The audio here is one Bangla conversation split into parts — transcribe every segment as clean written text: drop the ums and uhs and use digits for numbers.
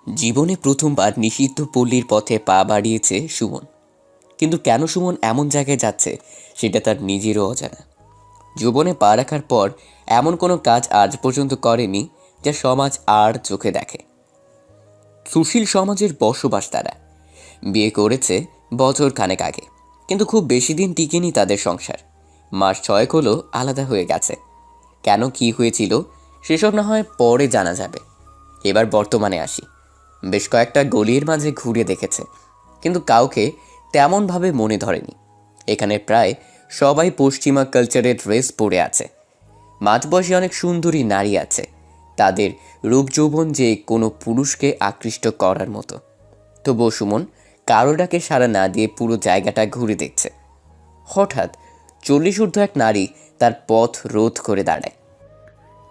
জীবনে প্রথমবার নিষিদ্ধ পল্লীর পথে পা বাড়িয়েছে সুমন। কিন্তু কেন সুমন এমন জায়গায় যাচ্ছে সেটা তার নিজেরও অজানা। যৌবনে পা রাখার পর এমন কোনো কাজ আজ পর্যন্ত করেনি যা সমাজ আর চোখে দেখে। সুশীল সমাজের বসবাস তারা। বিয়ে করেছে বছর খানেক আগে, কিন্তু খুব বেশি দিন টিকেনি তাদের সংসার। মাস 6 হলো আলাদা হয়ে গেছে। কেন কি হয়েছিল সেসব না হয় পরে জানা যাবে। এবার বর্তমানে আসি। বেশ কয়েকটা গলির মাঝে ঘুরে দেখেছে, কিন্তু কাউকে তেমনভাবে মনে ধরেনি। এখানে প্রায় সবাই পশ্চিমা কালচারের ড্রেস পরে আছে। মাঝবয়সী অনেক সুন্দরী নারী আছে, তাদের রূপ যৌবন যে কোনো পুরুষকে আকৃষ্ট করার মতো। তবুও সুমন কারো ডাকে সাড়া না দিয়ে পুরো জায়গাটা ঘুরে দেখছে। হঠাৎ 40 ঊর্ধ্ব এক নারী তার পথ রোধ করে দাঁড়ায়।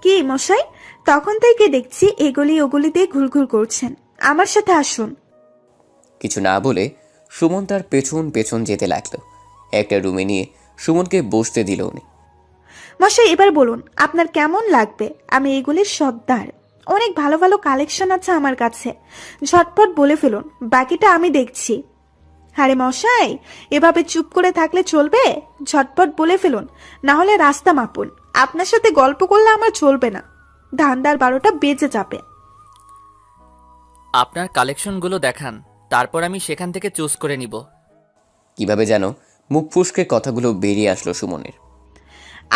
কি মশাই, তখন থেকে দেখছি এগুলি ওগুলি দিয়ে ঘুরঘুর করছেন, আমার সাথে আসুন। কিছু না বলে সুমন তার পেছন পেছন যেতে লাগলো। একটা রুমে নিয়ে সুমনকে বসতে দিল উনি। মশাই, এবার বলুন আপনার কেমন লাগবে। আমি এগুলির সর্দার, অনেক ভালো ভালো কালেকশন আছে আমার কাছে। ঝটপট বলে ফেলুন, বাকিটা আমি দেখছি। আরে মশাই, এভাবে চুপ করে থাকলে চলবে? ঝটপট বলে ফেলুন, না হলে রাস্তা মাপুন। আপনার সাথে গল্প করলে আমার চলবে না, ধান্দার 12টা বেজে যাবে। আপনার কালেকশনগুলো দেখান, তারপর আমি সেখান থেকে চুজ করে নিব। কিভাবে যেন মুখ ফুসকে কথাগুলো বেরিয়ে আসলো সুমনের।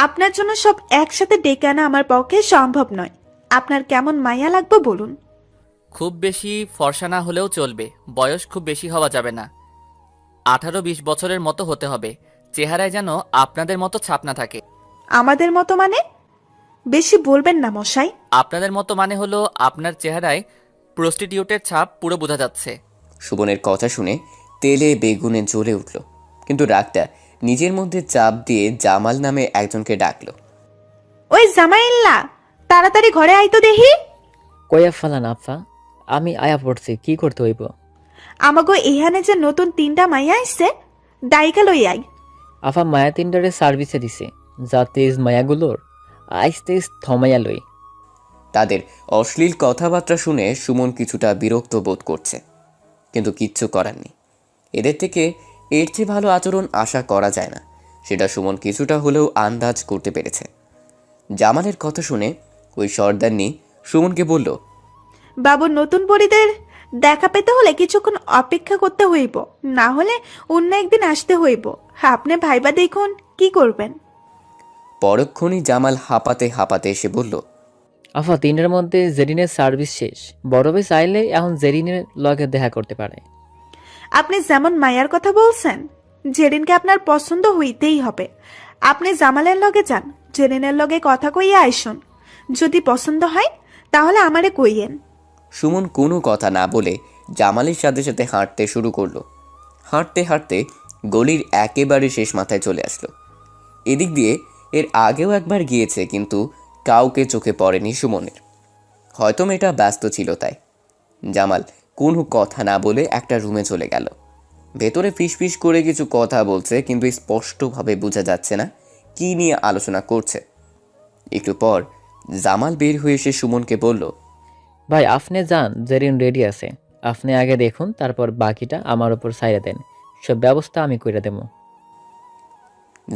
আপনার জন্য সব একসাথে ডেকে আনা আমার পক্ষে সম্ভব নয়। আপনার কেমন মাইয়া লাগবে বলুন। খুব বেশি ফর্সা না হলেও চলবে, বয়স খুব বেশি হওয়া যাবে না। 18-20 বছরের মতো হতে হবে। চেহারায় যেন আপনাদের মতো ছাপ না থাকে। আমাদের মতো মানে? বেশি বলবেন না মশাই। আপনাদের মতো মানে হলো আপনার চেহারায় প্রস্টিটিউটের ছাপ পুরো বোঝা যাচ্ছে। সুমনের কথা শুনে তেলে বেগুনে জ্বলে উঠল, কিন্তু রাগটা নিজের মধ্যে চাপ দিয়ে জামাল নামে একজনকে ডাকলো। ওই জামাইল্লা, তাড়াতাড়ি ঘরে আইতো দেখি। কইয়া ফালান আফা, আমি আয়া পড়ছি, কি করতে হইব? আমাগো এখানে যে নতুন 3টা মাইয়া আইছে, দায়িকা লই আই। আফা মায়া তিনটারে সার্ভিসে দিছে, যা তেজ মায়াগুলোর আইস তেজ থমাইয়া লই। তাদের অশ্লীল কথাবার্তা শুনে সুমন কিছুটা বিরক্ত বোধ করছে, কিন্তু কিচ্ছু করার নেই। এদের থেকে এর চেয়ে ভালো আচরণ আশা করা যায় না, সেটা সুমন কিছুটা হলেও আন্দাজ করতে পেরেছে। জামালের কথা শুনে ওই সর্দারনি সুমনকে বলল, বাবুর নতুন পরিদের দেখা পেতে হলে কিছুক্ষণ অপেক্ষা করতে হইব, না হলে অন্য একদিন আসতে হইব। আপনি ভাইবা দেখুন কি করবেন। পরক্ষণই জামাল হাঁপাতে হাঁপাতে এসে বলল, আফা তিনটার মধ্যে জেরিনের সার্ভিস শেষ, বড়বে চাইলে এখন জেরিনের লগে দেখা করতে পারে। আপনি যেমন মায়ার কথা বলছেন, জেরিনকে আপনার পছন্দ হইতেই হবে। আপনি জামালের লগে যান, জেরিনের লগে কথা কইয়া আইসুন। যদি পছন্দ হয় তাহলে আমারে কইয়েন। সুমন কোনো কথা না বলে জামালের সাথে সাথে হাঁটতে শুরু করলো। হাঁটতে হাঁটতে গলির একেবারে শেষ মাথায় চলে আসলো। এদিক দিয়ে এর আগেও একবার গিয়েছে, কিন্তু কাউকে চোখে পড়েনি সুমনের। হয়তো মেয়েটা ব্যস্ত ছিল তাই। জামাল কোনো কথা না বলে একটা রুমে চলে গেল। ভেতরে ফিসফিস করে কিছু কথা বলছে, কিন্তু স্পষ্টভাবে বোঝা যাচ্ছে না কী নিয়ে আলোচনা করছে। একটু পর জামাল বের হয়ে এসে সুমনকে বলল, ভাই আপনি যান, জেরিন রেডি আছে। আপনি আগে দেখুন, তারপর বাকিটা আমার উপর ছাইড়া দেন, সব ব্যবস্থা আমি কইরা দেবো।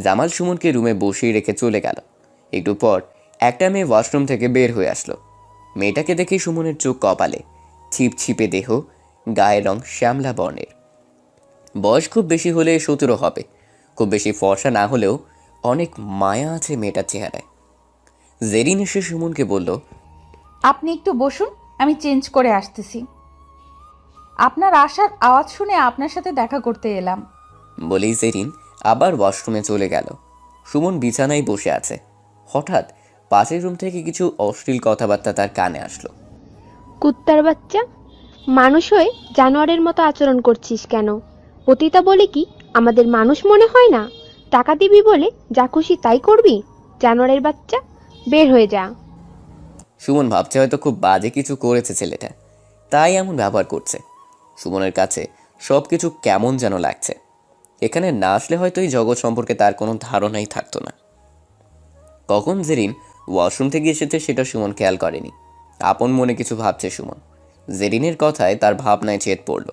জামাল সুমনকে রুমে বসিয়ে রেখে চলে গেল। একটু পর একটা মেয়ে ওয়াশরুম থেকে বের হয়ে আসলো। মেয়েটাকে দেখে সুমনের চোখ কপালে। ছিপছিপে দেহ, গায়ের রং শ্যামলা বর্ণের। বয়স খুব বেশি হলে 17 হবে। খুব বেশি ফর্সা না হলেও অনেক মায়া আছে মেয়েটার চেহারায়। জেরিন এসে সুমনকে বলল, আপনি একটু বসুন, আমি চেঞ্জ করে আসতেছি। আপনার আসার আওয়াজ শুনে আপনার সাথে দেখা করতে এলাম। বলেই জেরিন আবার ওয়াশরুমে চলে গেল। সুমন বিছানায় বসে আছে। হঠাৎ পাশের রুম থেকে কিছু অশ্লীল কথাবার্তা তার কানে আসলো। কুত্তার বাচ্চা, মানুষ হয়ে জানোয়ারের মতো আচরণ করছিস কেন? পতিতা বলে কি আমাদের মানুষ মনে হয় না? টাকা দিবি বলে যা খুশি তাই করবি? জানোয়ারের বাচ্চা, বের হয়ে যা। সুমন ভাবছে হয়তো খুব বাজে কিছু করেছে ছেলেটা, তাই এমন ব্যবহার করছে। সুমনের কাছে সব কিছু কেমন যেন লাগছে। এখানে না আসলে হয়তো এই জগৎ সম্পর্কে তার কোনো ধারণাই থাকতো না। কখন জেরিন ওয়াশরুম থেকে এসেছে সেটা সুমন খেয়াল করেনি। আপন মনে কিছু ভাবছে সুমন। জেরিনের কথায় তার ভাবনায় ছেদ পড়ল।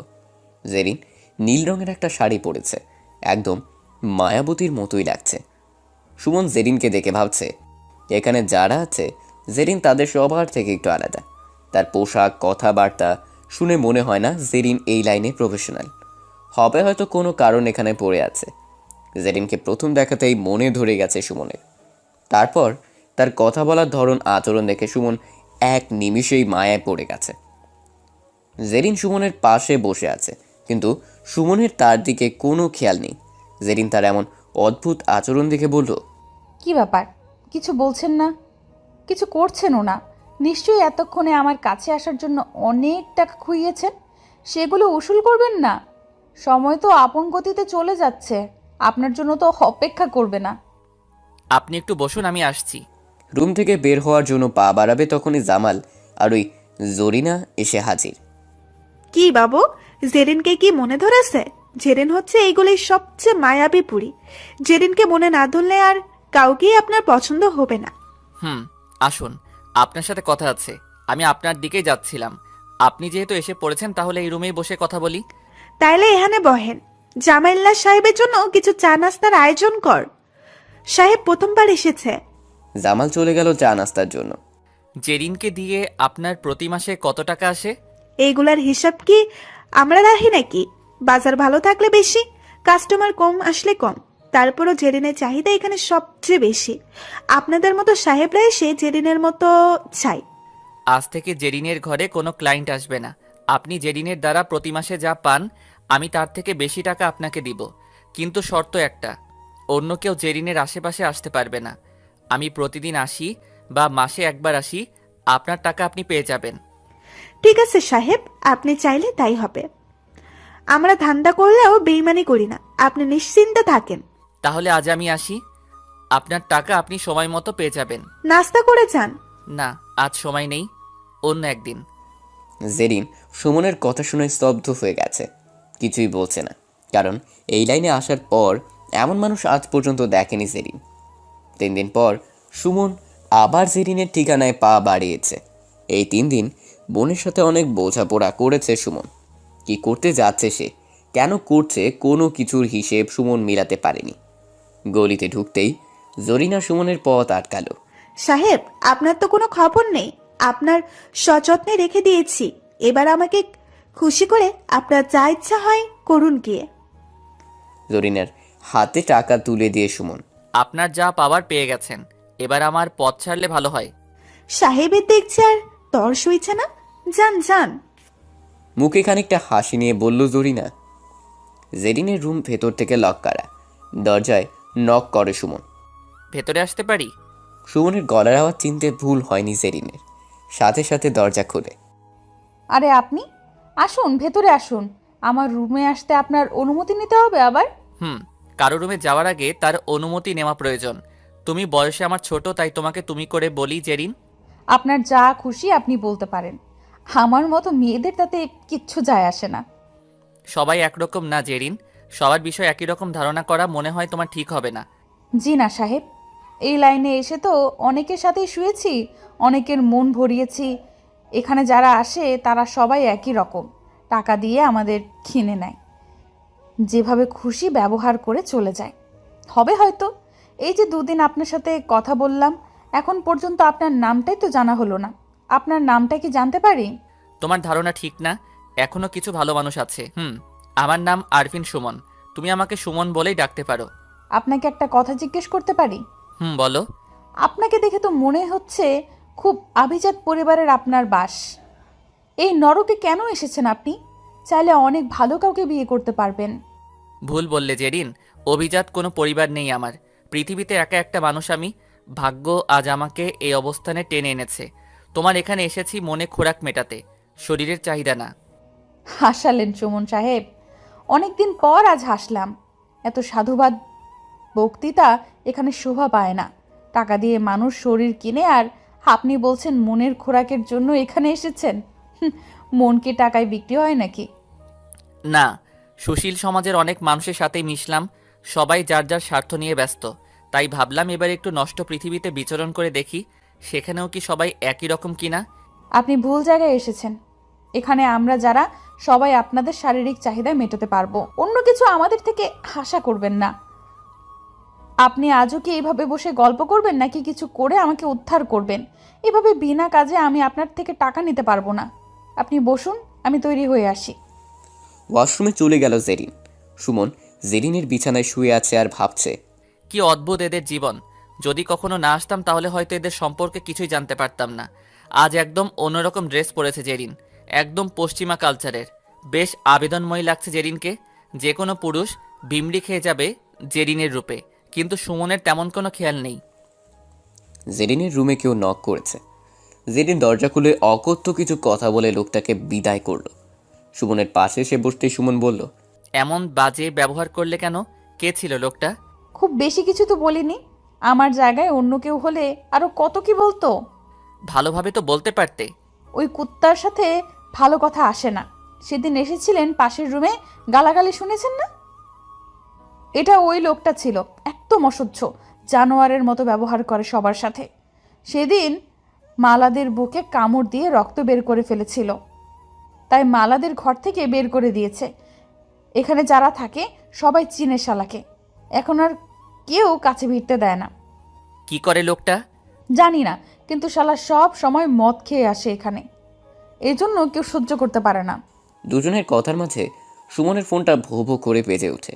জেরিন নীল রঙের একটা শাড়ি পরেছে, একদম মায়াবতীর মতোই লাগছে। সুমন জেরিনকে দেখে ভাবছে, এখানে যারা আছে জেরিন তাদের সবার থেকে একটু আলাদা। তার পোশাক, কথাবার্তা শুনে মনে হয় না জেরিন এই লাইনে প্রফেশনাল। হবে হয়তো কোনো কারণ এখানে পড়ে আছে। জেরিনকে প্রথম দেখাতেই মনে ধরে গেছে সুমনের। তারপর তার কথা বলার ধরন, আচরণ দেখে সুমন এক নিমিষেই মায়ায় পড়ে গেছে। জেরিন সুমনের পাশে বসে আছে, কিন্তু সুমনের তার দিকে কোনো খেয়াল নেই। জেরিন তার এমন অদ্ভুত আচরণ দেখে বলল, কি ব্যাপার, কিছু বলছেন না? কিছু করছেনও না? নিশ্চয়ই এতক্ষণে আমার কাছে আসার জন্য অনেক টাকা খুইয়েছেন, সেগুলো উসুল করবেন না? সময় তো আপন গতিতে চলে যাচ্ছে, আপনার জন্য তো অপেক্ষা করবে না। আপনি একটু বসুন, আমি আসছি। রুম থেকে বের হওয়ার জন্য পা বাড়াবে তখনই জামাল আর ওই জরিনা এসে হাজির। কি বাবু, জেরিনকে কি মনে ধরেছে? জেরিন হচ্ছে এইগুলির সবচেয়ে মায়াবী পুরী। জেরিনকে মনে না ধরলে আর কাউকেই আপনার পছন্দ হবে না। আসুন, আপনার সাথে কথা আছে। আমি আপনার দিকেই যাচ্ছিলাম। আপনি যেহেতু এসে পড়েছেন, তাহলে এই রুমেই বসে কথা বলি। তাইলে এখানে বহেন। জামাইল্লা সাহেবের জন্য কিছু চা নাস্তার আয়োজন কর। সাহেব প্রথমবার এসেছে। জামাল চলে গেল চা নাস্তার জন্য। জেরিনকে দিয়ে আপনার প্রতি মাসে কত টাকা আসে? এইগুলার হিসাব কি আমরা রাখি নাকি? বাজার ভালো থাকলে বেশি, কাস্টমার কম আসলে কম। তারপরও জেরিনের চাহিদা এখানে সবচেয়ে বেশি। আপনাদের মতো সাহেবরা এসে জেরিনের মতো চাই। আজ থেকে জেরিনের ঘরে কোনো ক্লায়েন্ট আসবে না। আপনি জেরিনের দ্বারা প্রতি মাসে যা পান, আমি তার থেকে বেশি টাকা আপনাকে দিব। কিন্তু শর্ত একটা, অন্য কেউ জেরিনের আশেপাশে আসতে পারবে না। আমি প্রতিদিন আসি বা মাসে একবার আসি, আপনার টাকা আপনি পেয়ে যাবেন। ঠিক আছে সাহেব, আপনি চাইলে তাই হবে। আমরা ধান্দা করলেও বেইমানি করি না, আপনি নিশ্চিন্তে থাকেন। তাহলে আজ আমি আসি, আপনার টাকা আপনি সময় মতো পেয়ে যাবেন। নাস্তা করে যান। না, আজ সময় নেই, অন্য একদিন। জেরিন সুমনের কথা শুনে স্তব্ধ হয়ে গেছে, কিছুই বলছে না। কারণ এই লাইনে আসার পর এমন মানুষ আজ পর্যন্ত দেখেনি জেরিন। 3 দিন পর সুমন আবার জেরিনের ঠিকানায় পা বাড়িয়েছে। এই 3 দিন বোনের সাথে অনেক বোঝাপড়া করেছে সুমন। কি করতে যাচ্ছে সে, কেন করছে, কোনো কিছুর হিসেব সুমন মিলাতে পারেনি। গলিতে ঢুকতেই জরিনা সুমনের পথ আটকালো। সাহেব, আপনার তো কোনো খবর নেই। আপনার সযত্নে রেখে দিয়েছি। এবার আমাকে খুশি করে আপনার যা ইচ্ছা হয় করুন গিয়ে। জরিনার হাতে টাকা তুলে দিয়ে সুমন, আপনার যা পাওয়ার পেয়ে গেছেন, এবার আমার পথ ছাড়লে ভালো হয়। সাহেবের দেখছে আর তর সইছে না। যান যান। মুখে খানিকটা হাসি নিয়ে বলল জরিনা। জেরিনের রুম ভেতর থেকে লক করা, দরজায় নক করে সুমন। ভেতরে আসতে পারি? সুমনের গলার আওয়াজ চিনতে ভুল হয়নি জেরিনের। সাথে সাথে দরজা খোলে। আরে আপনি আসুন, ভেতরে আসুন। আমার রুমে আসতে আপনার অনুমতি নিতে হবে আবার? কারো রুমে যাওয়ার আগে তার অনুমতি নেওয়া প্রয়োজন। তুমি বয়সে আমার ছোট, তাই তোমাকে তুমি করে বলি জেরিন। আপনার যা খুশি আপনি বলতে পারেন, আমার মতো মেয়েদের তাতে কিচ্ছু যায় আসে না। সবাই একরকম না জেরিন, সবার বিষয়ে একই রকম ধারণা করা মনে হয় তোমার ঠিক হবে না। জি না সাহেব, এই লাইনে এসে তো অনেকের সাথেই শুয়েছি, অনেকের মন ভরিয়েছি। এখানে যারা আসে তারা সবাই একই রকম, টাকা দিয়ে আমাদের কিনে নেয়, যেভাবে খুশি ব্যবহার করে চলে যায়। হবে হয়তো। এই যে 2 দিন আপনার সাথে কথা বললাম, এখন পর্যন্ত আপনার নামটাই তো জানা হলো না। আপনার নামটা কি জানতে পারি? তোমার ধারণা ঠিক না, এখনো কিছু ভালো মানুষ আছে। আমার নাম আরফিন সুমন, তুমি আমাকে সুমন বলেই ডাকতে পারো। আপনাকে একটা কথা জিজ্ঞেস করতে পারি? বলো। আপনাকে দেখে তো মনে হচ্ছে খুব আভিজাত পরিবারের আপনার বাস। এই নরকে কেন এসেছেন আপনি? চাইলে অনেক ভালো কাউকে বিয়ে করতে পারবেন। ভুল বললে জেরিন, অভিজাত কোনো পরিবার নেই আমার। পৃথিবীতে একা একটা মানুষ আমি। ভাগ্য আজ আমাকে এই অবস্থানে টেনে এনেছে। তোমার এখানে এসেছি মনে খোরাক মেটাতে, শরীরের চাহিদা না। হাসালেন সুমন সাহেব, অনেকদিন পর আজ হাসলাম। এত সাধুবাদ বক্তৃতা এখানে শোভা পায় না। টাকা দিয়ে মানুষ শরীর কিনে, আর আপনি বলছেন মনের খোরাকের জন্য এখানে এসেছেন। মন কি টাকায় বিক্রি হয় নাকি? না, সুশীল সমাজের অনেক মানুষের সাথেই মিশলাম, সবাই যার যার স্বার্থ নিয়ে ব্যস্ত। তাই ভাবলাম এবার একটু নষ্ট পৃথিবীতে বিচরণ করে দেখি, সেখানেও কি সবাই একই রকম কিনা। আপনি ভুল জায়গায় এসেছেন। এখানে আমরা যারা সবাই আপনাদের শারীরিক চাহিদা মেটাতে পারবো, অন্য কিছু আমাদের থেকে আশা করবেন না। আপনি আজও কি এইভাবে বসে গল্প করবেন নাকি কিছু করে আমাকে উদ্ধার করবেন? এভাবে বিনা কাজে আমি আপনার থেকে টাকা নিতে পারবো না। আপনি বসুন, আমি তৈরি হয়ে আসি। ওয়াশরুমে চলে গেল জেরিন। সুমন জেরিনের বিছানায় শুয়ে আছে আর ভাবছে, কি অদ্ভুত এদের জীবন। যদি কখনো না আসতাম তাহলে হয়তো এদের সম্পর্কে কিছুই জানতে পারতাম না। আজ একদম অন্যরকম ড্রেস পরেছে জেরিন, একদম পশ্চিমা কালচারের। বেশ আবেদনময়ী লাগছে জেরিনকে। যে কোনো পুরুষ বিমড়ি খেয়ে যাবে জেরিনের রূপে, কিন্তু সুমনের তেমন কোনো খেয়াল নেই। জেরিনের রুমে কেউ নক করেছে। জেরিন দরজা খুলে অকথ্য কিছু কথা বলে লোকটাকে বিদায় করলো। সুমনের পাশে এসে বসতে সুমন বলল, এমন বাজে ব্যবহার করলে কেন? কে ছিল লোকটা? খুব বেশি কিছু তো বলিনি। আমার জায়গায় অন্য কেউ হলে আরো কত কি বলতো। ভালোভাবে তো বলতে পারতে। ওই কুত্তার সাথে ভালো কথা আসে না। সেদিন এসেছিলেন পাশের রুমে, গালাগালি শুনেছেন না? এটা ওই লোকটা ছিল, একদম অসহ্য, জানোয়ারের মতো ব্যবহার করে সবার সাথে। সেদিন মালাদের বুকে কামড় দিয়ে রক্ত বের করে ফেলেছিল, তাই মালাদের ঘর থেকে বের করে দিয়েছে। এখানে যারা থাকে সবাই চিনে শালাকে, এখন আর কেউ কাছে ভিড়তে দেয় না। কি করে লোকটা? জানি না, কিন্তু শালা সব সময় মদ খেয়ে আসে এখানে, এই জন্য কেউ সহ্য করতে পারে না। দুজনের কথার মাঝে সুমনের ফোনটা ভো ভো করে বেজে ওঠে।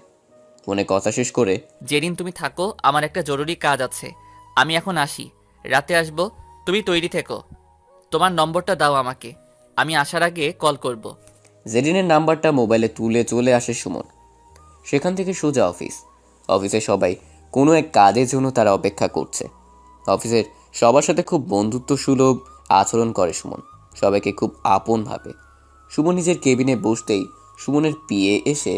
ফোনে কথা শেষ করে, জেরিন তুমি থাকো, আমার একটা জরুরি কাজ আছে। আমি এখন আসি, রাতে আসবো। তুমি তৈরি থেকো। তোমার নম্বরটা দাও আমাকে, আমি আসার আগে কল করব। জেরিনের নাম্বারটা মোবাইলে তুলে চলে আসে সুমন। সেখান থেকে সোজা অফিসে সবাই কোনো এক কাজের জন্য তারা অপেক্ষা করছে। অফিসের সবার সাথে খুব বন্ধুত্ব সুলভ আচরণ করে সুমন, সবাইকে খুব আপন ভাবে। সুমন নিজের কেবিনে বসতেই সুমনের পিএ এসে,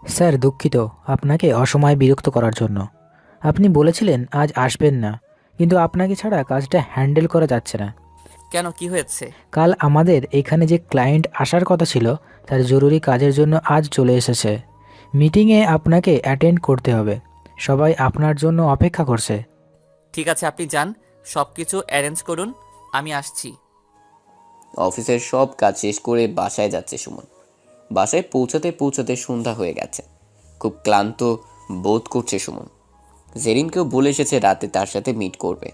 স্যার দুঃখিত আপনাকে অসময়ে বিরক্ত করার জন্য। আপনি বলেছিলেন আজ আসবেন না, কিন্তু আপনাকে ছাড়া কাজটা হ্যান্ডেল করা যাচ্ছে না। কেন, কি হয়েছে? কাল আমাদের এখানে যে ক্লায়েন্ট আসার কথা ছিল তার জরুরি কাজের জন্য আজ চলে এসেছে। মিটিংয়ে আপনাকে অ্যাটেন্ড করতে হবে, সবাই আপনার জন্য অপেক্ষা করছে। ঠিক আছে, আপনি যান, সব কিছু অ্যারেঞ্জ করুন, আমি আসছি। অফিসের সব কাজ শেষ করে বাসায় যাচ্ছে সুমন। বাসায় পৌঁছাতে পৌঁছাতে সন্ধ্যা হয়ে গেছে। খুব ক্লান্ত বোধ করছে সুমন। জেরিনকেও বলে এসেছে রাতে তার সাথে মিট করবে।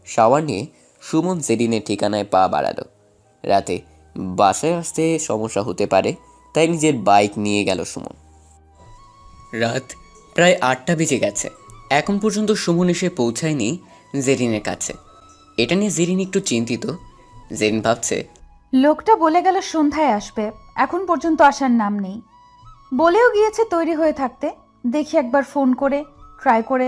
শাওয়ার নিয়ে সুমন জেরিনের ঠিকানায় পা বাড়ালো। রাতে বাসায় আসতে সমস্যা হতে পারে, তাই নিজের বাইক নিয়ে গেল সুমন। রাত প্রায় 8টা বেজে গেছে। এখন পর্যন্ত সুমন এসে পৌঁছায়নি জেরিনের কাছে। এটা নিয়ে জেরিন একটু চিন্তিত। জেরিন ভাবছে, লোকটা বলে গেল সন্ধ্যায় আসবে, এখন পর্যন্ত আসার নাম নেই। বলেও গিয়েছে তৈরি হয়ে থাকতে। দেখি একবার ফোন করে ট্রাই করে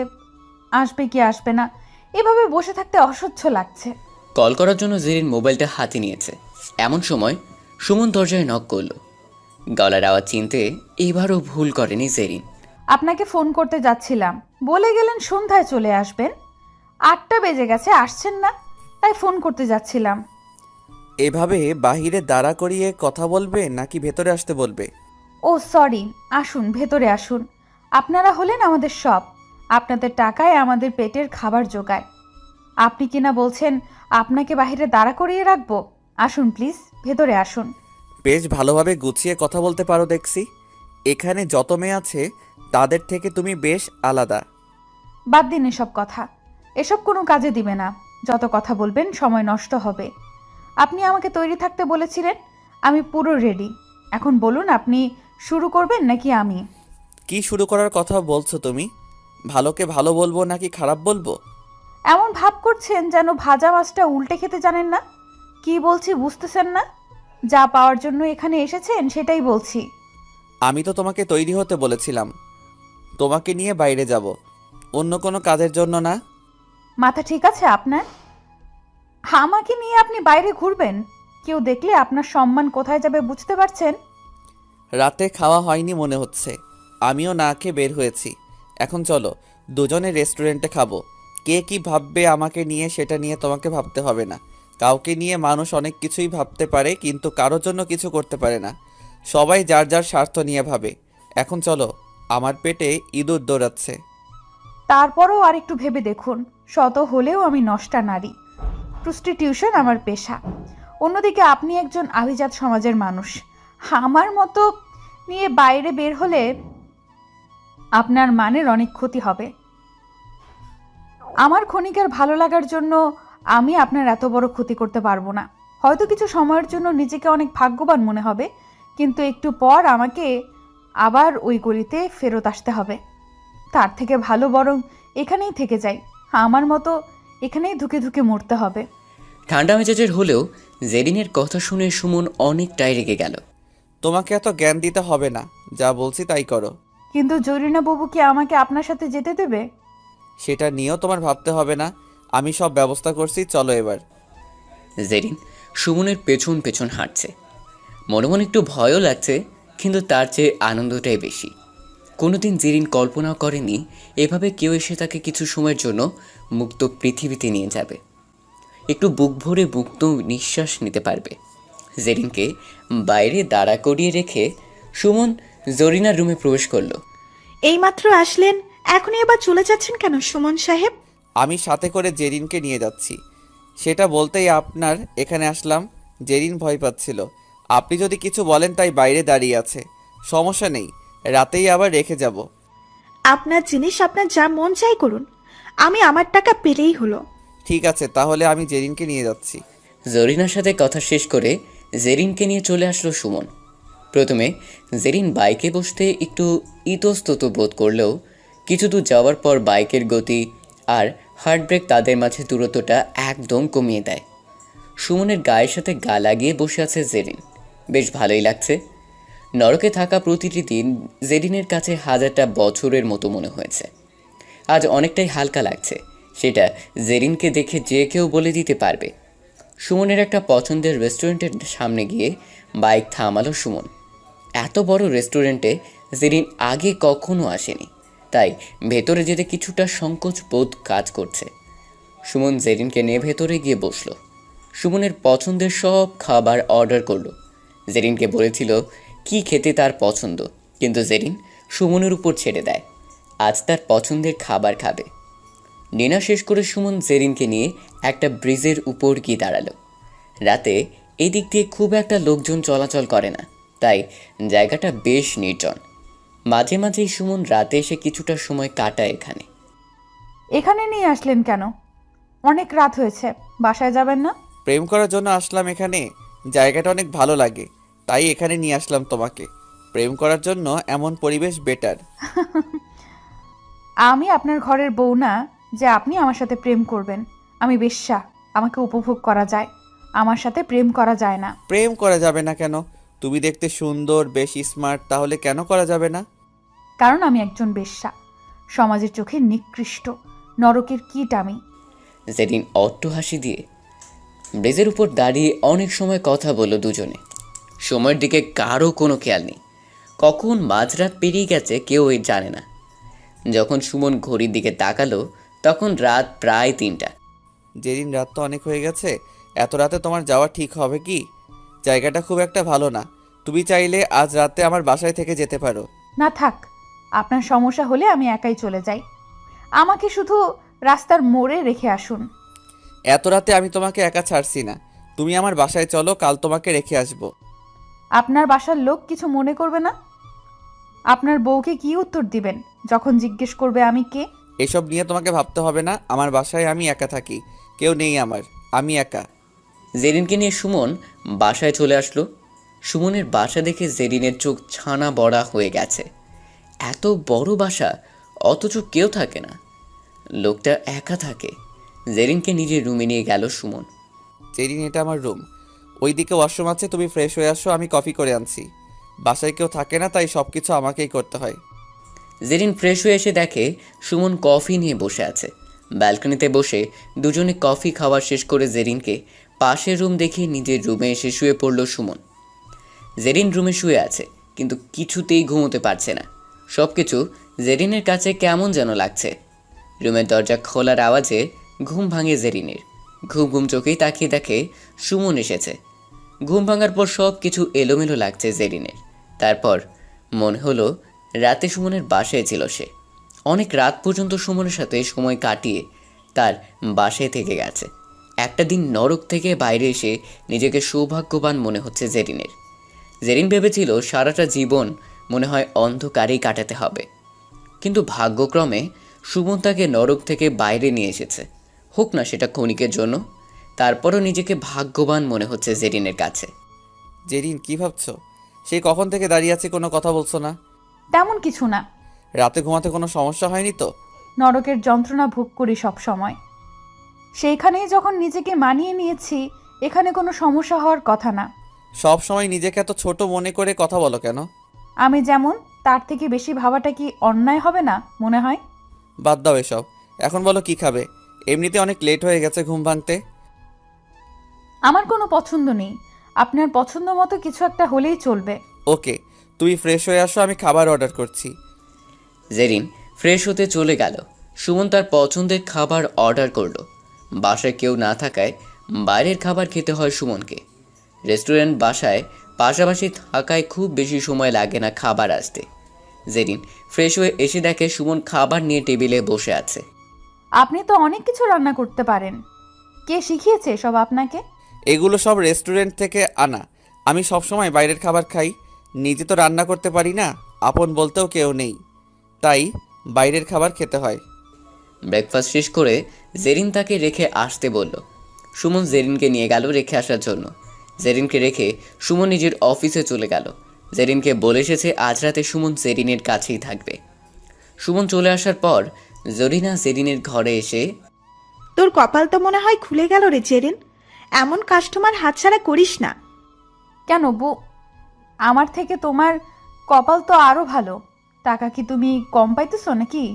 আসবে কি আসবে না। এভাবে বসে থাকতে অসহ্য লাগছে। কল করার জন্য জেরিন মোবাইলটা হাতে নিয়েছে। এমন সময় সুমন দরজায় নক করলো। গলার আওয়াজ চিনতে এবারও ভুল করেনি জেরিন। আপনাকে ফোন করতে যাচ্ছিলাম, বলে গেলেন সন্ধ্যায় চলে আসবেন। 8টা বেজে গেছে, আসছেন না, তাই ফোন করতে যাচ্ছিলাম। এভাবে বাহিরে দাঁড়া করিয়ে কথা বলবে নাকি ভেতরে আসতে বলবে? ও সরি, আসুন ভেতরে আসুন। আপনারা হলেন আমাদের সব, আপনাদের টাকায় আমাদের পেটের খাবার জোগায়। আপনি কিনা বলছেন আপনাকে বাইরে দাঁড়া করিয়ে রাখবো? আসুন প্লিজ, ভেতরে আসুন। বেশ ভালোভাবে গুছিয়ে কথা বলতে পারো দেখছি। এখানে যত মেয়ে আছে তাদের থেকে তুমি বেশ আলাদা। বাদ দিন এসব কথা, এসব কোনো কাজে দিবে না। যত কথা বলবেন সময় নষ্ট হবে। আপনি আমাকে তৈরি থাকতে বলেছিলেন, আমি পুরো রেডি। এখন বলুন, আপনি শুরু করবেন নাকি আমি? কি শুরু করার কথা বলছো তুমি? ভালোকে ভালো বলবো নাকি খারাপ বলবো? এমন ভাব করছেন যেন ভাজা মাছটা উল্টে খেতে জানেন না। কি বলছি বুঝতেছেন না? যা পাওয়ার জন্য এখানে এসেছেন সেটাই বলছি। আমি তো তোমাকে তৈরি হতে বলেছিলাম, তোমাকে নিয়ে বাইরে যাব, অন্য কোনো কাজের জন্য না। মাথা ঠিক আছে আপনার? আমাকে নিয়ে আপনি বাইরে ঘুরবেন? কেউ দেখলে আপনার সম্মান কোথায় যাবে বুঝতে পারছেন? রাতে খাওয়া হয়নি মনে হচ্ছে, আমিও না খেয়ে বের হয়েছি। এখন চলো দুজনে রেস্টুরেন্টে খাবো। কে কি ভাববে আমাকে নিয়ে সেটা নিয়ে তোমাকে ভাবতে হবে না। কাউকে নিয়ে মানুষ অনেক কিছুই ভাবতে পারে, কিন্তু কারোর জন্য কিছু করতে পারে না। সবাই যার যার স্বার্থ নিয়ে ভাবে। এখন চলো, আমার পেটে ইঁদুর দৌড়াচ্ছে। তারপরও আর একটু ভেবে দেখুন, শত হলেও আমি নষ্টা নারী। প্রস্টিটিউশন আমার পেশা। অন্যদিকে আপনি একজন আভিজাত সমাজের মানুষ। আমার মতো নিয়ে বাইরে বের হলে আপনার মানের অনেক ক্ষতি হবে। আমার ক্ষণিকের ভালো লাগার জন্য আমি আপনার এত বড় ক্ষতি করতে পারবো না। হয়তো কিছু সময়ের জন্য নিজেকে অনেক ভাগ্যবান মনে হবে, কিন্তু একটু পর আমাকে আবার ওই গলিতে ফেরত আসতে হবে। তার থেকে ভালো বরং এখানেই থেকে যাই। আমার মতো এখানেই ধুকে ধুকে মরতে হবে। ঠান্ডা মেজাজের হলেও জেরিনের কথা শুনে সুমন অনেকটাই রেগে গেল। তোমাকে এত জ্ঞান দিতে হবে না, যা বলছি তাই করো। কিন্তু জরিনা বাবু কি আমাকে আপনার সাথে যেতে দেবে? সেটা নিয়েও তোমার ভাবতে হবে না, আমি সব ব্যবস্থা করছি, চলো এবার। জেরিন সুমনের পেছন পেছন হাঁটছে। মনে মনে একটু ভয়ও লাগছে, কিন্তু তার চেয়ে আনন্দটাই বেশি। কোনোদিন জেরিন কল্পনাও করেনি এভাবে কেউ এসে তাকে কিছু সময়ের জন্য মুক্ত পৃথিবীতে নিয়ে যাবে, একটু বুক ভরে মুক্ত নিঃশ্বাস নিতে পারবে। জেরিনকে বাইরে দাঁড়া করিয়ে রেখে সুমন জরিনার রুমে প্রবেশ করলো। এইমাত্র আসলেন, এখনই আবার চলে যাচ্ছেন কেন সুমন সাহেব? আমি সাথে করে জেরিনকে নিয়ে যাচ্ছি, সেটা বলতেই আপনার এখানে আসলাম। জেরিন ভয় পাচ্ছিল, আপনি যদি কিছু বলেন তাই বাইরে দাঁড়িয়ে আছে। সমস্যা নেই, রাতেই আবার রেখে যাব। আপনার জিনিস আপনার যা মন চাই করুন, আমি আমার টাকা পেলেই হলো। ঠিক আছে, তাহলে আমি জেরিনকে নিয়ে যাচ্ছি। জরিনার সাথে কথা শেষ করে জেরিনকে নিয়ে চলে আসলো সুমন। প্রথমে জেরিন বাইকে বসতে একটু ইতস্তত বোধ করলেও কিছু দূর যাওয়ার পর বাইকের গতি আর হার্ট ব্রেক তাদের মাঝে দূরত্বটা একদম কমিয়ে দেয়। সুমনের গায়ের সাথে গা লাগিয়ে বসে আছে জেরিন। বেশ ভালোই লাগছে। নরকে থাকা প্রতিটি দিন জেরিনের কাছে হাজারটা বছরের মতো মনে হয়েছে। আজ অনেকটাই হালকা লাগছে, সেটা জেরিনকে দেখে যে কেউ বলে দিতে পারবে। সুমনের একটা পছন্দের রেস্টুরেন্টের সামনে গিয়ে বাইক থামালো সুমন। এত বড় রেস্টুরেন্টে জেরিন আগে কখনো আসেনি, তাই ভেতরে যেতে কিছুটা সংকোচ বোধ কাজ করছে। সুমন জেরিনকে নিয়ে ভেতরে গিয়ে বসলো। সুমনের পছন্দের সব খাবার অর্ডার করলো। জেরিনকে বলেছিল কি খেতে তার পছন্দ, কিন্তু জেরিন সুমনের উপর ছেড়ে দেয়। আজ তার পছন্দের খাবার খাবে। ডিনার শেষ করে সুমন জেরিনকে নিয়ে একটা ব্রিজের উপর গিয়ে দাঁড়ালো। রাতে এই দিক দিয়ে খুব একটা লোকজন চলাচল করে না, তাই জায়গাটা বেশ নির্জন। মাঝে মাঝেই সুমন রাতে এসে কিছুটা সময় কাটায় এখানে। এখানে নিয়ে আসলেন কেন? অনেক রাত হয়েছে, বাসায় যাবেন না? প্রেম করার জন্য আসলাম এখানে, জায়গাটা অনেক ভালো লাগে, তাই এখানে নিয়ে আসলাম তোমাকে। প্রেম করার জন্য এমন পরিবেশ বেটার। আমি আপনার ঘরের বউ না যে আপনি আমার সাথে প্রেম করবেন। আমি বেশ্যা, আমাকে উপভোগ করা যায়, আমার সাথে প্রেম করা যায় না। প্রেম করা যাবে না কেন? তুমি দেখতে সুন্দর, বেশ স্মার্ট, তাহলে কেন করা যাবে না? কারণ আমি একজন বেশ্যা, সমাজের চোখে নিকৃষ্ট, নরকের কীট আমি। জেরিন অট্ট হাসি দিয়ে ব্রিজের উপর দাঁড়িয়ে অনেক সময় কথা বলল দুজনে। সময়ের দিকে কারো কোনো খেয়াল নেই, কখন মাঝরাত পেরিয়ে গেছে কেউ জানে না। যখন সুমন ঘড়ির দিকে তাকালো তখন রাত প্রায় 3টা। জেরিন, রাত তো অনেক হয়ে গেছে, এত রাতে তোমার যাওয়া ঠিক হবে কি? জায়গাটা খুব একটা ভালো না। তুমি চাইলে আজ রাতে আমার বাসায় থেকে যেতে পারো। না থাক, আপনার সমস্যা হলে আমি একাই চলে যাই। আমাকে শুধু রাস্তার মোড়ে রেখে আসুন। এত রাতে আমি তোমাকে একা ছাড়ছি না, তুমি আমার বাসায় চলো, কাল তোমাকে রেখে আসবো। আপনার বাসার লোক কিছু মনে করবে না? আপনার বউকে কি উত্তর দিবেন যখন জিজ্ঞেস করবে আমি কে? এসব নিয়ে তোমাকে ভাবতে হবে না, আমার বাসায় আমি একা থাকি, কেউ নেই আমার, আমি একা। জেরিনকে নিয়ে সুমন বাসায় চলে আসলো। সুমনের বাসা দেখে জেরিনের চোখ ছানা বড়া হয়ে গেছে। এত বড় বাসা, অথচ কেউ থাকে না, লোকটা একা থাকে। জেরিনকে নিজের রুমে নিয়ে গেল সুমন। জেরিন, এটা আমার রুম, ওইদিকে ওয়াশরুম আছে, তুমি ফ্রেশ হয়ে আসো, আমি কফি করে আনছি। বাসায় কেউ থাকে না, তাই সব কিছু আমাকেই করতে হয়। জেরিন ফ্রেশ হয়ে এসে দেখে সুমন কফি নিয়ে বসে আছে। ব্যালকনিতে বসে দুজনে কফি খাওয়া শেষ করে জেরিনকে পাশের রুম দেখে নিজের রুমে এসে শুয়ে পড়ল সুমন। জেরিন রুমে শুয়ে আছে, কিন্তু কিছুতেই ঘুমোতে পারছে না। সব কিছু জেরিনের কাছে কেমন যেন লাগছে। রুমের দরজা খোলার আওয়াজে ঘুম ভাঙে জেরিনের। ঘুম ঘুম চোখেই তাকিয়ে দেখে সুমন এসেছে। ঘুম ভাঙার পর সব কিছু এলোমেলো লাগছে জেরিনের। তারপর মনে হলো রাতে সুমনের বাসায় ছিল সে। অনেক রাত পর্যন্ত সুমনের সাথে সময় কাটিয়ে তার বাসায় থেকে গেছে। একটা দিন নরক থেকে বাইরে এসে নিজেকে সৌভাগ্যবান মনে হচ্ছে জেরিনের। জেরিন ভেবেছিল সারাটা জীবন মনে হয় অন্ধকারেই কাটাতে হবে, কিন্তু ভাগ্যক্রমে সুমন তাকে নরক থেকে বাইরে নিয়ে এসেছে, হোক না সেটা ক্ষণিকের জন্য। তারপরও নিজেকে ভাগ্যবান মনে হচ্ছে জেরিনের কাছে। জেরিন, কি ভাবছো? সেই কখন থেকে দাঁড়িয়ে আছি, কোনো কথা বলছো না? তেমন কিছু না। রাতে ঘুমাতে কোনো সমস্যা হয়নি তো? নরকের যন্ত্রণা ভোগ করি সব সময়। সেইখানেই যখন নিজেকে মানিয়ে নিয়েছি, এখানে কোনো সমস্যা হওয়ার কথা না। সব সময় নিজেকে এত ছোট মনে করে কথা বলো কেন? আমি যেমন, তার থেকে বেশি ভাবাটা কি অন্যায় হবে না মনে হয়? বাদ দাও এসব। এখন বলো কি খাবে? এমনিতে অনেক লেট হয়ে গেছে ঘুম ভাঙতে। আমার কোনো পছন্দ নেই, আপনার পছন্দ মতো কিছু একটা হলেই চলবে। ওকে, তুমি ফ্রেশ হয়ে আসো, আমি খাবার অর্ডার করছি। জেরিন ফ্রেশ হতে চলে গেল। সুমন তার পছন্দের খাবার অর্ডার করলো। বাসায় কেউ না থাকায় বাইরের খাবার খেতে হয় সুমনকে। রেস্টুরেন্ট বাসায় পাশাপাশি থাকায় খুব বেশি সময় লাগে না খাবার আসতে। জেরিন ফ্রেশ হয়ে এসে দেখে সুমন খাবার নিয়ে টেবিলে বসে আছে। আপনি তো অনেক কিছু রান্না করতে পারেন। কে শিখিয়েছে সব আপনাকে? এগুলো সব রেস্টুরেন্ট থেকে আনা। আমি সবসময় বাইরের খাবার খাই, নিজে তো রান্না করতে পারি না, আপন বলতেও কেউ নেই, তাই বাইরের খাবার খেতে হয়। ব্রেকফাস্ট শেষ করে জেরিন তাকে রেখে আসতে বলল। সুমন জেরিনকে নিয়ে গেল রেখে আসার জন্য। জেরিনকে রেখে সুমন নিজের অফিসে চলে গেল। জেরিনকে বলে এসেছে আজ রাতে সুমন জেরিনের কাছেই থাকবে। সুমন চলে আসার পর জরিনা জেরিনের ঘরে এসে, তোর কপাল তো মনে হয় খুলে গেল রে জেরিন, এমন কাস্টমার হাতছাড়া করিস না। কেন বউ, আমার থেকে তোমার কপাল তো আরো ভালো। টাকা কি তুমি কম পাইতেছো নাকি?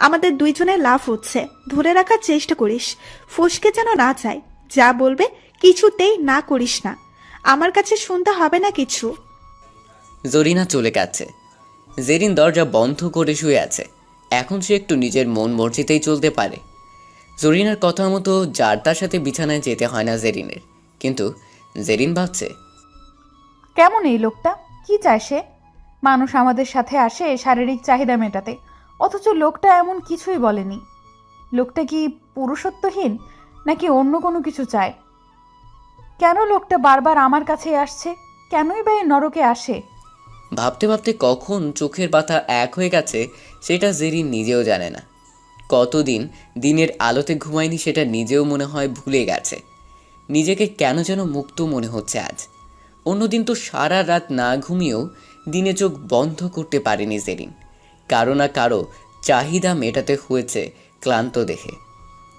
আমাদের দুইজনের লাভ হচ্ছে, ধরে রাখার চেষ্টা করিস, ফসকে যেন না যায়। যা বলবে কিছুতেই না করিস না, আমার কাছে শুনতে হবে না কিছু। জরিনা চলে গেছে। জেরিন দরজা বন্ধ করে শুয়ে আছে। এখন সে একটু নিজের মন মর্জিতেই চলতে পারে। জরিনার কথা মতো যার তার সাথে বিছানায় যেতে হয় না জেরিনের। কিন্তু জেরিন ভাবছে, কেমন এই লোকটা? কি চায় সে? মানুষ আমাদের সাথে আসে শারীরিক চাহিদা মেটাতে, অথচ লোকটা এমন কিছুই বলেনি। লোকটা কি পুরুষত্বহীন নাকি অন্য কোনো কিছু চায়? কেন লোকটা বারবার আমার কাছে আসছে? কেনই বা এই নরকে আসে? ভাবতে ভাবতে কখন চোখের পাতা এক হয়ে গেছে সেটা জেরিন নিজেও জানে না। কতদিন দিনের আলোতে ঘুমায়নি সেটা নিজেও মনে হয় ভুলে গেছে। নিজেকে কেন যেন মুক্ত মনে হচ্ছে আজ। অন্যদিন তো সারা রাত না ঘুমিয়েও দিনে চোখ বন্ধ করতে পারেনি জেরিন। কারো না কারো চাহিদা মেটাতে হয়েছে ক্লান্ত দেখে।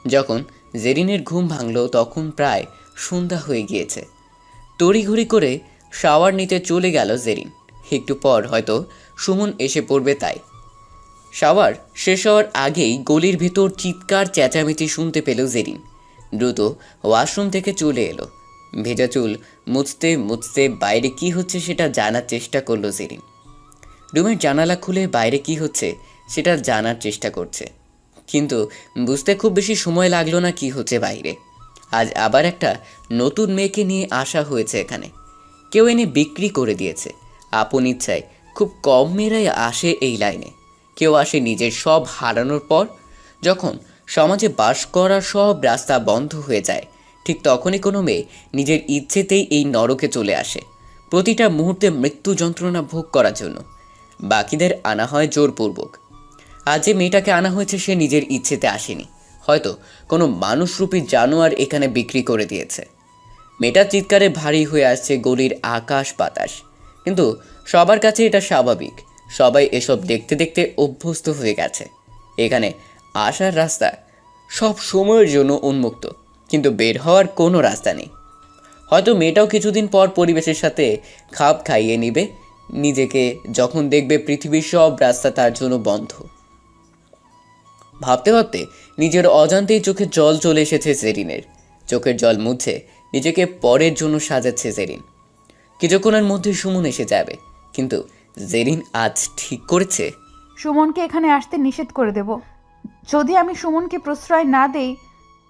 যখন জেরিনের ঘুম ভাঙল তখন প্রায় সন্ধ্যা হয়ে গিয়েছে। তড়িঘড়ি করে শাওয়ার নিতে চলে গেল জেরিন। একটু পর হয়তো সুমন এসে পড়বে তাই। শাওয়ার শেষ হওয়ার আগেই গলির ভেতর চিৎকার চেঁচামেচি শুনতে পেল জেরিন। দ্রুত ওয়াশরুম থেকে চলে এলো। ভেজা চুল মুছতে মুছতে বাইরে কি হচ্ছে সেটা জানার চেষ্টা করলো জেরিন। রুমের জানালা খুলে বাইরে কি হচ্ছে সেটা জানার চেষ্টা করছে, কিন্তু বুঝতে খুব বেশি সময় লাগলো না কি হচ্ছে বাইরে। আজ আবার একটা নতুন মেয়েকে নিয়ে আসা হয়েছে এখানে। কেউ এনে বিক্রি করে দিয়েছে। আপন ইচ্ছায় খুব কম মেয়েরাই আসে এই লাইনে। কেউ আসে নিজের সব হারানোর পর। যখন সমাজে বাস করার সব রাস্তা বন্ধ হয়ে যায়, ঠিক তখনই কোনো মেয়ে নিজের ইচ্ছেতেই এই নরকে চলে আসে, প্রতিটা মুহূর্তে মৃত্যু যন্ত্রণা ভোগ করার জন্য। বাকিদের আনা হয় জোরপূর্বক। আজ যে মেয়েটাকে আনা হয়েছে সে নিজের ইচ্ছেতে আসেনি, হয়তো কোনো মানুষরূপী জানোয়ার এখানে বিক্রি করে দিয়েছে। মেয়েটার চিৎকারে ভারী হয়ে আসছে গলির আকাশ বাতাস, কিন্তু সবার কাছে এটা স্বাভাবিক। সবাই এসব দেখতে দেখতে অভ্যস্ত হয়ে গেছে। এখানে আসার রাস্তা সব সময়ের জন্য উন্মুক্ত, কিন্তু বের হওয়ার কোনো রাস্তা নেই। হয়তো মেয়েটাও কিছুদিন পর পরিবেশের সাথে খাপ খাইয়ে নিবে নিজেকে, যখন দেখবে পৃথিবীর সব রাস্তা তার জন্য বন্ধ। ভাবতে ভাবতে নিজের অজান্তেই চোখে জল চলে এসেছে জেরিনের। চোখের জল মুছে নিজেকে পরের জন্য সাজাচ্ছে জেরিন। কিছুক্ষণের মধ্যে সুমন এসে যাবে, কিন্তু জেরিন আজ ঠিক করেছে সুমনকে এখানে আসতে নিষেধ করে দেব। যদি আমি সুমনকে প্রশ্রয় না দেই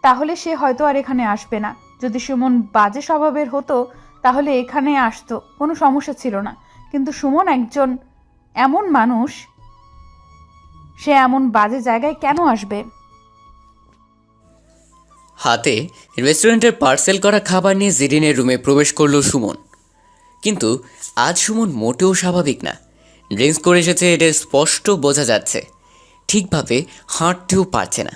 তাহলে সে হয়তো আর এখানে আসবে না। যদি সুমন বাজে স্বভাবের হতো তাহলে এখানে আসতো, কোনো সমস্যা ছিল না। কিন্তু সুমন একজন এমন মানুষ, সে এমন বাজে জায়গায় কেন আসবে? হাতে রেস্টুরেন্টের পার্সেল করা খাবার নিয়ে জেরিনের রুমে প্রবেশ করলো সুমন। কিন্তু আজ সুমন মোটেও স্বাভাবিক না। ড্রিঙ্কস করে এসেছে, এটা স্পষ্ট বোঝা যাচ্ছে। ঠিকভাবে হাঁটতেও পারছে না।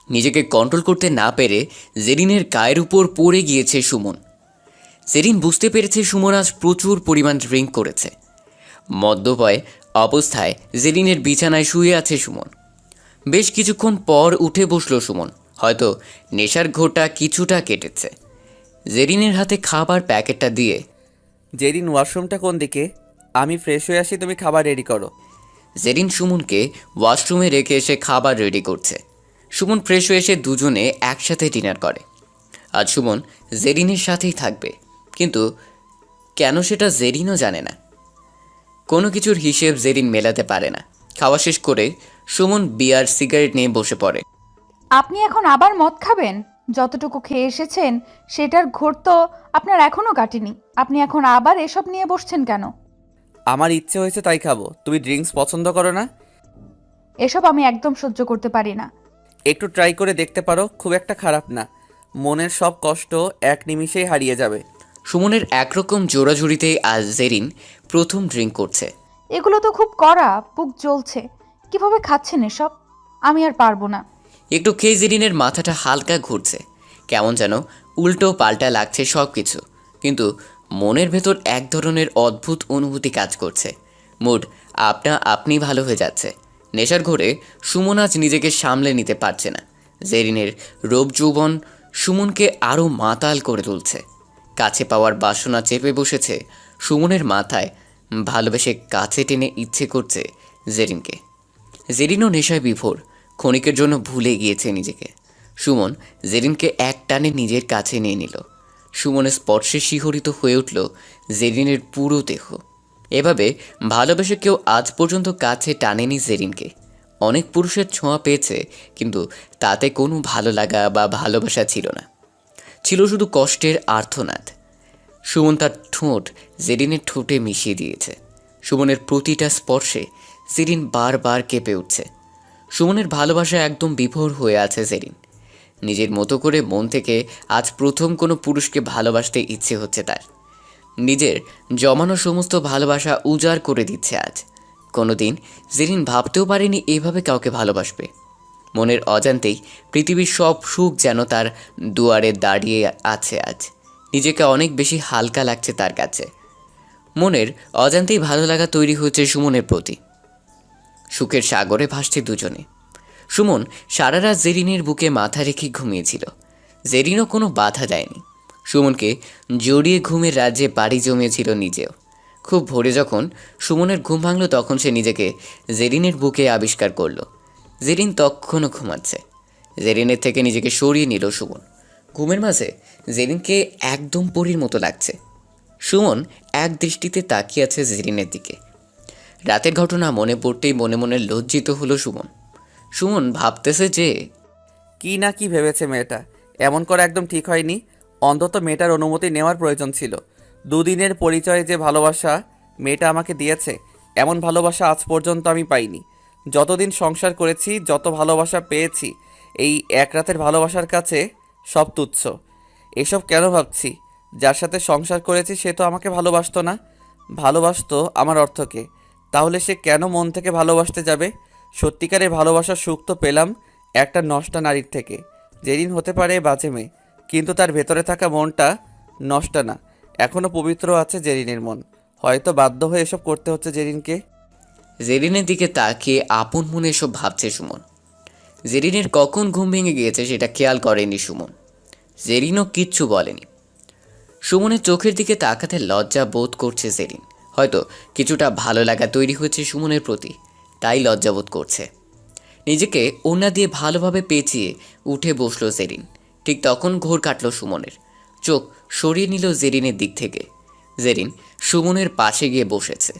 নিজেকে কন্ট্রোল করতে না পেরে জেরিনের গায়ের উপর পড়ে গিয়েছে সুমন। জেরিন বুঝতে পেরেছে সুমন আজ প্রচুর পরিমাণ ড্রিঙ্ক করেছে। মদ্যপায় অবস্থায় জেরিনের বিছানায় শুয়ে আছে সুমন। বেশ কিছুক্ষণ পর উঠে বসলো সুমন। হয়তো নেশার ঘোরটা কিছুটা কেটেছে। জেরিনের হাতে খাবার প্যাকেটটা দিয়ে, জেরিন ওয়াশরুমটা কোন দিকে? আমি ফ্রেশ হয়ে আসি, তুমি খাবার রেডি করো। জেরিন সুমনকে ওয়াশরুমে রেখে এসে খাবার রেডি করছে। সুমন ফ্রেশ হয়ে এসে দুজনে একসাথে ডিনার করে। আজ সুমন জেরিনের সাথেই থাকবে, কিন্তু কেন সেটা জেরিনও জানে না। কোনো কিছুর হিসেব জেরিন মেলাতে পারে না। খাওয়া শেষ করে সুমন বিয়ার সিগারেট নিয়ে বসে পড়ে। আপনি এখন আবার মদ খাবেন? যতটুকু খেয়ে এসেছেন সেটার ঘোর তো আপনার এখনো কাটেনি। আপনি এখন আবার এসব নিয়ে বসছেন কেন? আমার ইচ্ছে হয়েছে তাই খাবো। তুমি ড্রিঙ্কস পছন্দ করো না? এসব আমি একদম সহ্য করতে পারি না। একটু ট্রাই করে দেখতে পারো, খুব একটা খারাপ না। মনের সব কষ্ট এক নিমিষেই হারিয়ে যাবে। সুমনের একরকম জোড়াজুড়িতে আজ জেরিন প্রথম ড্রিঙ্ক করছে। এগুলো তো খুব কড়া, বুক জ্বলছে। কিভাবে খাচ্ছেন এসব? আমি আর পারবো না। একটু খেয়ে জেরিনের মাথাটা হালকা ঘুরছে। কেমন যেন উল্টো পাল্টা লাগছে সব কিছু। কিন্তু মনের ভেতর এক ধরনের অদ্ভুত অনুভূতি কাজ করছে। মুড আপনা আপনি ভালো হয়ে যাচ্ছে। নেশার ঘোরে সুমন আজ নিজেকে সামলে নিতে পারছে না। জেরিনের রূপ যৌবন সুমনকে আরও মাতাল করে তুলছে। কাছে পাওয়ার বাসনা চেপে বসেছে সুমনের মাথায়। ভালোবেসে কাছে টেনে ইচ্ছে করছে জেরিনকে। জেরিনও নেশায় বিভোর। ক্ষণিকের জন্য ভুলে গিয়েছে নিজেকে। সুমন জেরিনকে এক টানে নিজের কাছে নিয়ে নিল। সুমনের স্পর্শে শিহরিত হয়ে উঠল জেরিনের পুরো দেহ। এভাবে ভালোবেসে কেউ আজ পর্যন্ত কাছে টানেনি জেরিনকে। অনেক পুরুষের ছোঁয়া পেয়েছে, কিন্তু তাতে কোনো ভালো লাগা বা ভালোবাসা ছিল না। ছিল শুধু কষ্টের আর্তনাদ। সুমন তার ঠোঁট জেরিনের ঠোঁটে মিশিয়ে দিয়েছে। সুমনের প্রতিটা স্পর্শে জেরিন বারবার কেঁপে উঠছে। সুমনের ভালোবাসা একদম বিভোর হয়ে আছে জেরিন। নিজের মতো করে মন থেকে আজ প্রথম কোনো পুরুষকে ভালোবাসতে ইচ্ছে হচ্ছে তার। নিজের জমানো সমস্ত ভালোবাসা উজাড় করে দিচ্ছে আজ। কোনোদিন জেরিন ভাবতেও পারেনি এভাবে কাউকে ভালোবাসবে। মনের অজান্তেই পৃথিবীর সব সুখ যেন তার দুয়ারে দাঁড়িয়ে আছে আজ। নিজেকে অনেক বেশি হালকা লাগছে তার কাছে। মনের অজান্তেই ভালো লাগা তৈরি হয়েছে সুমনের প্রতি। সুখের সাগরে ভাসছে দুজনে। সুমন সারা রাত জেরিনের বুকে মাথা রেখে ঘুমিয়েছিল। জেরিনও কোনো বাধা দেয়নি। সুমনকে জড়িয়ে ঘুমের রাজ্যে পাড়ি জমিয়েছিল নিজেও। খুব ভোরে যখন সুমনের ঘুম ভাঙল, তখন সে নিজেকে জেরিনের বুকে আবিষ্কার করলো। জেরিন তখনও ঘুমাচ্ছে। জেরিনের থেকে নিজেকে সরিয়ে নিল সুমন। ঘুমের মাঝে জেরিনকে একদম পরীর মতো লাগছে। সুমন এক দৃষ্টিতে তাকিয়ে আছে জেরিনের দিকে। রাতের ঘটনা মনে পড়তেই মনে মনে লজ্জিত হলো সুমন। সুমন ভাবতেছে যে কি না কি ভেবেছে মেয়েটা। এমন করা একদম ঠিক হয়নি। অন্তত মেয়েটার অনুমতি নেওয়ার প্রয়োজন ছিল। দুদিনের পরিচয়ে যে ভালোবাসা মেয়েটা আমাকে দিয়েছে, এমন ভালোবাসা আজ পর্যন্ত আমি পাইনি। যতদিন সংসার করেছি, যত ভালোবাসা পেয়েছি, এই এক রাতের ভালোবাসার কাছে সব তুচ্ছ। এসব কেন ভাবছি? যার সাথে সংসার করেছি সে তো আমাকে ভালোবাসতো না। ভালোবাসতো আমার অর্থকে। তাহলে সে কেন মন থেকে ভালোবাসতে যাবে? সত্যিকারের ভালোবাসার সুখ তো পেলাম একটা নষ্টা নারীর থেকে। জেরিন হতে পারে বাজে মেয়ে, কিন্তু তার ভেতরে থাকা মনটা নষ্টা না, এখনও পবিত্র আছে জেরিনের মন। হয়তো বাধ্য হয়ে এসব করতে হচ্ছে জেরিনকে। জেরিনের দিকে তাকিয়ে আপন মনে এসব ভাবছে সুমন। জেরিনের কখন ঘুম ভেঙে গিয়েছে সেটা খেয়াল করেনি সুমন। জেরিনও কিচ্ছু বলেনি। সুমনের চোখের দিকে তাকাতে লজ্জা বোধ করছে জেরিন। হয়তো কিছুটা ভালো লাগা তৈরি হয়েছে সুমনের প্রতি, তাই লজ্জাবোধ করছে। নিজেকে ওড়না দিয়ে ভালোভাবে পেঁচিয়ে উঠে বসলো জেরিন। ঠিক তখন ঘোর কাটল সুমনের। চোখ সরিয়ে নিল জেরিনের দিক থেকে। জেরিন সুমনের পাশে গিয়ে বসেছে।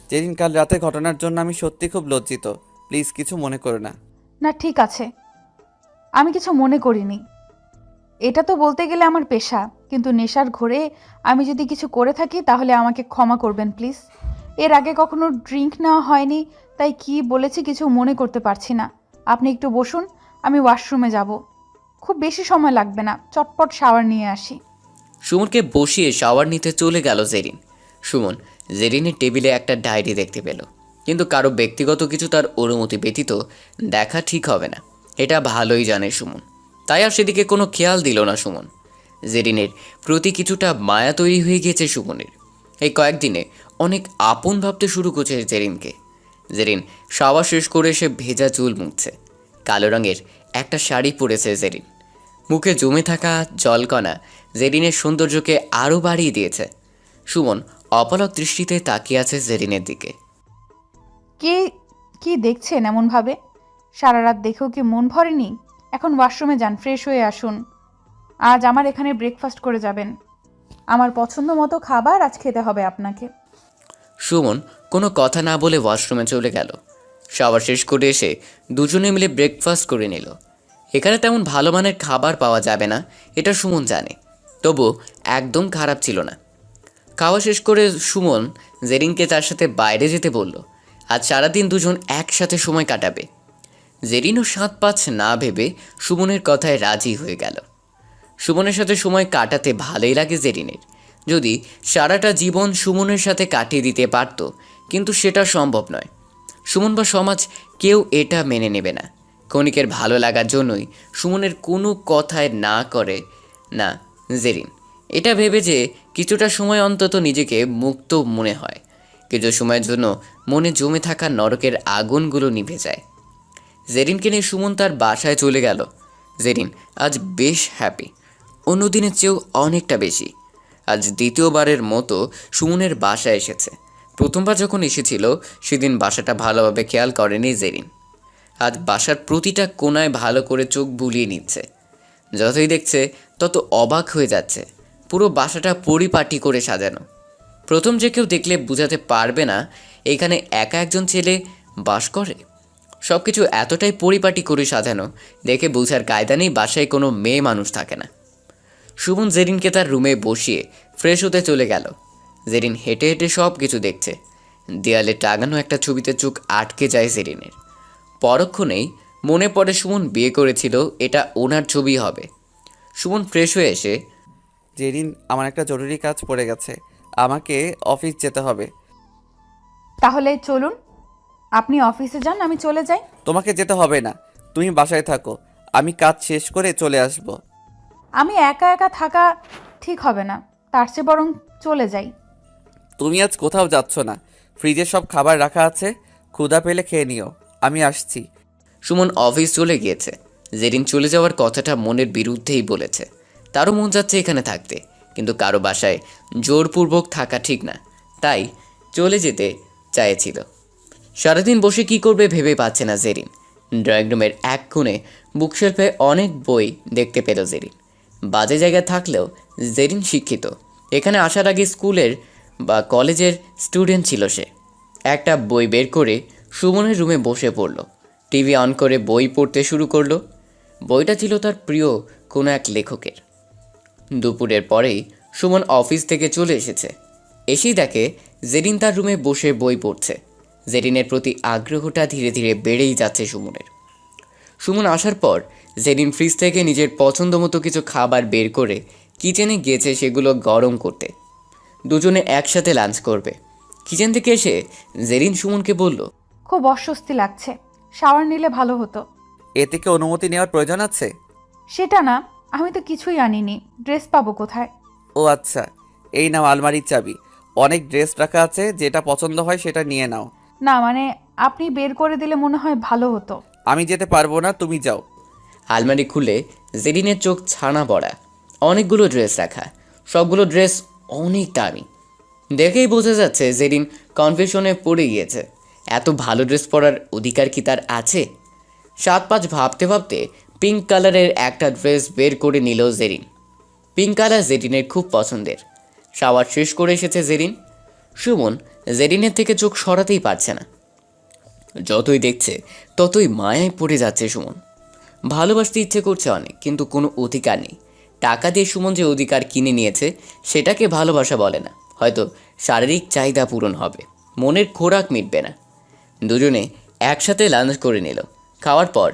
জেরিন, কাল রাতে ঘটনার জন্য আমি সত্যি খুব লজ্জিত। প্লিজ কিছু মনে করো না। না, ঠিক আছে, আমি কিছু মনে করিনি। এটা তো বলতে গেলে আমার পেশা, কিন্তু নেশার ঘোরে আমি যদি কিছু করে থাকি তাহলে আমাকে ক্ষমা করবেন প্লিজ। এর আগে কখনো ড্রিঙ্ক নেওয়া হয়নি, তাই কি বলেছি কিছু মনে করতে পারছি না। আপনি একটু বসুন, আমি ওয়াশরুমে যাব। খুব বেশি সময় লাগবে না, চটপট শাওয়ার নিয়ে আসি। সুমনকে বসিয়ে শাওয়ার নিতে চলে গেল জেরিন। সুমন জেরিনের টেবিলে একটা ডায়েরি দেখতে পেল, কিন্তু কারো ব্যক্তিগত কিছু তার অনুমতি ব্যতীত দেখা ঠিক হবে না, এটা ভালোই জানে সুমন। তাই আর সেদিকে কোনো খেয়াল দিল না সুমন। জেরিনের প্রতি কিছুটা মায়া তৈরি হয়ে গিয়েছে সুমনের। এই কয়েকদিনে অনেক আপন ভাবতে শুরু করছে জেরিনকে। জেরিন শাওয়ার শেষ করে এসে ভেজা চুল মুছছে। কালো রঙের একটা শাড়ি পরেছে জেরিন। মুখে জমে থাকা জলকণা জেরিনের সৌন্দর্যকে আরও বাড়িয়ে দিয়েছে। সুমন অপলক দৃষ্টিতে তাকিয়ে আছে জেরিনের দিকে। কে কি দেখছেন এমনভাবে? সারা রাত দেখেও কি মন ভরেনি? এখন ওয়াশরুমে যান, ফ্রেশ হয়ে আসুন। আজ আমার এখানে ব্রেকফাস্ট করে যাবেন। আমার পছন্দ মতো খাবার আজ খেতে হবে আপনাকে। সুমন কোনো কথা না বলে ওয়াশরুমে চলে গেল। শাওয়ার শেষ করে এসে দুজনে মিলে ব্রেকফাস্ট করে নিল। এখানে তেমন ভালো মানের খাবার পাওয়া যাবে না, এটা সুমন জানে, তবু একদম খারাপ ছিল না। খাওয়া শেষ করে সুমন জেরিনকে তার সাথে বাইরে যেতে বলল। আজ সারাদিন দুজন একসাথে সময় কাটাবে। জেরিনও ৭-৫ না ভেবে সুমনের কথায় রাজি হয়ে গেল। সুমনের সাথে সময় কাটাতে ভালোই লাগে জেরিনের। যদি সারাটা জীবন সুমনের সাথে কাটিয়ে দিতে পারত, কিন্তু সেটা সম্ভব নয়। সুমন বা সমাজ কেউ এটা মেনে নেবে না। ক্ষণিকের ভালো লাগার জন্যই সুমনের কোনো কথায় না করে না জেরিন, এটা ভেবে যে কিছুটা সময় অন্তত নিজেকে মুক্ত মনে হয়। কিছু সময়ের জন্য মনে জমে থাকা নরকের আগুনগুলো নিভে যায়। জেরিনকে নিয়ে সুমন তার বাসায় চলে গেল। জেরিন আজ বেশ হ্যাপি, অন্য দিনের চেয়েও অনেকটা বেশি। আজ দ্বিতীয়বারের মতো সুমনের বাসায় এসেছে। প্রথমবার যখন এসেছিল সেদিন বাসাটা ভালোভাবে খেয়াল করেনি জেরিন। আজ বাসার প্রতিটা কোণায় ভালো করে চোখ বুলিয়ে নিচ্ছে। যতই দেখছে তত অবাক হয়ে যাচ্ছে। পুরো বাসাটা পরিপাটি করে সাজানো। প্রথম যে কেউ দেখলে বোঝাতে পারবে না এখানে একা একজন ছেলে বাস করে। সব কিছু এতটাই পরিপাটি করে সাজানো দেখে বোঝার কায়দা নেই বাসায় কোনো মেয়ে মানুষ থাকে না। সুমন জেরিনকে তার রুমে বসিয়ে ফ্রেশ হতে চলে গেল। জেরিন হেঁটে হেঁটে সব কিছু দেখছে। দেয়ালে টাঙানো একটা ছবিতে চোখ আটকে যায় জেরিনের। পরক্ষণেই মনে পড়ে সুমন বিয়ে করেছিল, এটা ওনার ছবি হবে। সুমন ফ্রেশ হয়ে এসে, জেরিন, আমার একটা জরুরি কাজ পড়ে গেছে, আমাকে অফিস যেতে হবে। তাহলে চলুন, আপনি অফিসে যান, আমি চলে যাই। তোমাকে যেতে হবে না, তুমি বাসায় থাকো, আমি কাজ শেষ করে চলে আসব। আমি একা একা থাকা ঠিক হবে না, তার চেয়ে বরং চলে যাই। তুমি আজ কোথাও যাচ্ছ না, ফ্রিজে সব খাবার রাখা আছে, ক্ষুধা পেলে খেয়ে নিও, আমি আসছি। সুমন অফিস চলে গিয়েছে। জেরিন চলে যাওয়ার কথাটা মনের বিরুদ্ধেই বলেছে। তারও মন যাচ্ছে এখানে থাকতে, কিন্তু কারো বাসায় জোরপূর্বক থাকা ঠিক না, তাই চলে যেতে চাইছিল। সারাদিন বসে কি করবে ভেবে পাচ্ছে না জেরিন। ড্রয়িং রুমের এক কোণে বুকশেলফে অনেক বই দেখতে পেল জেরিন। বাজে জায়গায় থাকলেও জেরিন শিক্ষিত। এখানে আসার আগে স্কুলের বা কলেজের স্টুডেন্ট ছিল সে। একটা বই বের করে সুমনের রুমে বসে পড়ল। টিভি অন করে বই পড়তে শুরু করলো। বইটা ছিল তার প্রিয় কোনো এক লেখকের। দুপুরের পরেই সুমন অফিস থেকে চলে এসেছে। এসেই দেখে জেরিন তার রুমে বসে বই পড়ছে। জেরিনের প্রতি আগ্রহটা ধীরে ধীরে বেড়েই যাচ্ছে সুমনের। সুমন আসার পর জেরিন ফ্রিজ থেকে নিজের পছন্দ মতো কিছু খাবার বের করে কিচেনে গিয়েছে সেগুলো গরম করতে। দুজনে একসাথে লাঞ্চ করবে। কিচেন থেকে এসে জেরিন সুমনকে বলল, খুব অস্বস্তি লাগছে, শাওয়ার নিলে ভালো হতো। এ থেকে অনুমতি নেওয়ার প্রয়োজন আছে? সেটা না, আমি তো কিছুই আনিনি, ড্রেস পাবো কোথায়? ও আচ্ছা, এই নাও আলমারির চাবি, অনেক ড্রেস রাখা আছে, যেটা পছন্দ হয় সেটা নিয়ে নাও। না মানে আপনি বের করে দিলে মনে হয় ভালো হতো। আমি যেতে পারবো না, তুমি যাও। আলমারি খুলে জেরিনের চোখ ছানা পড়া। অনেকগুলো ড্রেস রাখা, সবগুলো ড্রেস অনেক দামি। দেখেই বোঝা যাচ্ছে জেরিন কনফিউশনে পড়ে গিয়েছে। এত ভালো ড্রেস পরার অধিকার কি তার আছে? ৭-৫ ভাবতে ভাবতে পিঙ্ক কালারের একটা ড্রেস বের করে নিল জেরিন। পিঙ্ক কালার জেরিনের খুব পছন্দের। শাওয়ার শেষ করে এসেছে জেরিন। সুমন জেরিনের থেকে চোখ সরাতেই পারছে না। যতই দেখছে ততই মায়ায় পড়ে যাচ্ছে সুমন। ভালোবাসতে ইচ্ছে করছে অনেক, কিন্তু কোনো অধিকার নেই। টাকা দিয়ে সুমন যে অধিকার কিনে নিয়েছে সেটাকে ভালোবাসা বলে না। হয়তো শারীরিক চাহিদা পূরণ হবে, মনের খোরাক মিটবে না। দুজনে একসাথে লাঞ্চ করে নিল। খাওয়ার পর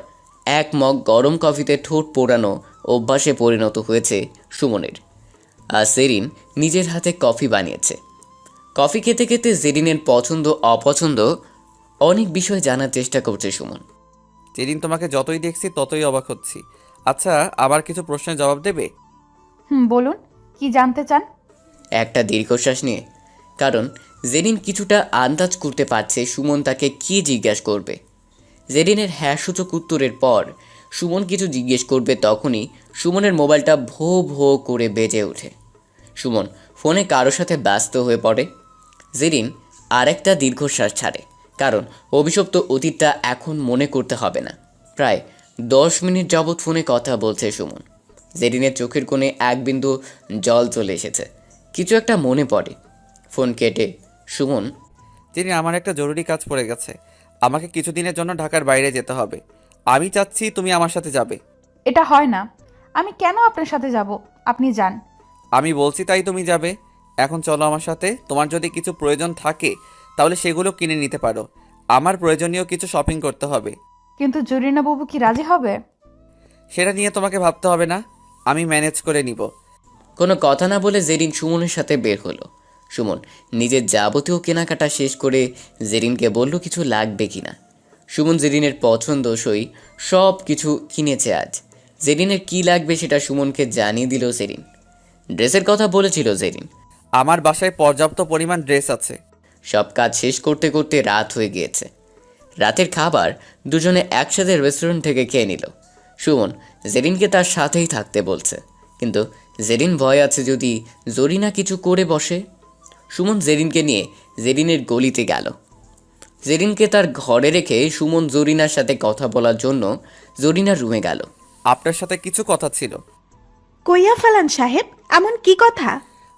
এক মগ গরম কফিতে ঠোঁট পোড়ানো অভ্যাসে পরিণত হয়েছে সুমনের। আর জেরিন নিজের হাতে কফি বানিয়েছে। কফি খেতে খেতে জেরিনের পছন্দ অপছন্দ অনেক বিষয় জানার চেষ্টা করছে সুমন। যেদিন তোমাকে যতই দেখছি ততই অবাক হচ্ছি। আচ্ছা, আবার কিছু প্রশ্নের জবাব দেবে? বলুন, কি জানতে চান? একটা দীর্ঘশ্বাস নিয়ে, কারণ জেরিন কিছুটা আন্দাজ করতে পারছে সুমন তাকে কী জিজ্ঞাসা করবে। জেরিনের হ্যাঁ সূচক উত্তরের পর সুমন কিছু জিজ্ঞেস করবে, তখনই সুমনের মোবাইলটা ভো ভো করে বেজে ওঠে। সুমন ফোনে কারোর সাথে ব্যস্ত হয়ে পড়ে। জেরিন আরেকটা দীর্ঘশ্বাস ছাড়ে, কারণ অভিশপ্ত অতীতটা এখন মনে করতে হবে না। প্রায় 10 মিনিট যাবৎ ফোনে কথা বলছে সুমন। জেরিনের চোখের কোণে এক বিন্দু জল চলে এসেছে। কিছু একটা মনে পড়ে। ফোন কেটে সুমন, যেদিন আমার একটা জরুরি কাজ পড়ে গেছে, আমাকে কিছুদিনের জন্য ঢাকার বাইরে যেতে হবে। আমি চাচ্ছি তুমি আমার সাথে যাবে। এটা হয় না। আমি কেন আপনার সাথে যাব? আপনি যান। আমি বলছি তাই তুমি যাবে। এখন চলো আমার সাথে। তোমার যদি কিছু প্রয়োজন থাকে তাহলে সেগুলো কিনে নিতে পারো। আমার প্রয়োজনীয় কিছু শপিং করতে হবে। কিন্তু জরিনা বাবু কি রাজি হবে? সেটা নিয়ে তোমাকে ভাবতে হবে না, আমি ম্যানেজ করে নিব। কোনো কথা না বলে জেরিন সুমনের সাথে বের হলো। সুমন নিজের যাবতীয় কেনাকাটা শেষ করে জেরিনকে বলল কিছু লাগবে কিনা। সুমন জেরিনের পছন্দসই সব কিছু কিনেছে আজ। জেরিনের কি লাগবে সেটা সুমনকে জানিয়ে দিল জেরিন। ড্রেসের কথা বলেছিল জেরিন। আমার বাসায় পর্যাপ্ত পরিমাণ ড্রেস আছে। সব কাজ শেষ করতে করতে রাত হয়ে গিয়েছে। রাতের খাবার দুজনে একসাথে রেস্টুরেন্ট থেকে খেয়ে নিল। সুমন জেরিনকে তার সাথেই থাকতে বলছে, কিন্তু জেরিন ভয় আছে যদি জরিনা কিছু করে বসে। সুমন জেরিনকে নিয়ে জেরিনের গলিতে গেল। জেরিনকে তার ঘরে রেখে সুমন জরিনার সাথে কথা বলার জন্য জরিনার রুমে গেল। আপনার সাথে কিছু কথা ছিল। কইয়া ফালান সাহেব, এমন কি কথা?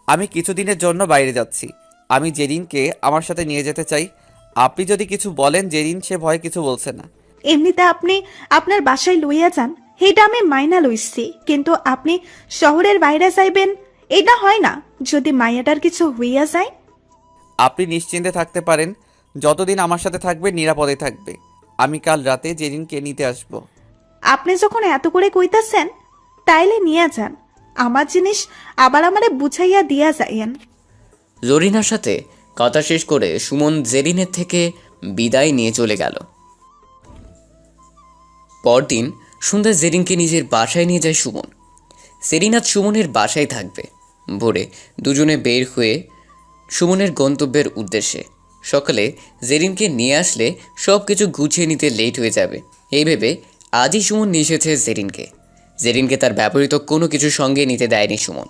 আমি কিছুদিনের জন্য বাইরে যাচ্ছি। আমি জেরিনকে আমার সাথে নিয়ে যেতে চাই। আপনি যদি কিছু বলেন, জেরিন সে ভয়ে কিছু বলছে না। এমনিতে আপনি আপনার বাসায় লইয়া যান, এটা আমি মাইনা লইছি, কিন্তু আপনি শহরের বাইরে যাইবেন এটা হয় না। যদি মাইয়াটার কিছু হইয়া যায়? আপনি নিশ্চিন্তে থাকতে পারেন, যতদিন আমার সাথে থাকবে নিরাপদে থাকবে। আমি কাল রাতে জেরিনকে নিতে আসব। আপনি যখন এত করে কইতাছেন তাইলে নিয়ে যান। আমার জিনিস আবার আমারে বুঝাইয়া দিয়া যাইয়েন। জরিনার সাথে কথা শেষ করে সুমন জেরিনের থেকে বিদায় নিয়ে চলে গেল। পরদিন সন্ধ্যায় জেরিনকে নিজের বাসায় নিয়ে যায় সুমন। জেরিন আজ সুমনের বাসায় থাকবে। ভোরে দুজনে বের হয়ে সুমনের গন্তব্যের উদ্দেশ্যে। সকালে জেরিনকে নিয়ে আসলে সব কিছু গুছিয়ে নিতে লেট হয়ে যাবে, এই ভেবে আজই সুমন নিয়ে এসেছে জেরিনকে। জেরিনকে তার ব্যবহৃত কোনো কিছু সঙ্গে নিতে দেয়নি সুমন।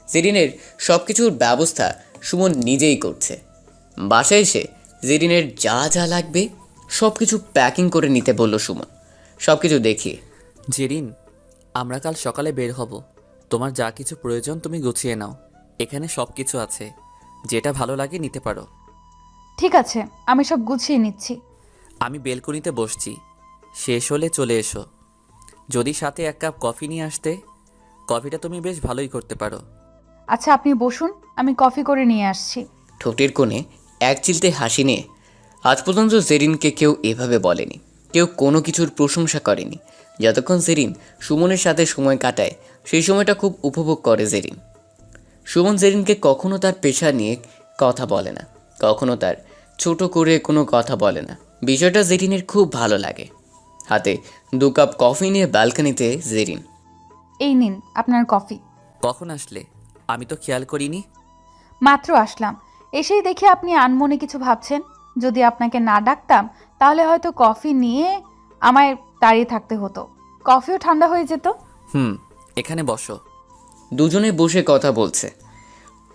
জেরিনের সব কিছুর ব্যবস্থা সুমন নিজেই করছে। বাসায় এসে জেরিনের যা যা লাগবে সব কিছু প্যাকিং করে নিতে বলল সুমন। সব কিছু দেখিয়ে, জেরিন, আমরা কাল সকালে বের হব। তোমার যা কিছু প্রয়োজন তুমি গুছিয়ে নাও। এখানে সব কিছু আছে, যেটা ভালো লাগে নিতে পারো। ঠিক আছে, আমি সব গুছিয়ে নিচ্ছি। আমি বেলকনিতে বসছি, শেষ হলে চলে এসো। যদি সাথে 1 কাপ কফি নিয়ে আসতে, কফিটা তুমি বেশ ভালোই করতে পারো। আচ্ছা, আপনি বসুন, আমি কফি করে নিয়ে আসছি। ঠোঁটের কোণে এক চিলতে হাসি নিয়ে। আজ পর্যন্ত জেরিনকে কেউ এভাবে বলেনি, কেউ কোনো কিছুর প্রশংসা করেনি। যতক্ষণ জেরিন সুমনের সাথে সময় কাটায় সেই সময়টা খুব উপভোগ করে জেরিন। সুমন জেরিনকে কখনো তার পেশা নিয়ে কথা বলে না, কখনো তার ছোট করে কোনো কথা বলে না। বিষয়টা জেরিনের খুব ভালো লাগে। হাতে 2 কাপ কফি নিয়ে ব্যালকনিতে জেরিন। এই নিন আপনার কফি। কখন আসলে? আমি তো খেয়াল করিনি। মাত্র আসলাম, এসেই দেখে আপনি আনমনে কিছু ভাবছেন। যদি আপনাকে না ডাকতাম তাহলে হয়তো কফি নিয়ে আমায় দাঁড়িয়ে থাকতে হতো, কফিও ঠান্ডা হয়ে যেত। এখানে বসো। দুজনে বসে কথা বলছে।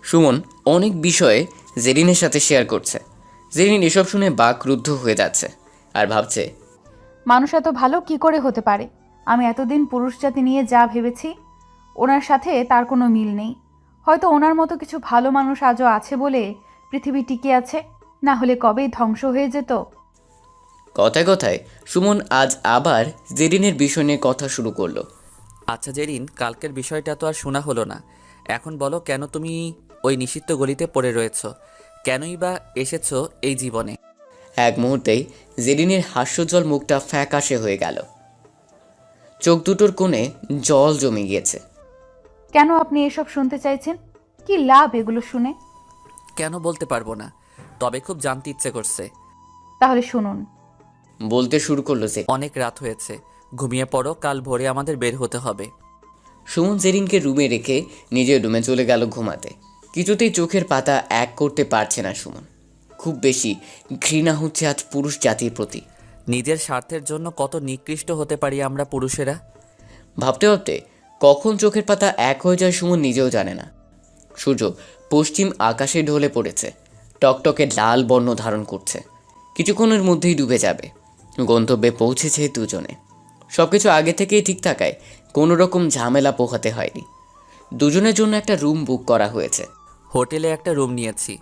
সুমন অনেক বিষয়ে জেরিনের সাথে শেয়ার করছে। জেরিন এসব শুনে বাকরুদ্ধ হয়ে যাচ্ছে আর ভাবছে, মানুষ এত ভালো কি করে হতে পারে? আমি এতদিন পুরুষ জাতি নিয়ে যা ভেবেছি, ওনার সাথে তার কোনো মিল নেই। হয়তো ওনার মতো কিছু ভালো মানুষ আজও আছে বলে পৃথিবী টিকে আছে, না হলে কবেই ধ্বংস হয়ে যেত। কথায় কথায় সুমন আজ আবার জেরিনের বিষয় নিয়ে কথা শুরু করলো। আচ্ছা জেরিন, কালকের বিষয়টা তো আর শোনা হলো না। এখন বলো, কেন তুমি ওই নিষিদ্ধ গলিতে পড়ে রয়েছো? কেনই বা এসেছো এই জীবনে? এক মুহূর্তেই জেরিনের হাস্যোজ্জ্বল মুখটা ফ্যাকাশে হয়ে গেল। চোখ দুটোর কোণে জল জমে গিয়েছে। কেন আপনি এসব শুনতে চাইছেন? কি লাভ এগুলো শুনে? কেন বলতে পারবো না, তবে খুব জানতে ইচ্ছে করছে। তাহলে শুনুন। বলতে শুরু করলো যে। অনেক রাত হয়েছে, ঘুমিয়ে পড়ো, কাল ভোরে আমাদের বের হতে হবে। সুমন জেরিনকে রুমে রেখে নিজের রুমে চলে গেল ঘুমাতে। কিছুতেই চোখের পাতা এক করতে পারছে না সুমন। খুব বেশি ঘৃণা হচ্ছে আজ পুরুষ জাতির প্রতি। নিজের স্বার্থের জন্য কত নিকৃষ্ট হতে পারি আমরা পুরুষেরা। ভাবতে ভাবতে কখন চোখের পাতা এক হয়ে যায় সুমন নিজেও জানে না। সূর্য পশ্চিম আকাশে ঢলে পড়েছে, টকটকে লাল বর্ণ ধারণ করছে। কিছুক্ষণের মধ্যেই ডুবে যাবে। গন্তব্যে পৌঁছেছে দুজনে। সবকিছু আগে থেকেই ঠিক থাকায় কোনো রকম ঝামেলা পোহাতে হয়নি। দুজনের জন্য একটা রুম বুক করা হয়েছে। হোটেলে একটা রুম নিয়েছি,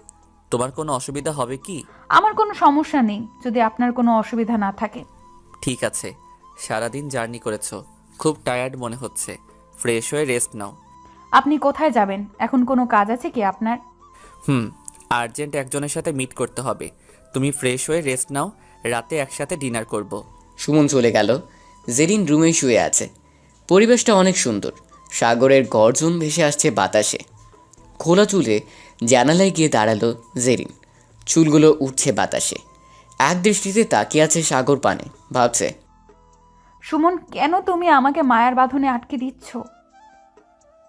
তোমার কোনো অসুবিধা হবে কি? আমার কোনো সমস্যা নেই, যদি আপনার কোনো অসুবিধা না থাকে। ঠিক আছে, সারাদিন জার্নি করেছো, খুব টায়ার্ড মনে হচ্ছে, ফ্রেশ হয়ে রেস্ট নাও। আপনি কোথায় যাবেন? এখন কোনো কাজ আছে কি আপনার? আর্জেন্ট একজনের সাথে মিট করতে হবে। তুমি ফ্রেশ হয়ে রেস্ট নাও, রাতে একসাথে ডিনার করব। সুমন চলে গেল। জেরিন রুমেই শুয়ে আছে। পরিবেশটা অনেক সুন্দর। সাগরের গর্জন ভেসে আসছে বাতাসে। খোলা চুলে জানালায় গিয়ে দাঁড়ালো জেরিন। চুলগুলো উঠছে বাতাসে। এক দৃষ্টিতে তাকিয়ে আছে সাগর পানে। ভাবছে, সুমন, কেন তুমি আমাকে মায়ার বাঁধনে আটকে দিচ্ছ?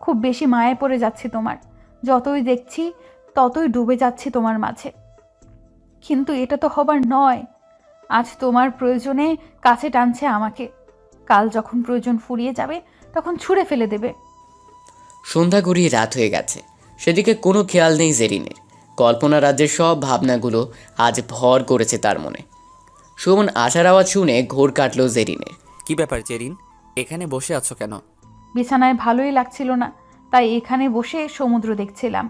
খুব বেশি মায়ায় পড়ে যাচ্ছি তোমার। যতই দেখছি ততই ডুবে যাচ্ছি তোমার মাঝে। কিন্তু এটা তো হবার নয়। আজ তোমার প্রয়োজনে কাছে টানছে আমাকে, কাল যখন প্রয়োজন ফুরিয়ে যাবে তখন ছুঁড়ে ফেলে দেবে। সন্ধ্যা গড়িয়ে রাত হয়ে গেছে। সেদিকে কোনো খেয়াল নেই জেরিনের। কল্পনা রাজ্যের সব ভাবনাগুলো আজ ভর করেছে তার মনে। সুমন আসার আওয়াজ শুনে ঘোর কাটল জেরিনের। কি ব্যাপার জেরিন, এখানে বসে আছো কেন? বিছানায় ভালোই লাগছিল না, তাই এখানে বসে সমুদ্র দেখছিলাম।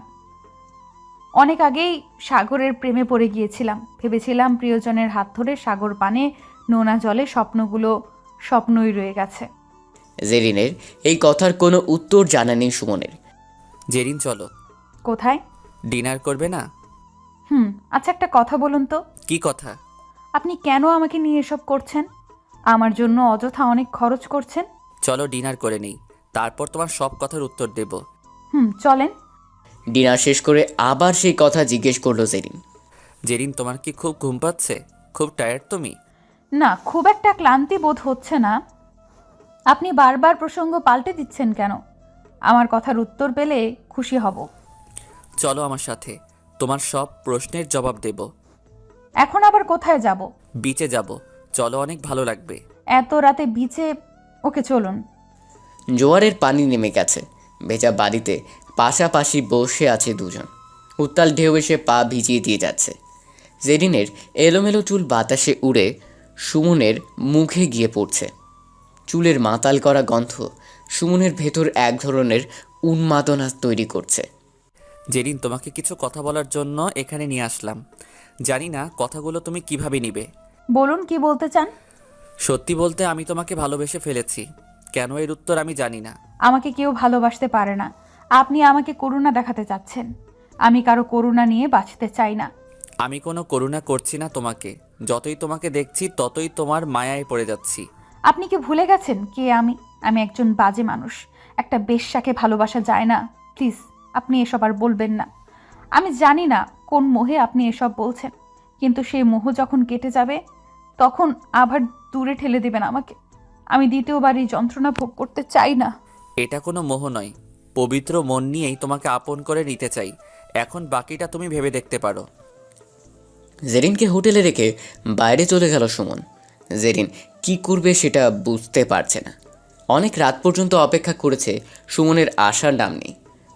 অনেক আগেই সাগরের প্রেমে পড়ে গিয়েছিলাম। ভেবেছিলাম প্রিয়জনের হাত ধরে সাগর পানে নোনা জলে স্বপ্নগুলো স্বপ্নই রয়ে গেছে। জেরিনের এই কথার কোনো উত্তর জানা নেই সুমনের। জেরিন চলো। কোথায়? ডিনার করবে না? আচ্ছা, একটা কথা বলুন তো। কি কথা? আপনি কেন আমাকে নিয়ে এসব করছেন? আমার জন্য অযথা অনেক খরচ করছেন। চলো ডিনার করে নেই, তারপর তোমার সব কথার উত্তর দেব। চলেন। ডিনার শেষ করে আবার সেই কথা জিজ্ঞেস করলো জেরিন। জেরিন, তোমার কি খুব ঘুম পাচ্ছে? খুব টায়ার্ড তুমি? না, খুব একটা ক্লান্তি বোধ হচ্ছে না। আপনি বারবার প্রসঙ্গ পাল্টে দিচ্ছেন কেন? আমার কথার উত্তর পেলে খুশি হব। চলো আমার সাথে, তোমার সব প্রশ্নের জবাব দেব। এখন আবার কোথায় যাব? বিচে যাব, চলো, অনেক ভালো লাগবে। এত রাতে বিচে? ওকে, চলুন। জোয়ারের পানি নেমে গেছে। ভেজা বাড়িতে পাশাপাশি বসে আছে দুজন। উত্তাল ঢেউ এসে পা ভিজিয়ে দিয়ে যাচ্ছে। জেরিনের এলোমেলো চুল বাতাসে উড়ে সুমনের মুখে গিয়ে পড়ছে। চুলের মাতাল করা গন্ধ সুমনের ভেতর এক ধরনের উন্মাদনা তৈরি করছে। জেরিন, তোমাকে কিছু কথা বলার জন্য এখানে নিয়ে আসলাম। জানি না কথাগুলো তুমি কিভাবে নিবে। বলুন, কি বলতে চান? সত্যি বলতে আমি তোমাকে ভালোবেসে ফেলেছি। কেন, এর উত্তর আমি জানি না। আমাকে কেউ ভালোবাসতে পারে না। আপনি আমাকে করুণা দেখাতে চাচ্ছেন। আমি কারো করুণা নিয়ে বাঁচতে চাই না। আমি কোনো করুণা করছি না তোমাকে। যতই তোমাকে দেখছি ততই তোমার মায়ায় পড়ে যাচ্ছি। আপনি কি ভুলে গেছেন কে আমি? আমি একজন বাজে মানুষ। একটা বেশ্যাকে ভালোবাসা যায় না। প্লিজ, আপনি এসব আর বলবেন না। আমি জানি না কোন মোহে আপনি এসব বলছেন, কিন্তু সেই মোহ যখন কেটে যাবে তখন আবার দূরে ঠেলে দেবেন আমাকে। আমি দ্বিতীয়বার এই যন্ত্রণা ভোগ করতে চাই না। এটা কোনো মোহ নয়, পবিত্র মন নিয়েই তোমাকে আপন করে নিতে চাই। এখন বাকিটা তুমি ভেবে দেখতে পারো। জেরিনকে হোটেলে রেখে বাইরে চলে গেল সুমন। জেরিন কি করবে সেটা বুঝতে পারছে না। অনেক রাত পর্যন্ত অপেক্ষা করেছে, সুমনের আসার নাম নেই।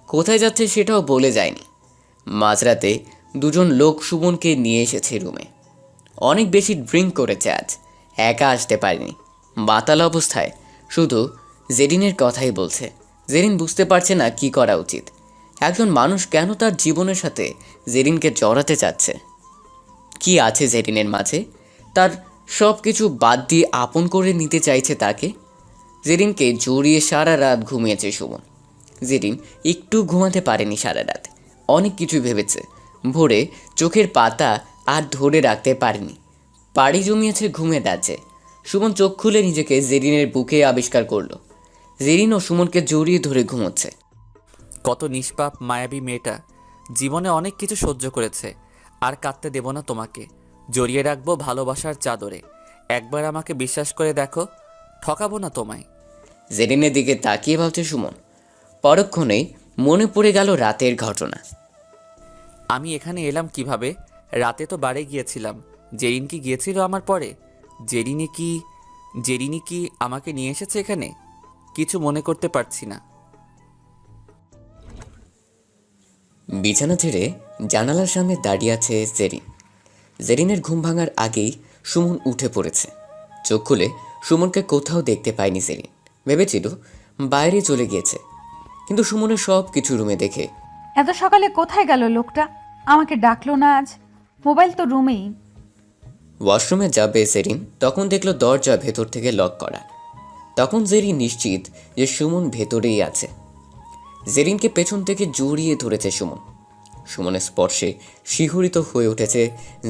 কোথায় যাচ্ছে সেটাও বলে যায়নি। মাঝরাতে দুজন লোক সুমনকে নিয়ে এসেছে রুমে। অনেক বেশি ড্রিঙ্ক করেছে আজ, একা আসতে পারেনি। মাতাল অবস্থায় শুধু জেরিনের কথাই বলছে। জেরিন বুঝতে পারছে না কি করা উচিত। একজন মানুষ কেন তার জীবনের সাথে জেরিনকে জড়াতে চাচ্ছে? কি আছে জেরিনের মাঝে? তার সব কিছু বাদ দিয়ে আপন করে নিতে চাইছে তাকে। জেরিনকে জড়িয়ে সারা রাত ঘুমিয়েছে সুমন। জেরিন একটু ঘুমাতে পারেনি সারা রাত। অনেক কিছু ভেবেছে। ভোরে চোখের পাতা আর ধরে রাখতে পারেনি। পাড়ি জমিয়েছে ঘুমের রাজ্যে। সুমন চোখ খুলে নিজেকে জেরিনের বুকে আবিষ্কার করলো। জেরিনও সুমনকে জড়িয়ে ধরে ঘুমোচ্ছে। কত নিষ্পাপ মায়াবী মেয়েটা, জীবনে অনেক কিছু সহ্য করেছে। আর কাঁদতে দেব না তোমাকে, জড়িয়ে রাখবো ভালোবাসার চাদরে। একবার আমাকে বিশ্বাস করে দেখো, ঠকাবো না তোমায়। জেরিনের দিকে তাকিয়ে ভাবছে সুমন। পরক্ষণেই মনে পড়ে গেল রাতের ঘটনা। আমি এখানে এলাম কিভাবে? রাতে তো বাড়ি গিয়েছিলাম। জেরিন কি গিয়েছিল আমার পরে? জেরিনি কি আমাকে নিয়ে এসেছে এখানে? কিছু মনে করতে পারছি না। বিছানা ছেড়ে জানালার সামনে দাঁড়িয়ে আছে জেরিন। জেরিনের ঘুম ভাঙার আগেই সুমন উঠে পড়েছে। চোখ খুলে সুমনকে কোথাও দেখতে পায়নি জেরিন। ভেবেছিল বাইরে চলে গিয়েছে, কিন্তু সুমনের সব কিছু রুমে দেখে এত সকালে কোথায় গেল লোকটা? আমাকে ডাকলো না আজ। মোবাইল তো রুমেই। ওয়াশরুমে যাবে জেরিন, তখন দেখলো দরজা ভেতর থেকে লক করা। তখন জেরিন নিশ্চিত যে সুমন ভেতরেই আছে। জেরিনকে পেছন থেকে জড়িয়ে ধরেছে সুমন। সুমনের স্পর্শে শিহরিত হয়ে উঠেছে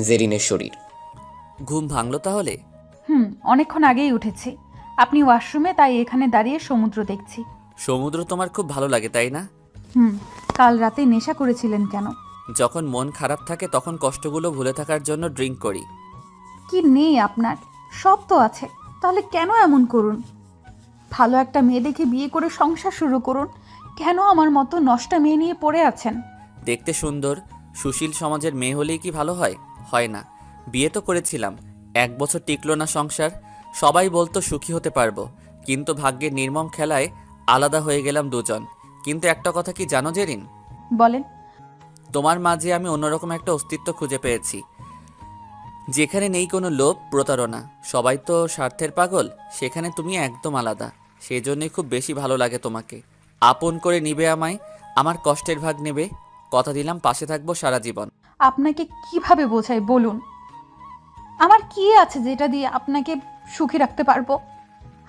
জেরিনের শরীর। ঘুম ভাঙলো তাহলে? অনেকক্ষণ আগেই উঠেছি। আপনি ওয়াশরুমে, তাই এখানে দাঁড়িয়ে সমুদ্র দেখছি। সমুদ্র তোমার খুব ভালো লাগে তাই না? কাল রাতে নেশা করেছিলেন কেন? যখন মন খারাপ থাকে তখন কষ্টগুলো ভুলে থাকার জন্য ড্রিঙ্ক করি। কি নেই আপনার? সব তো আছে, তাহলে কেন এমন করুন? ভালো একটা মেয়ে দেখে বিয়ে করে সংসার শুরু করুন। কেন আমার মতো নষ্টা মেয়ে নিয়ে পড়ে আছেন? দেখতে সুন্দর সুশীল সমাজের মেয়ে হলেই কি ভালো হয়? হয় না। বিয়ে তো করেছিলাম, 1 বছর টিকলো না সংসার। সবাই বলতো সুখী হতে পারবো, কিন্তু ভাগ্যের নির্মম খেলায় আলাদা হয়ে গেলাম দুজন। কিন্তু একটা কথা কি জানো জেরিন? বলেন। তোমার মাঝে আমি অন্যরকম একটা অস্তিত্ব খুঁজে পেয়েছি, যেখানে নেই কোনো লোভ প্রতারণা। সবাই তো স্বার্থের পাগল, সেখানে তুমি একদম আলাদা। সেই জন্যই খুব বেশি ভালো লাগে তোমাকে। আপন করে নিবে আমায়, আমার কষ্টের ভাগ নেবে। কথা দিলাম পাশে থাকবো সারা জীবন। আপনাকে কিভাবে বোঝাই বলুন? আমার কি আছে যেটা দিয়ে আপনাকে সুখী রাখতে পারবো?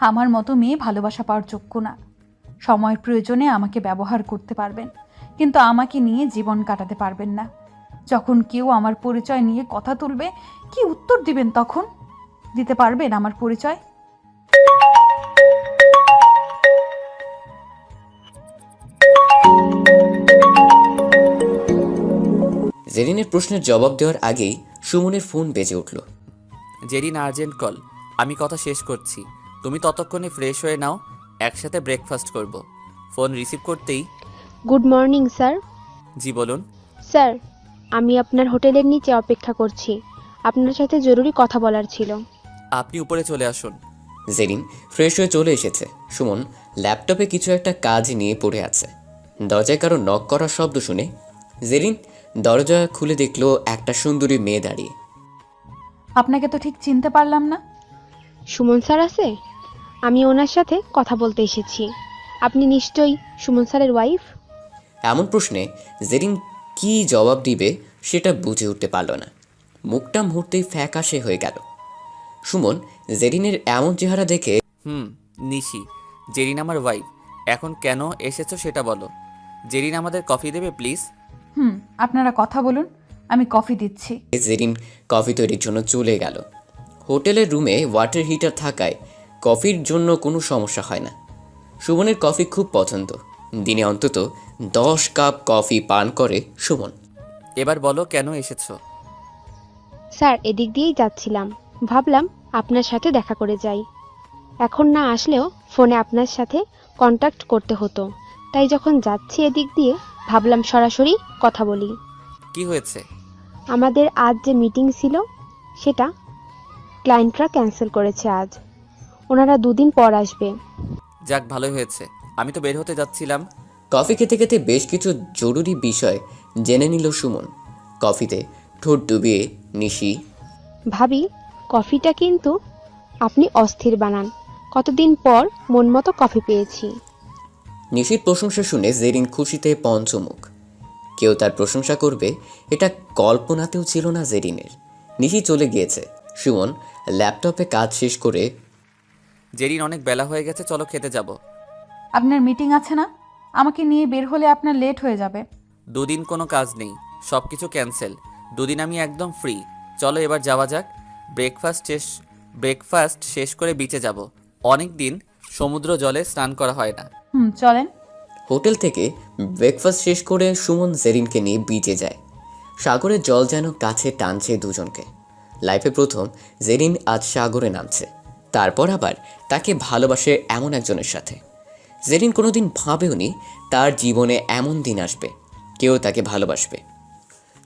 আমার মতো মেয়ে ভালোবাসা পাওয়ার যোগ্য না। সময়ের প্রয়োজনে আমাকে ব্যবহার করতে পারবেন, কিন্তু আমাকে নিয়ে জীবন কাটাতে পারবেন না। যখন কেউ আমার পরিচয় নিয়ে কথা তুলবে, কি উত্তর দিবেন তখন? দিতে পারবেন আমার পরিচয়? জেরিনের প্রশ্নের জবাব দেওয়ার আগেই সুমনের ফোন বেজে উঠল। Zerin, urgent call. আমি কথা শেষ করছি, তুমি ততক্ষণে ফ্রেশ হয়ে নাও, একসাথে ব্রেকফাস্ট করব। ফোন রিসিভ করতেই, গুড মর্নিং স্যার। জি বলুন। স্যার, আমি আপনার হোটেলের নিচে অপেক্ষা করছি। আপনার সাথে জরুরি কথা বলার ছিল। আপনি উপরে চলে আসুন। জেরিন ফ্রেশ হয়ে চলে এসেছে। সুমন ল্যাপটপে কিছু একটা কাজ নিয়ে পড়ে আছে। দরজায় কারো নক করার শব্দ শুনে জেরিন দরজা খুলে দেখলো একটা সুন্দরী মেয়ে দাঁড়িয়ে। আপনাকে তো ঠিক চিনতে পারলাম না। সুমন স্যার আছে? আমি ওনার সাথে কথা বলতে এসেছি। আপনি নিশ্চয়ই সুমন স্যারের ওয়াইফ? এমন প্রশ্নে জেরিন কি জবাব দিবে সেটা বুঝে উঠতে পারল না। মুখটা মুহূর্তেই ফ্যাকাশে হয়ে গেল। সুমন জেরিনের এমন চেহারা দেখে নিশি, জেরিন আমার ওয়াইফ। এখন কেন এসেছো সেটা বলো। জেরিন, আমাদের কফি দেবে প্লিজ? আপনারা কথা বলুন, আমি কফি দিচ্ছি। জেরিন কফি তৈরির জন্য চলে গেল। হোটেলের রুমে ওয়াটার হিটার থাকায় কফির জন্য কোনো সমস্যা হয় না। সুমনের কফি খুব পছন্দ। দিনে অন্তত 10 কাপ কফি পান করে সুমন। এবার বলো কেন এসেছো? স্যার, এদিক দিয়েই যাচ্ছিলাম, ভাবলাম আপনার সাথে দেখা করে যাই। এখন না আসলেও ফোনে আপনার সাথে কন্ট্যাক্ট করতে হতো, তাই যখন যাচ্ছি এদিক দিয়ে ভাবলাম সরাসরি কথা বলি। কি হয়েছে? আমাদের আজ যে মিটিং ছিল সেটা ক্লায়েন্টরা ক্যান্সেল করেছে আজ। ওনারা 2 দিন পর আসবে। যাক, ভালোই হয়েছে। আমি তো বের হতে যাচ্ছিলাম। কফি খেতে খেতে বেশ কিছু জরুরি বিষয় জেনে নিল সুমন। কফিতে ঠোঁট ডুবিয়ে নিশি, ভাবি, কফিটা কিন্তু আপনি অস্থির বানান। কতদিন পর মন মতো কফি পেয়েছি। নিশির প্রশংসা শুনে জেরিন খুশিতে পঞ্চমুখ। কেউ তার প্রশংসা করবে এটা কল্পনাতেও ছিল না জেরিনের। নিশি চলে গিয়েছে। সুমন ল্যাপটপে কাজ শেষ করে, জেরিন, অনেক বেলা হয়ে গেছে, চলো খেতে যাব। আপনার মিটিং আছে না? আমাকে নিয়ে বের হলে আপনার লেট হয়ে যাবে। 2 দিন কোনো কাজ নেই, সব কিছু ক্যান্সেল। 2 দিন আমি একদম ফ্রি। চলো এবার যাওয়া যাক। ব্রেকফাস্ট শেষ করে বিচে যাব। অনেক দিন সমুদ্র জলে স্নান করা হয় না। চলেন। হোটেল থেকে ব্রেকফাস্ট শেষ করে সুমন জেরিনকে নিয়ে বিচে যায়। সাগরের জল যেন কাছে টানছে দুজনকে। লাইফে প্রথম জেরিন আজ সাগরে নামছে, তারপর আবার তাকে ভালোবাসে এমন একজনের সাথে। জেরিন কোনোদিন ভাবেওনি তার জীবনে এমন দিন আসবে, কেউ তাকে ভালোবাসবে।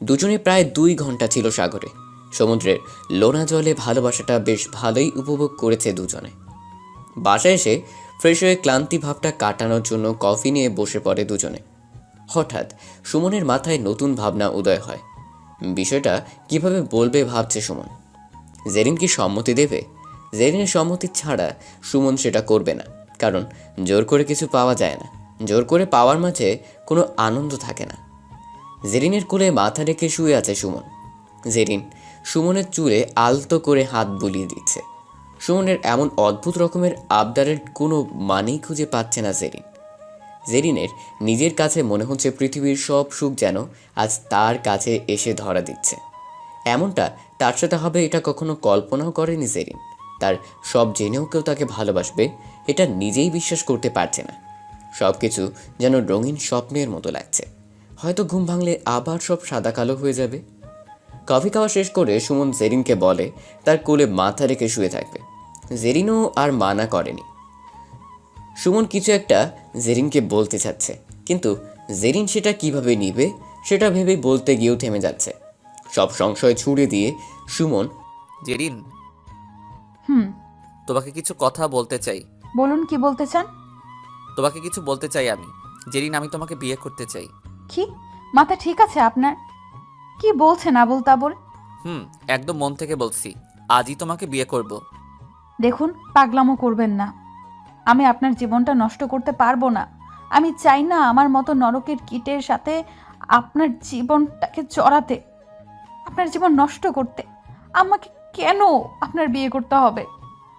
দুজনে প্রায় 2 ঘন্টা ছিল সাগরে। সমুদ্রের লোনা জলে ভালোবাসাটা বেশ ভালোই উপভোগ করেছে দুজনে। বাসায় এসে ফ্রেশ হয়ে ক্লান্তি ভাবটা কাটানোর জন্য কফি নিয়ে বসে পড়ে দুজনে। হঠাৎ সুমনের মাথায় নতুন ভাবনা উদয় হয়। বিষয়টা কিভাবে বলবে ভাবছে সুমন। জেরিন কি সম্মতি দেবে? জেরিনের সম্মতি ছাড়া সুমন সেটা করবে না, কারণ জোর করে কিছু পাওয়া যায় না। জোর করে পাওয়ার মাঝে কোনো আনন্দ থাকে না। জেরিনের কোলে মাথা রেখে শুয়ে আছে সুমন। জেরিন সুমনের চুলে আলতো করে হাত বুলিয়ে দিচ্ছে। সুমনের এমন অদ্ভুত রকমের আবদারের কোনো মানেই খুঁজে পাচ্ছে না জেরিন। জেরিনের নিজের কাছে মনে হচ্ছে পৃথিবীর সব সুখ যেন আজ তার কাছে এসে ধরা দিচ্ছে। এমনটা তার সাথে হবে এটা কখনো কল্পনাও করেনি জেরিন। তার সব জেনেও কেউ তাকে ভালোবাসবে এটা নিজেই বিশ্বাস করতে পারছে না। সব কিছু যেন রঙিন স্বপ্নের মতো লাগছে। হয়তো ঘুম ভাঙলে আবার সব সাদা কালো হয়ে যাবে। কফি খাওয়া শেষ করে সুমন জেরিনকে বলে তার কোলে মাথা রেখে শুয়ে থাকবে। জেরিনও আর মানা করেনি। সুমন কিছু একটা জেরিনকে বলতে চাচ্ছে, কিন্তু জেরিন সেটা কিভাবে নিবে সেটা ভেবেই বলতে গিয়েও থেমে যাচ্ছে। সব সংশয় ছুড়ে দিয়ে সুমন, জেরিন, হুম তোমাকে কিছু কথা বলতে চাই। বলুন, কি বলতে চান? তোমাকে কিছু বলতে চাই আমি। জেরিন, আমি তোমাকে বিয়ে করতে চাই। কি মাথা ঠিক আছে আপনার? কি বলছেন আবুল তাবুল? একদম মন থেকে বলছি। আজই তোমাকে বিয়ে করব। দেখুন, পাগলামো করবেন না। আমি আপনার জীবনটা নষ্ট করতে পারবো না। আমি চাই না আমার মতো নরকের কীটের সাথে আপনার জীবনটাকে জড়াতে, আপনার জীবন নষ্ট করতে। আমাকে কেন আপনার বিয়ে করতে হবে?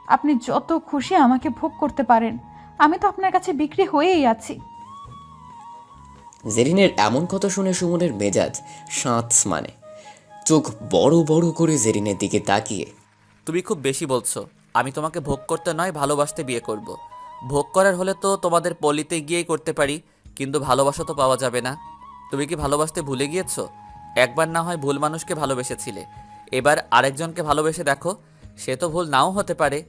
আপনি যত খুশি আমাকে ভোগ করতে পারেন। আমি তো আপনার কাছে বিক্রি হয়েই আছি। জেরিনের এমন কথা শুনে সুমনের মেজাজ সাঁতস মানে। চোখ বড় বড় করে জেরিনের দিকে তাকিয়ে, তুমি খুব বেশি বলছো। আমি তোমাকে ভোগ করতে নয়, ভালোবাসতে বিয়ে করব। ভোগ করার হলে তো তোমাদের পল্লীতে গিয়েই করতে পারি, কিন্তু ভালোবাসা তো পাওয়া যাবে না। তুমি কি ভালোবাসতে ভুলে গিয়েছো? একবার না হয় ভুল মানুষকে ভালোবেসেছিলে, এবার আরেকজনকে ভালোবেসে দেখো। সে তো ভুল নাও হতে পারে।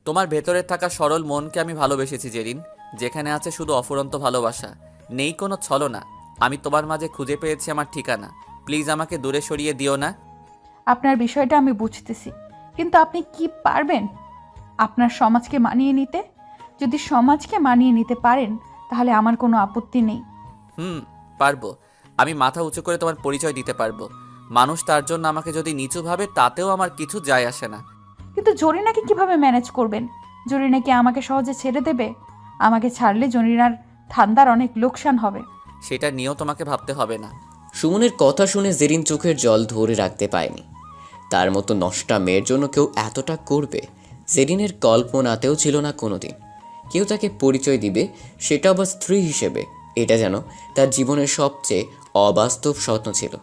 তোমার ভেতরে থাকা সরল মনকে আমি ভালোবেসেছি জেরিন, যেখানে আছে শুধু অফুরন্ত ভালোবাসা, নেই কোনো ছলনা। আমি তোমার মাঝে খুঁজে পেয়েছি আমার ঠিকানা। প্লিজ আমাকে দূরে সরিয়ে দিও না। আপনার বিষয়টা আমি বুঝতেছি, কিন্তু আপনি কি পারবেন আপনার সমাজকে মানিয়ে নিতে? যদি সমাজকে মানিয়ে নিতে পারেন তাহলে আমার কোনো আপত্তি নেই। পারবো। আমি মাথা উঁচু করে তোমার পরিচয় দিতে পারবো। মানুষ তার জন্য আমাকে যদি নিচু ভাবে তাতেও আমার কিছু যায় আসে না। কিন্তু জরিনাকে কিভাবে ম্যানেজ করবেন? জরিনা কি আমাকে সহজে ছেড়ে দেবে? আমাকে ছাড়লে জরিনার ধান্দার অনেক লোকসান হবে। সেটা নিয়েও তোমাকে ভাবতে হবে না। সুমনের কথা শুনে জেরিন চোখের জল ধরে রাখতে পায়নি। তার মতো নষ্টা মেয়ের জন্য কেউ এতটা করবে জেরিনের কল্পনাতেও ছিল না কোনোদিন। কেউ তাকে পরিচয় দিবে, সেটা আবার স্ত্রী হিসেবে, এটা যেন তার জীবনের সবচেয়ে অবাস্তব স্বপ্ন ছিল।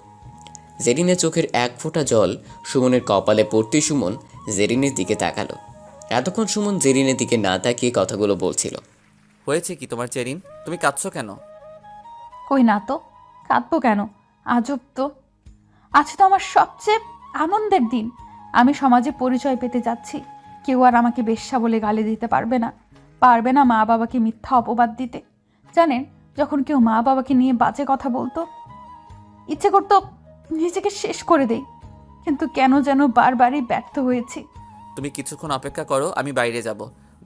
জেরিনের চোখের এক ফোঁটা জল সুমনের কপালে পড়তে সুমন জেরিনের দিকে তাকালো। এতক্ষণ সুমন জেরিনের দিকে না তাকিয়ে কথাগুলো বলছিল। হয়েছে কি তোমার জেরিন? তুমি কাঁদছো কেন? কই না তো, কাঁদবো কেন? আজব তো। আজ তো আমার সবচেয়ে আনন্দের দিন। আমি সমাজে পরিচয় পেতে যাচ্ছি। কেউ আর আমাকে বেশ্যা বলে গালি দিতে পারবে না, পারবে না মা বাবাকে মিথ্যা অপবাদ দিতে। জানেন, যখন কেউ মা বাবাকে নিয়ে বাজে কথা বলতো, ইচ্ছে করতো নিজেকে শেষ করে দেই, কিন্তু কেন যেন বারবারই ব্যর্থ হয়েছি। তুমি কিছুক্ষণ অপেক্ষা করো, আমি বাইরে যাব।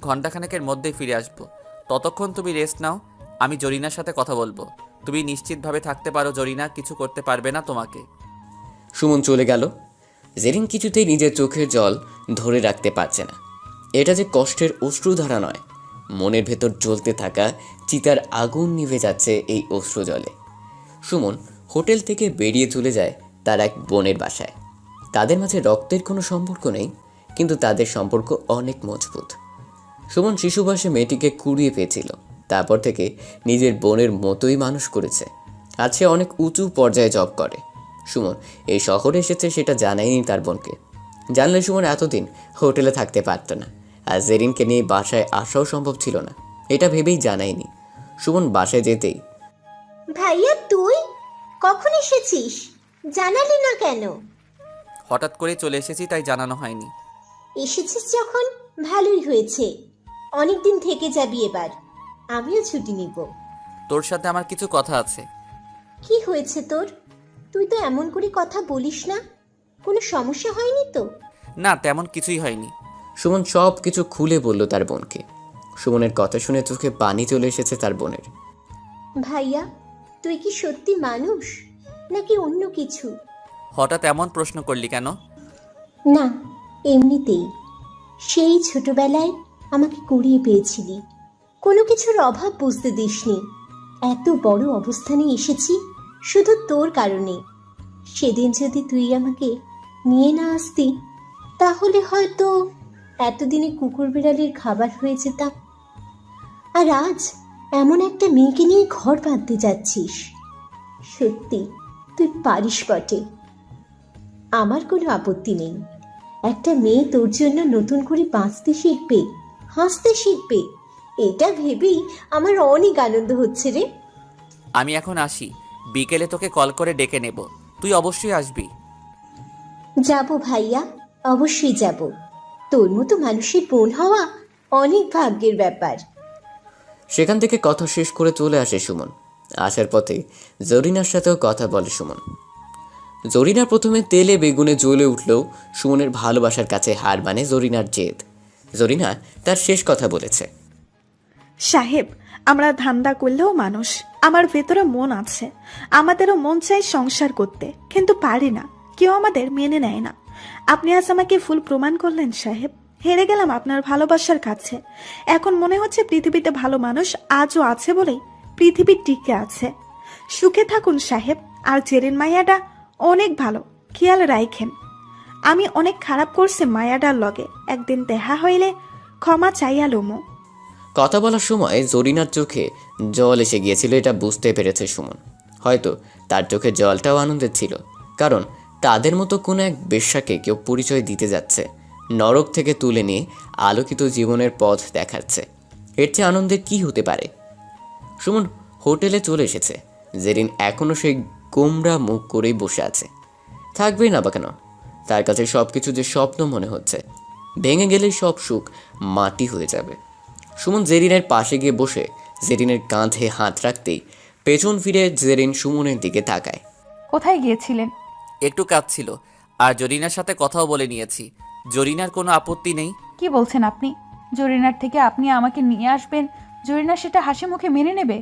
ঘন্টাখানেকের মধ্যেই ফিরে আসবো। ততক্ষণ তুমি রেস্ট নাও, আমি জরিনার সাথে কথা বলবো। তুমি নিশ্চিতভাবে থাকতে পারো জরিনা কিছু করতে পারবে না তোমাকে। সুমন চলে গেল। জেরিন কিছুতেই নিজের চোখের জল ধরে রাখতে পারছে না। এটা যে কষ্টের অশ্রুধারা নয়, মনের ভেতর জ্বলতে থাকা চিতার আগুন নিভে যাচ্ছে এই অশ্রু জলে। সুমন হোটেল থেকে বেরিয়ে চলে যায় তার এক বোনের বাসায়। তাদের মাঝে রক্তের কোনো সম্পর্ক নেই, কিন্তু তাদের সম্পর্ক অনেক মজবুত। সুমন শিশু বয়সে মেয়েটিকে কুড়িয়ে পেয়েছিল, তারপর থেকে নিজের বোনের মতোই মানুষ করেছে। আজ সে অনেক উঁচু পর্যায়ে জব করে। সুমন এই শহরে এসেছে সেটা জানায়নি তার বোনকে। জানলে সুমন এতদিন হোটেলে থাকতে পারত না, আর জেরিনকে নিয়ে বাসায় আসাও সম্ভব ছিল না। এটা ভেবেই জানায়নি। সুমন বাসায় যেতেই, ভাইয়া তুই কখন এসেছিস? জানালি না কেন? হঠাৎ করে চলে এসেছি, তাই জানানো হয়নি। এসেছিস যখন ভালোই হয়েছে। অনেকদিন থেকে যাবি এবার, আমিও ছুটি নিব। তোর সাথে আমার কিছু কথা আছে। কি হয়েছে তোর? তুই তো এমন করে কথা বলিস না। কোনো সমস্যা হয়নি তো? না, তেমন কিছুই হয়নি। সুমন সব কিছু খুলে বলল তার বোনকে। সুমনের কথা শুনে চোখে পানি চলে এসেছে তার বোনের। ভাইয়া তুই কি সত্যি মানুষ নাকি অন্য কিছু? হঠাৎ এমন প্রশ্ন করলি কেন? না, এমনিতেই। সেই ছোটবেলায় আমাকে কুড়িয়ে পেয়েছিলি, কোনো কিছুর অভাব বুঝতে দিসনি। এত বড় অবস্থানে এসেছি শুধু তোর কারণে। সেদিন যদি তুই আমাকে নিয়ে না আসতি, তাহলে হয়তো এতদিনে কুকুর বিড়ালের খাবার হয়ে যেতাম। আর আজ এমন একটা মেয়েকে নিয়ে ঘর বাঁধতে যাচ্ছিস। সত্যি তুই পারিস বটে। আমার কোনো আপত্তি নেই। একটা মেয়ে তোর জন্য নতুন করে বাঁচতে শিখবে, হাসতে শিখবে, এটা ভেবেই আমার অনেক আনন্দ হচ্ছে রে। আমি এখন আসি, বিকেলে তোকে কল করে ডেকে নেব, তুই অবশ্যই আসবি। যাব ভাইয়া, অবশ্যই যাব। তোর মতো মানুষের বোন হওয়া অনেক ভাগ্যের ব্যাপার। সেখান থেকে কথা শেষ করে চলে আসে সুমন। আসার পথে জরিনার সাথেও কথা বলে সুমন। জরিনা প্রথমে তেলে বেগুনে জ্বলে উঠলেও সুমনের ভালোবাসার কাছে হার মানে জরিনার জেদ। জরিনা তার শেষ কথা বলেছে, সাহেব, আমরা ধান্দা করলেও মানুষ। আমার ভেতরে মন আছে, আমাদেরও মন চাই সংসার করতে, কিন্তু পারি না, কেউ আমাদের মেনে নেয় না। আপনি আজ আমাকে ফুল প্রমাণ করলেন সাহেব। হেরে গেলাম আপনার ভালোবাসার কাছে। এখন মনে হচ্ছে পৃথিবীতে ভালো মানুষ আজও আছে বলেই পৃথিবী টিকে আছে। সুখে থাকুন সাহেব। আর জেরিন মাইয়াটা অনেক ভালো, খেয়াল রাখেন। আমি অনেক খারাপ করছি মায়াডার লগে, একদিন দেখা হইলে ক্ষমা চাইয়া লোমো। কথা বলার সময় জরিনার চোখে জল এসে গিয়েছিল, এটা বুঝতে পেরেছে সুমন। হয়তো তার চোখে জলটাও আনন্দের ছিল, কারণ তাদের মতো কোনো এক বেশ্যাকে কেউ পরিচয় দিতে যাচ্ছে, নরক থেকে তুলে নিয়ে আলোকিত জীবনের পথ দেখাচ্ছে। এর চেয়ে আনন্দের কি হতে পারে? সুমন হোটেলে চলে এসেছে। জেরিন এখনও সেই গোমরা মুখ করেই বসে আছে। থাকবেই না বা কেন? তার কাছে সব কিছু যে স্বপ্ন মনে হচ্ছে। ভেঙে গেলেই সব সুখ মাটি হয়ে যাবে। সুমন জেরিনের পাশে গিয়ে বসে জেরিনের কাঁধে হাত রাখতেই পেছন ফিরে জেরিন সুমনের দিকে তাকায়। কোথায় গিয়েছিলেন? একটু কাজ ছিল, আর জরিনার সাথে কথাও বলে নিয়েছি। জরিনার কোনো আপত্তি নেই। কি বলছেন আপনি? জরিনার থেকে আপনি আমাকে নিয়ে আসবেন, জরিনা সেটা হাসি মুখে মেনে নেবে?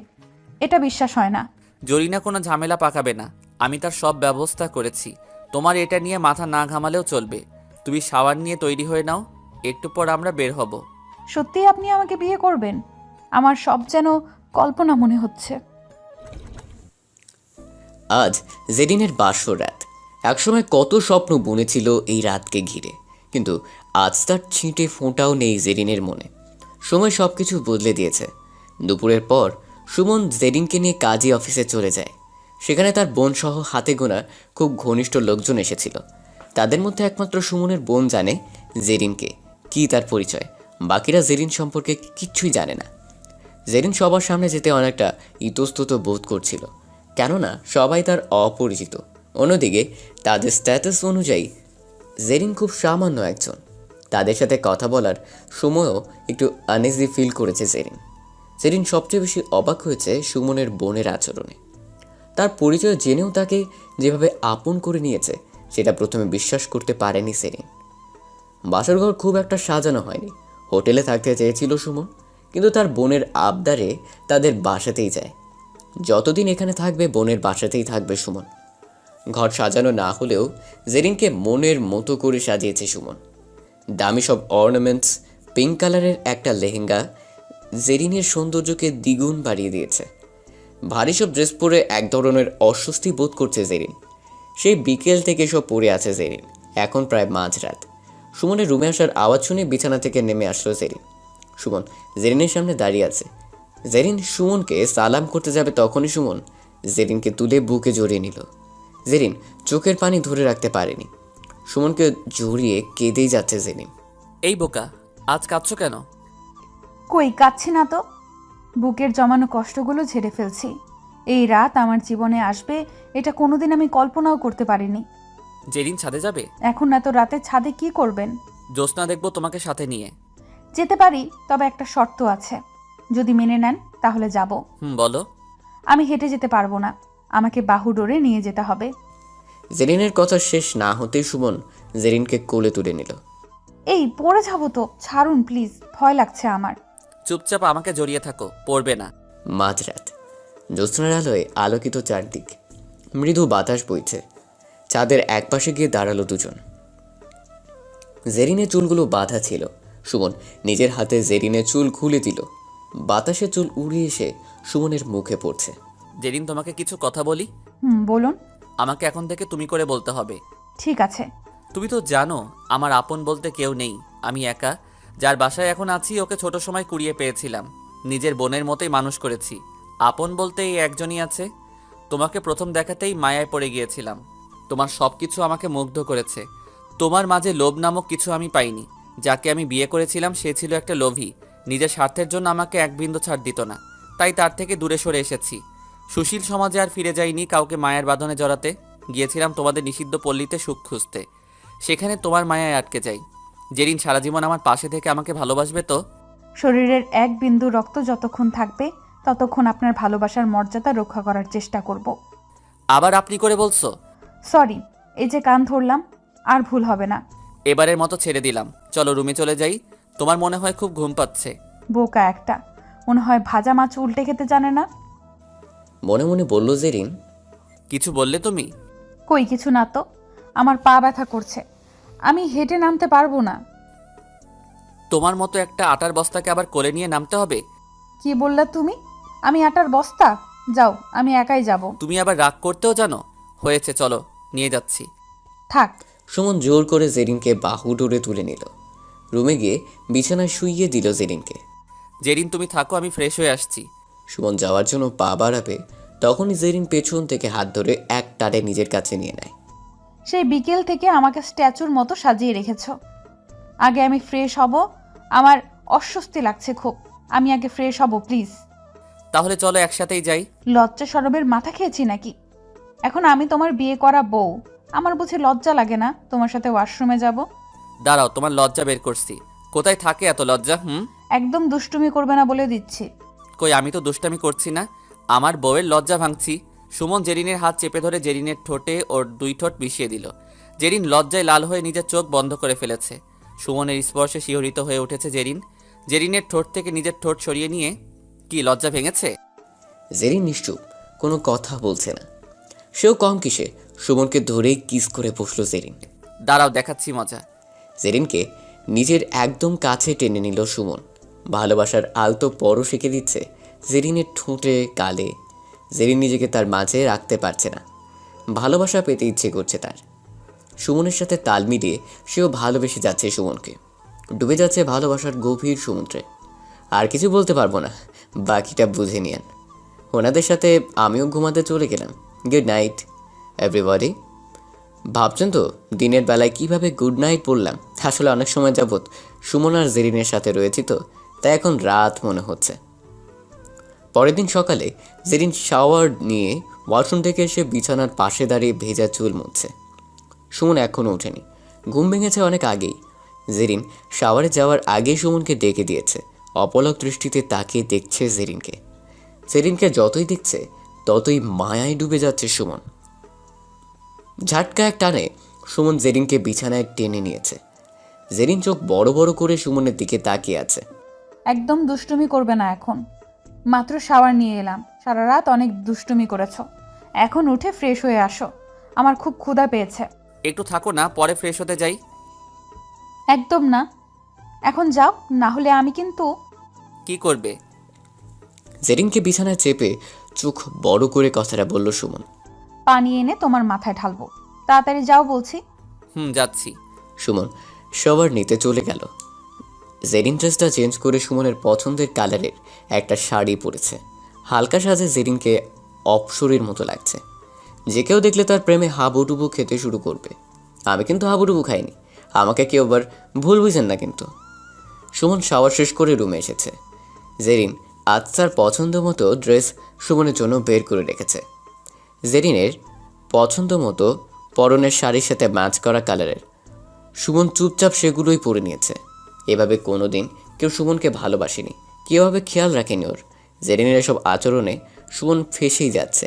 এটা বিশ্বাস হয় না। জরিনা কোনো ঝামেলা পাকাবে না, আমি তার সব ব্যবস্থা করেছি। তোমার এটা নিয়ে মাথা না ঘামালেও চলবে। তুমি শাওয়ার নিয়ে তৈরি হয়ে নাও, একটু পর আমরা বের হব। সত্যিই আপনি আমাকে বিয়ে করবেন? আমার সব যেন কল্পনা মনে হচ্ছে। আজ জেরিনের বাসর রাত। একসময় কত স্বপ্ন বুনেছিল এই রাতকে ঘিরে, কিন্তু আজ তার ছিটে ফোঁটাও নেই জেরিনের মনে। সময় সব কিছু বদলে দিয়েছে। দুপুরের পর সুমন জেরিনকে নিয়ে কাজী অফিসে চলে যায়। সেখানে তার বোন সহ হাতে গোনা খুব ঘনিষ্ঠ লোকজন এসেছিল। তাদের মধ্যে একমাত্র সুমনের বোন জানে জেরিনকে, কি তার পরিচয়। বাকিরা জেরিন সম্পর্কে কিচ্ছুই জানে না। জেরিন সবার সামনে যেতে অনেকটা ইতস্তত বোধ করছিল, কেননা সবাই তার অপরিচিত। অন্যদিকে তাদের স্ট্যাটাস অনুযায়ী জেরিন খুব সামান্য একজন। তাদের সাথে কথা বলার সময়ও একটু আনইজি ফিল করেছে জেরিন। জেরিন সবচেয়ে বেশি অবাক হয়েছে সুমনের বোনের আচরণে। তার পরিচয় জেনেও তাকে যেভাবে আপন করে নিয়েছে, সেটা প্রথমে বিশ্বাস করতে পারেনি জেরিন। বাসরঘর খুব একটা সাজানো হয়নি। হোটেলে থাকতে চেয়েছিল সুমন, কিন্তু তার বোনের আবদারে তাদের বাসাতেই যায়। যতদিন এখানে থাকবে বোনের বাসাতেই থাকবে সুমন। ঘর সাজানো না হলেও জেরিনকে মনের মতো করে সাজিয়েছে সুমন। দামি সব অর্নামেন্টস, পিঙ্ক কালারের একটা লেহেঙ্গা জেরিনের সৌন্দর্যকে দ্বিগুণ বাড়িয়ে দিয়েছে। ভারী সব ড্রেস পরে এক ধরনের অস্বস্তি বোধ করছে জেরিন। সেই বিকেল থেকে সব পরে আছে জেরিন। এখন প্রায় মাঝরাত। সুমনের রুমে আসার আওয়াজ শুনে বিছানা থেকে নেমে আসলো জেরিন। সুমন জেরিনের সামনে দাঁড়িয়ে আছে। জেরিন সুমনকে সালাম করতে যাবে, তখনই সুমন জেরিনকে তুলে বুকে জড়িয়ে নিল। জেরিন চোখের পানি ধরে রাখতে পারেনি। সুমনকে জড়িয়ে কেঁদেই যাচ্ছে জেরিন। এই বোকা, আজ কাঁদছো কেন? কই কাচ্ছি না তো, বুকের জমানো কষ্টগুলো ঝেড়ে ফেলছি। এই রাত আমার জীবনে আসবে এটা কোনোদিন আমি কল্পনাও করতে পারিনি। জেরিন ছাদে যাবে? এখন এত রাতে ছাদে কি করবেন? জ্যোৎস্না দেখবো তোমাকে সাথে নিয়ে। যেতে পারি, তবে একটা শর্ত আছে। যদি মেনে নেন তাহলে যাব। বলো। আমি হেঁটে যেতে পারবো না, আমাকে বাহু ডোরে নিয়ে যেতে হবে। জেরিনের কথা শেষ না হতেই সুমন জেরিনকে কোলে তুলে নিল। এই পড়ে যাবো তো, ছাড়ুন প্লিজ, ভয় লাগছে আমার। চুপচাপ আমাকে জড়িয়ে থাকো, পড়বে না। মাঝরাত, জ্যোৎস্নার আলোয় আলোকিত চারদিক, মৃদু বাতাস বইছে। চাঁদের একপাশে গিয়ে দাঁড়ালো দুজন। জেরিনের চুলগুলো বাঁধা ছিল। সুমন নিজের হাতে জেরিনের চুল খুলে দিল। বাতাসে চুল উড়ে এসে সুমনের মুখে পড়ছে। জেরিন, তোমাকে কিছু কথা বলি? বলুন। আমাকে এখন থেকে তুমি করে বলতে হবে। ঠিক আছে। তুমি তো জানো আমার আপন বলতে কেউ নেই, আমি একা। যার বাসায় এখন আছি ওকে ছোট সময় কুড়িয়ে পেয়েছিলাম, নিজের বোনের মতোই মানুষ করেছি। আপন বলতে এই একজনই আছে। তোমাকে প্রথম দেখাতেই মায়ায় পড়ে গিয়েছিলাম। তোমার সব কিছু আমাকে মুগ্ধ করেছে। তোমার মাঝে লোভ নামক কিছু আমি পাইনি। যাকে আমি বিয়ে করেছিলাম সে ছিল একটা লোভী, নিজের স্বার্থের জন্য আমাকে এক বিন্দু ছাড় দিত না। তাই তার থেকে দূরে সরে এসেছি। সুশীল সমাজে আর ফিরে যাইনি কাউকে মায়ের বাঁধনে জড়াতে। গিয়েছিলাম তোমাদের নিষিদ্ধ পল্লীতে সুখ খুঁজতে, সেখানে তোমার মায়ায় আটকে যাই। জেরিন, সারা জীবন আমার পাশে থেকে আমাকে ভালোবাসবে তো? শরীরের এক বিন্দু রক্ত যতক্ষণ থাকবে ততক্ষণ আপনার ভালোবাসার মর্যাদা রক্ষা করার চেষ্টা করব। আবার আপনি করে বলছো? সরি, এই যে কান ধরলাম, আর ভুল হবে না। এবারের মতো ছেড়ে দিলাম, চলো রুমে চলে যাই। তোমার মনে হয় খুব ঘুম পাচ্ছে। বোকা একটা, মনে হয় ভাজা মাছ উল্টে খেতে জানে না। মনে মনে বলল জেরিন। কিছু বললে তুমি? কই কিছু না তো, আমার পা ব্যথা করছে, আমি হেঁটে নামতে পারবো না। তোমার মতো একটা আটার বস্তাকে আবার কোলে নিয়ে নামতে হবে? কি বললা তুমি? আমি আটার বস্তা? যাও, আমি একাই যাব। তুমি আবার রাগ করতেও জানো? হয়েছে, চলো নিয়ে যাচ্ছি। থাক। সুমন জোর করে জেরিনকে বাহু ডোরে তুলে নিল। রুমে গিয়ে বিছানায় শুইয়ে দিল জেরিনকে। জেরিন, তুমি থাকো, আমি ফ্রেশ হয়ে আসছি। সুমন যাওয়ার জন্য পা বাড়াবে, তখনই জেরিন পেছন থেকে হাত ধরে এক টানে নিজের কাছে নিয়ে নেয়। সেই বিকেল থেকে আমাকে স্ট্যাচুর মতো সাজিয়ে রেখেছো। আগে আমি ফ্রেশ হব, আমার অস্বস্তি লাগছে খুব। আমি আগে ফ্রেশ হব প্লিজ। তাহলে চলো একসাথেই যাই। লজ্জা সরবের মাথা খেয়েছি নাকি? এখন আমি তোমার বিয়ে করা বউ, আমার বুঝি লজ্জা লাগে না তোমার সাথে ওয়াশরুমে যাব? দাঁড়াও, তোমার লজ্জা বের করছি। কোথায় থাকে এত লজ্জা? একদম দুষ্টুমি করবে না বলে দিচ্ছি। কই, আমি তো দুষ্টামি করছি না, আমার বউয়ের লজ্জা ভাঙছি। সুমন জেরিনের হাত চেপে ধরে জেরিনের ঠোঁটে ওর দুই ঠোঁট মিশিয়ে দিল। জেরিন লজ্জায় লাল হয়ে নিজের চোখ বন্ধ করে ফেলেছে। সুমনের স্পর্শে শিহরিত হয়ে উঠেছে জেরিন। জেরিনের ঠোঁট থেকে নিজের ঠোঁট সরিয়ে নিয়ে, কি লজ্জা ভেঙেছে? জেরিন নিশ্চুপ, কোনো কথা বলছে না। সেও কম কিসে, সুমনকে ধরেই কিস করে বসলো জেরিন। দাঁড়াও, দেখাচ্ছি মজা। জেরিনকে নিজের একদম কাছে টেনে নিল সুমন। ভালোবাসার আলতো পরশ এঁকে দিচ্ছে জেরিনের ঠোঁটে, গালে। জেরিন নিজেকে তার মাঝে রাখতে পারছে না। ভালোবাসা পেতে ইচ্ছে করছে তার। সুমনের সাথে তাল মিলিয়ে সেও ভালোবেসে যাচ্ছে সুমনকে, ডুবে যাচ্ছে ভালোবাসার গভীর সমুদ্রে। আর কিছু বলতে পারবো না, বাকিটা বুঝে নিয়েন। ওনাদের সাথে আমিও ঘুমাতে চলে গেলাম। Good night everybody. ভাবছেন তো দিনের বেলায় কিভাবে গুড নাইট বললাম? আসলে অনেক সময় যাবৎ সুমন আর জেরিনের সাথে রয়েছি তো, তাই এখন রাত মনে হচ্ছে। পরের দিন সকালে জেরিন শাওয়ার নিয়ে ওয়াশরুম থেকে এসে বিছানার পাশে দাঁড়িয়ে ভেজা চুল মুছছে। সুমন এখনও ওঠেনি, ঘুম ভেঙেছে অনেক আগেই। জেরিন শাওয়ারে যাওয়ার আগেই সুমনকে ডেকে দিয়েছে। অপলক দৃষ্টিতে তাকিয়ে দেখছে জেরিনকে। জেরিনকে যতই দেখছে ততই মায়ায় ডুবে যাচ্ছে সুমন। ঝাটকা এক টানে সুমন জেরিনকে বিছানায় টেনে নিয়েছে। জেরিন চোখ বড় বড় করে সুমনের দিকে তাকিয়ে আছে। একদম দুষ্টুমি করবে না এখন, মাত্র শাওয়ার নিয়ে এলাম, সারা রাত অনেক দুষ্টুমি করেছো, এখন উঠে ফ্রেশ হয়ে আসো, আমার খুব ক্ষুধা পেয়েছে। একটু থাকো না, পরে ফ্রেশ হতে যাই। একদম না, এখন যাও, না হলে আমি কিন্তু। কি করবে? জেরিনকে বিছানায় চেপে চোখ বড় করে কথাটা বলল সুমন। পানি এনে তোমার মাথায় ঢালবো, তাড়াতাড়ি যাও বলছি। যাচ্ছি। সুমন শাওয়ার নিতে চলে গেল। জেরিন ড্রেসটা চেঞ্জ করে সুমনের পছন্দের কালারের একটা শাড়ি পরেছে। হালকা সাজে জেরিনকে অপসরের মতো লাগছে। যে কেউ দেখলে তার প্রেমে হাবুডুবু খেতে শুরু করবে। আমি কিন্তু হাবুডুবু খাইনি, আমাকে কেউ আবার ভুল বুঝেন না কিন্তু। সুমন শাওয়ার শেষ করে রুমে এসেছে। জেরিন আজ তার পছন্দ মতো ড্রেস সুমনের জন্য বের করে রেখেছে। জেরিনের পছন্দ মতো পরনের শাড়ির সাথে ম্যাচ করা কালারের। সুমন চুপচাপ সেগুলোই পরে নিয়েছে। এভাবে কোনো দিন কেউ সুমনকে ভালোবাসেনি, কীভাবে খেয়াল রাখেনি ওর। জেরিনের এসব আচরণে সুমন ফেঁসেই যাচ্ছে।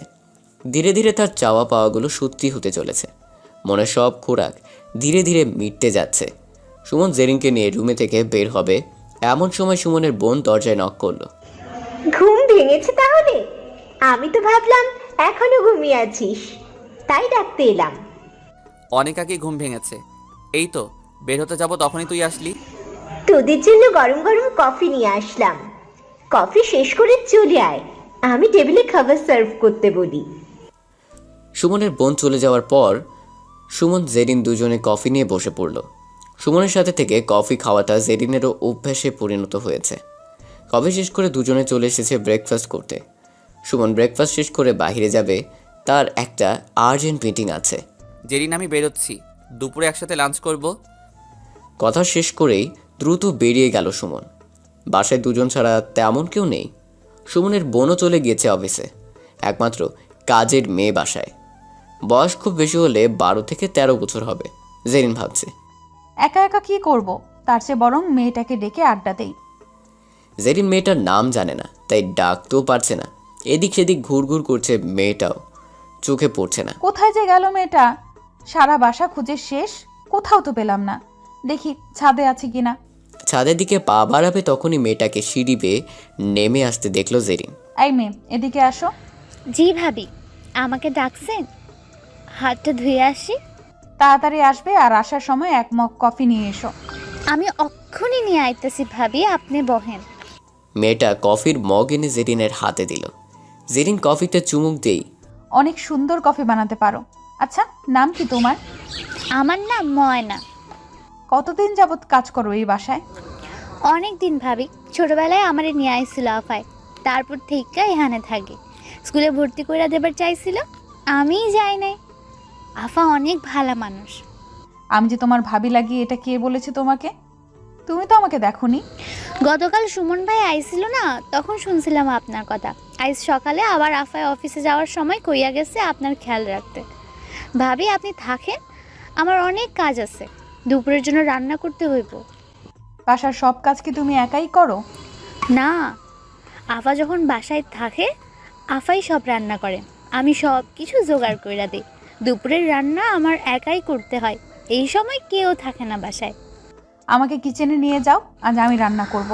ধীরে ধীরে তার চাওয়া পাওয়াগুলো সত্যি হতে চলেছে। মনের সব খোরাক ধীরে ধীরে মিটতে যাচ্ছে। সুমন জেরিনকে নিয়ে রুমে থেকে বের হবে এমন সময় সুমনের বোন দরজায় নক করলো। ঘুম ভেঙেছে তাহলে? আমি তো ভাবলাম এখনো ঘুমিয়ে আছিস, তাই ডাকতে এলাম। অনেক আগে ঘুম ভেঙেছে, এই তো বের হতে যাব তখনই তুই আসলি। তোদের জন্য গরম গরম কফি নিয়ে আসলাম। কফি শেষ করে চলে আয়, আমি টেবিলে খাবার সার্ভ করতে বলি। সুমনের বোন চলে যাওয়ার পর সুমন জেরিন দুজনে কফি নিয়ে বসে পড়ল। সুমনের সাথে থেকে কফি খাওয়াটা জেরিনেরও অভ্যাসে পরিণত হয়েছে। কফি শেষ করে দুজনে চলে এসেছে ব্রেকফাস্ট করতে। সুমন ব্রেকফাস্ট শেষ করে বাইরে যাবে, তার একটা আর্জেন্ট মিটিং আছে। জেরিন আমি বেরোচ্ছি, দুপুরে একসাথে লাঞ্চ করব। কথা শেষ করেই দ্রুত বেরিয়ে গেল সুমন। বাসায় দুজন ছাড়া তেমন কেউ নেই। সুমনের বোনও চলে গিয়েছে অফিসে, একমাত্র কাজের মেয়ে বাসায়। বয়স খুব বেশি হলে 12 থেকে 13 বছর হবে জেরিন ভাবছে। একা একা কি করব, তার চেয়ে বরং মেয়েটাকে ডেকে আড্ডা দেই। জেরিন মেয়েটার নাম জানে না, তাই ডাকতেও পারছে না। এদিক সেদিক ঘুরঘুর করছে, মেয়েটাও চোখে পড়ছে না। কোথায় যে গেল মেয়েটা? সারা বাসা খুঁজে শেষ, কোথাও তো পেলাম না। দেখি ছাদে আছে কিনা। ছাদের দিকে পা বাড়াবে তখনই মেয়েটাকে সিঁড়ি বেয়ে নেমে আসতে দেখলো জেরিন। এই মেয়ে, এদিকে আসো। জি ভাবি, আমাকে ডাকছেন? হাতটা ধুয়ে আসি। তাড়াতাড়ি আসবে, আর আসার সময় এক মগ কফি নিয়ে এসো। আমি অক্ষুনি নিয়ে আইতেছি ভাবি, আপনি বহেন। মেয়েটা কফির মগ এনে জেরিনের হাতে দিল। জেরিন কফিতে চুমুক দেই। অনেক সুন্দর কফি বানাতে পারো। আচ্ছা, নাম কি তোমার? আমার নাম ময়না। কতদিন যাবত কাজ করো এই বাসায়? অনেক দিন ভাবি, ছোটবেলায় আমারে নিয়ে আইছিল আফায়, তারপর থেকে এখানে থাকি। স্কুলে ভর্তি করে দেবার চাইছিল, আমিই যাই নাই। আফা অনেক ভালো মানুষ। আমি যে তোমার ভাবি লাগি, এটা কে বলেছে তোমাকে? তুমি তো আমাকে দেখোনি। গতকাল সুমন ভাই আইছিল না, তখন শুনছিলাম আপনার কথা। আজ সকালে আবার আফায় অফিসে যাওয়ার সময় কইয়া গেছে আপনার খেয়াল রাখতে। ভাবি আপনি থাকেন, আমার অনেক কাজ আছে, দুপুরের জন্য রান্না করতে হইব। বাসার সব কাজ কি তুমি একাই করো? না, আফা যখন বাসায় থাকে আফাই সব রান্না করে, আমি সব কিছু জোগাড় কইরা দিই। দুপুরের রান্না আমার একাই করতে হয়, এই সময় কেউ থাকে না বাসায়। আমাকে কিচেনে নিয়ে যাও, আজ আমি রান্না করব।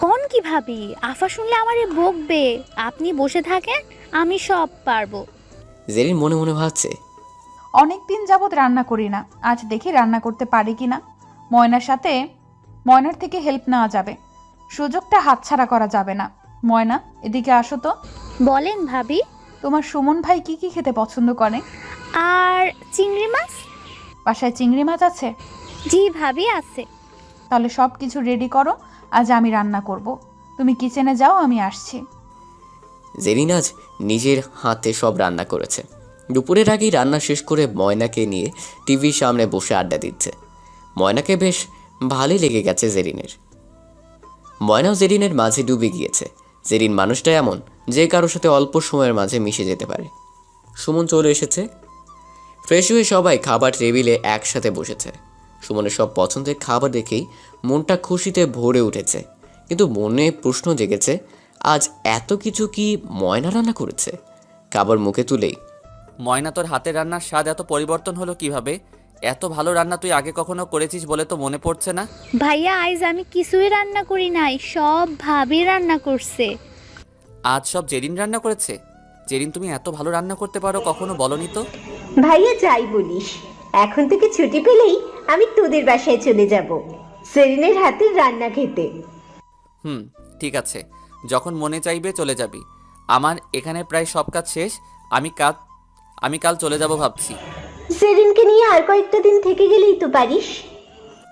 কোন কি ভাবি, আফা শুনলে আমারে বকবে। আপনি বসে থাকেন, আমি সব পারবো। জেরিন মনে মনে ভাবছে, অনেক দিন যাবত রান্না করি না, আজ দেখি রান্না করতে পারি কিনা। ময়নার থেকে হেল্প নেওয়া যাবে, সুযোগটা হাতছাড়া করা যাবে না। ময়না, এদিকে আসো তো। বলেন ভাবি। তোমার সুমন ভাই কি কি খেতে পছন্দ করে? আর চিংড়ি মাছ। বাসায় চিংড়ি মাছ আছে? জি ভাবি, আছে। তাহলে সব কিছু রেডি করো, আজ আমি রান্না করব। তুমি কিচেনে যাও, আমি আসছি। জেরিন আজ নিজের হাতে সব রান্না করেছে। দুপুরের আগেই রান্না শেষ করে ময়নাকে নিয়ে টিভির সামনে বসে আড্ডা দিচ্ছে। ময়নাকে বেশ ভালোই লেগে গেছে জেরিনের। ময়নাও জেরিনের মাঝে ডুবে গিয়েছে। জেরিন মানুষটা এমন যে কারোর সাথে অল্প সময়ের মাঝে মিশে যেতে পারে। সুমন চলে এসেছে। ফ্রেশ হয়ে সবাই খাবার টেবিলে একসাথে বসেছে। সুমনের সব পছন্দের খাবার দেখেই মনটা খুশিতে ভরে উঠেছে, কিন্তু মনে প্রশ্ন জেগেছে, আজ এত কিছু কি ময়না রান্না করেছে? খাবার মুখে তুলেই, ময়না, তোর হাতের রান্নার স্বাদ এত পরিবর্তন হলো কিভাবে? এত ভালো রান্না তুই আগে কখনো করেছিস বলে তো মনে পড়ছে না। ভাইয়া আইজ আমি কিছুই রান্না করি নাই, সব ভাবি রান্না করছে। আজ সব জেরিন রান্না করেছে? জেরিন, তুমি এত ভালো রান্না করতে পারো, কখনো বলনি তো। ভাইয়া যাই বলিস, এখন থেকে ছুটি পেলেই আমি তোদের বাসায় চলে যাব সেরিনের হাতের রান্না খেতে। ঠিক আছে, যখন মনে চাইবে চলে যাবি। আমার এখানে প্রায় সব কাজ শেষ, আমি কাল চলে যাব ভাবছি। সেরিনকে নিয়ে আর কয়েকটা দিন থেকে গেলেই তো পারিস।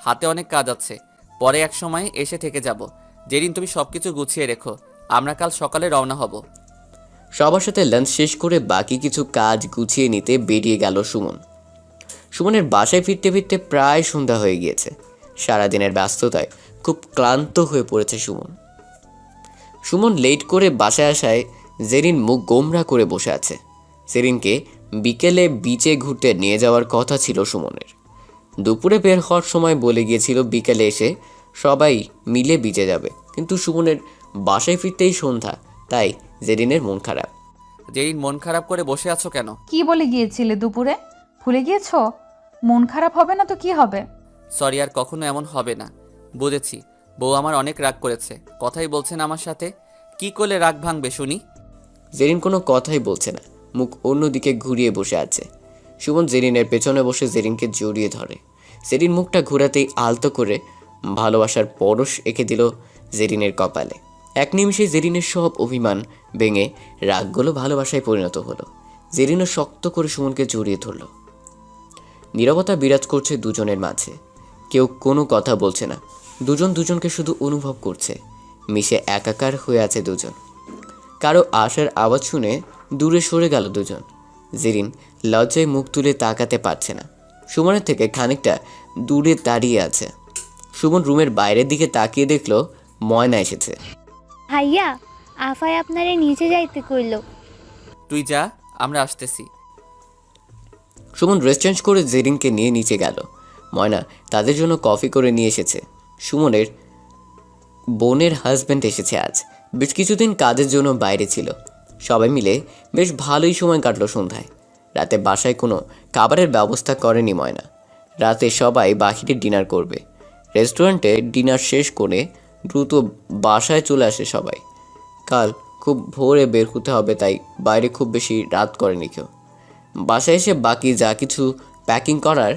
হাতে অনেক কাজ আছে, পরে এক সময় এসে থেকে যাব। জেরিন, তুমি সব কিছু গুছিয়ে রেখো, আমরা কাল সকালে রওনা হব। সবার সাথে লাঞ্চ শেষ করে বাকি কিছু কাজ গুছিয়ে নিতে বেরিয়ে গেল সুমন। সুমনের বাসায় ফিরতে ফিরতে প্রায় সন্ধ্যা হয়ে গিয়েছে। সারাদিনের ব্যস্ততায় খুব ক্লান্ত হয়ে পড়েছে সুমন লেট করে বাসায় আসায় জেরিন মুখ গোমরা করে বসে আছে। জেরিনকে বিকেলে বিচে ঘুরতে নিয়ে যাওয়ার কথা ছিল সুমনের। দুপুরে বের হওয়ার সময় বলে গিয়েছিল বিকেলে এসে সবাই মিলে বিচে যাবে, কিন্তু সুমনের বাসায় ফিরতেই সন্ধ্যা, তাই জেরিনের মন খারাপ। জেরিন, মন খারাপ করে বসে আছো কেন? কি বলে গিয়েছিলে দুপুরে? ভুলে গিয়েছো? মন খারাপ হবে না তো কি হবে? সরি, আর কখনো এমন হবে না। বুঝেছি, বউ আমার অনেক রাগ করেছে, কথাই বলছে না আমার সাথে। কি করলে রাগ ভাঙবে শুনি? জেরিন কোনো কথাই বলছে না, মুখ অন্যদিকে ঘুরিয়ে বসে আছে। সুমন জেরিনের পেছনে বসে জেরিনকে জড়িয়ে ধরে। জেরিন মুখটা ঘোরাতেই আলতো করে ভালোবাসার পরশ এঁকে দিল জেরিনের কপালে। এক নিমিষে জেরিনের সব অভিমান ভেঙে রাগগুলো ভালোবাসায় পরিণত হলো। জেরিনও শক্ত করে সুমনকে জড়িয়ে ধরল। নীরবতা বিরাজ করছে দুজনের মাঝে, কেউ কোনো কথা বলছে না। দুজন দুজনকে শুধু অনুভব করছে, মিশে একাকার হয়ে আছে দুজন। কারো আসার আওয়াজ শুনে দূরে সরে গেল দুজন। জেরিন লজ্জায় মুখ তুলে তাকাতে পারছে না, সুমনের থেকে খানিকটা দূরে দাঁড়িয়ে আছে। সুমন রুমের বাইরের দিকে তাকিয়ে দেখলো ময়না এসেছে। ভাইয়া, আফায় আপনারে নিচে যাইতে কইল। তুই যা, আমরা আসতেছি। সুমন ড্রেস চেঞ্জ করে জেরিনকে নিয়ে নিচে গেল। ময়না তাদের জন্য কফি করে নিয়ে এসেছে। সুমনের বোনের হাজব্যান্ড এসেছে আজ, বেশ কিছুদিন কাজের জন্য বাইরে ছিল। সবাই মিলে বেশ ভালোই সময় কাটলো সন্ধ্যায়। রাতে বাসায় কোনো খাবারের ব্যবস্থা করেনি ময়না। রাতে সবাই বাহিরে ডিনার করবে। রেস্টুরেন্টে ডিনার শেষ করে দ্রুত বাসায় চলে আসে সবাই। কাল খুব ভোরে বের হতে হবে, তাই বাইরে খুব বেশি রাত করেনি কেউ। বাসায় এসে বাকি যা কিছু প্যাকিং করার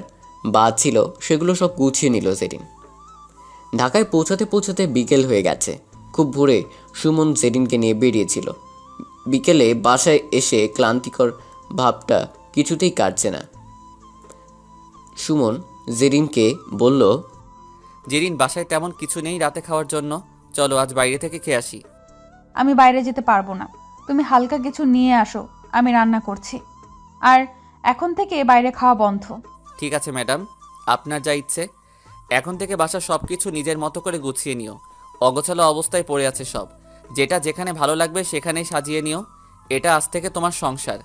বাদ ছিল সেগুলো সব গুছিয়ে নিল জেরিন। ঢাকায় পৌঁছাতে পৌঁছাতে বিকেল হয়ে গেছে। খুব ভোরে সুমন জেরিনকে নিয়ে বেরিয়েছিল। বিকেলে বাসায় এসে ক্লান্তিকর ভাবটা কিছুতেই কাটছে না। সুমন জেরিনকে বলল, জেরিন, বাসায় তেমন কিছু নেই রাতে খাওয়ার জন্য, চলো আজ বাইরে থেকে খেয়ে আসি। আমি বাইরে যেতে পারবো না, তুমি হালকা কিছু নিয়ে আসো, আমি রান্না করছি। আর এখন থেকে বাইরে খাওয়া বন্ধ। ঠিক আছে ম্যাডাম, আপনার যা ইচ্ছে। এখন থেকে বাসার সব কিছু নিজের মতো করে গুছিয়ে নিও। অগোছালো অবস্থায় পড়ে আছে সব, যেটা যেখানে ভালো লাগবে সেখানেই সাজিয়ে নিও। এটা আজ থেকে তোমার সংসার।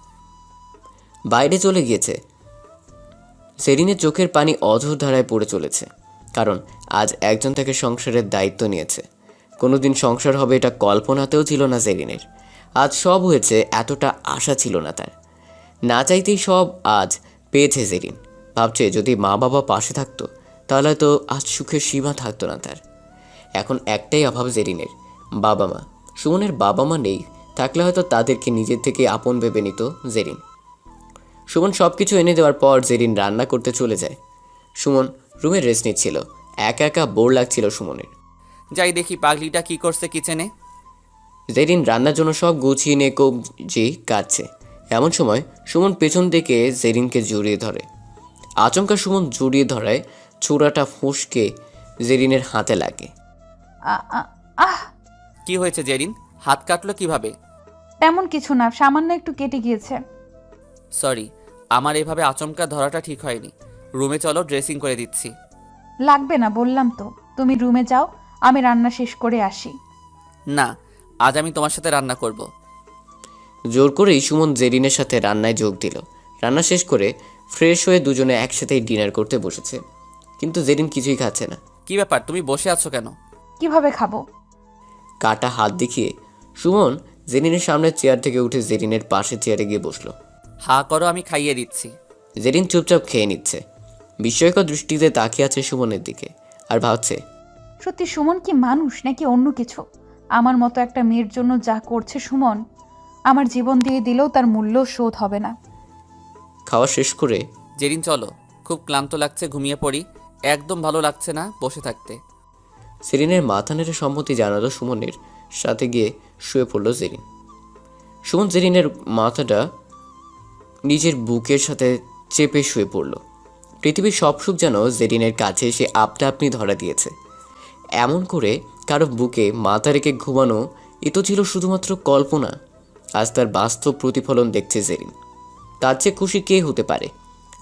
বাইরে চলে গিয়েছে। জেরিনের চোখের পানি অঝোর ধারায় পড়ে চলেছে, কারণ আজ একজন তাকে সংসারের দায়িত্ব নিয়েছে। কোনোদিন সংসার হবে এটা কল্পনাতেও ছিল না জেরিনের। আজ সব হয়েছে, এতটা আশা ছিল না তার। না চাইতেই সব আজ পেয়েছে জেরিন। ভাবছে যদি মা বাবা পাশে থাকতো তাহলে তো আজ সুখের সীমা থাকতো না তার। এখন একটাই অভাব জেরিনের, বাবা মা। সুমনের বাবা মা নেই, থাকলে হয়তো তাদেরকে নিজের থেকে আপন ভেবে নিত জেরিন। সুমন সব কিছু এনে দেওয়ার পর জেরিন রান্না করতে চলে যায়। সুমন রুমে রেস্ট নিচ্ছিল। একা একা বোর লাগছিল সুমনের। যাই দেখি পাগলিটা কি করছে কিচেনে। জেরিন রান্নার জন্য সব গুছিয়ে নিয়ে কবজি কাটছে। এমন সময় সুমন পেছন থেকে জেরিনকে জড়িয়ে ধরে। আচমকা সুমন জড়িয়ে ধরায় ছোড়াটা ফসকে জেরিনের হাতে লাগে। আহ, কি হয়েছে জেরিন? হাত কাটলো কিভাবে? তেমন কিছু না, সামান্য একটু কেটে গিয়েছে। সরি, আমার এভাবে আচমকা ধরাটা ঠিক হয়নি। রুমে চলো, ড্রেসিং করে দিচ্ছি। লাগবে না, বললাম তো। তুমি রুমে যাও, আমি রান্না শেষ করে আসি। না, আজ আমি তোমার সাথে রান্না করব। জোর করেই সুমন জেরিনের সাথে রান্নায় যোগ দিল। রান্না শেষ করে ফ্রেশ হয়ে দুজনে একসাথেই ডিনার করতে বসেছে, কিন্তু জেরিন কিছুই খাচ্ছে না। কি ব্যাপার, তুমি বসে আছো কেন? কিভাবে খাবো? কাটা হাত দেখিয়ে সুমন জেরিনের সামনের চেয়ার থেকে উঠে জেরিনের পাশে চেয়ারে গিয়ে বসলো। হা করো, আমি খাইয়ে দিচ্ছি। জেরিন চুপচাপ খেয়ে নিচ্ছে। বিস্ময়কর দৃষ্টিতে তাকিয়ে আছে সুমনের দিকে আর ভাবছে, সত্যি সুমন কি মানুষ নাকি অন্য কিছু? আমার মতো একটা মেয়ের জন্য যা করছে সুমন, আমার জীবন দিয়ে দিলেও তার মূল্য শোধ হবে না। খাওয়া শেষ করে জেরিন চলো, খুব ক্লান্ত লাগছে, ঘুমিয়ে পড়ি। একদম ভালো লাগছে না বসে থাকতে। জেরিনের মাথা নেড়ে সম্মতি জানালো সুমনের সাথে গিয়ে শুয়ে পড়ল জেরিন। সুমন জেরিনের মাথাটা নিজের বুকের সাথে চেপে শুয়ে পড়ল। পৃথিবীর সব সুখ যেন জেরিনের কাছে এসে আপনা আপনি ধরা দিয়েছে। এমন করে কারো বুকে মাথা রেখে ঘুমানো এ তো ছিল শুধুমাত্র কল্পনা। আজ তার বাস্তব প্রতিফলন দেখছে জেরিন। তার চেয়ে খুশি কে হতে পারে?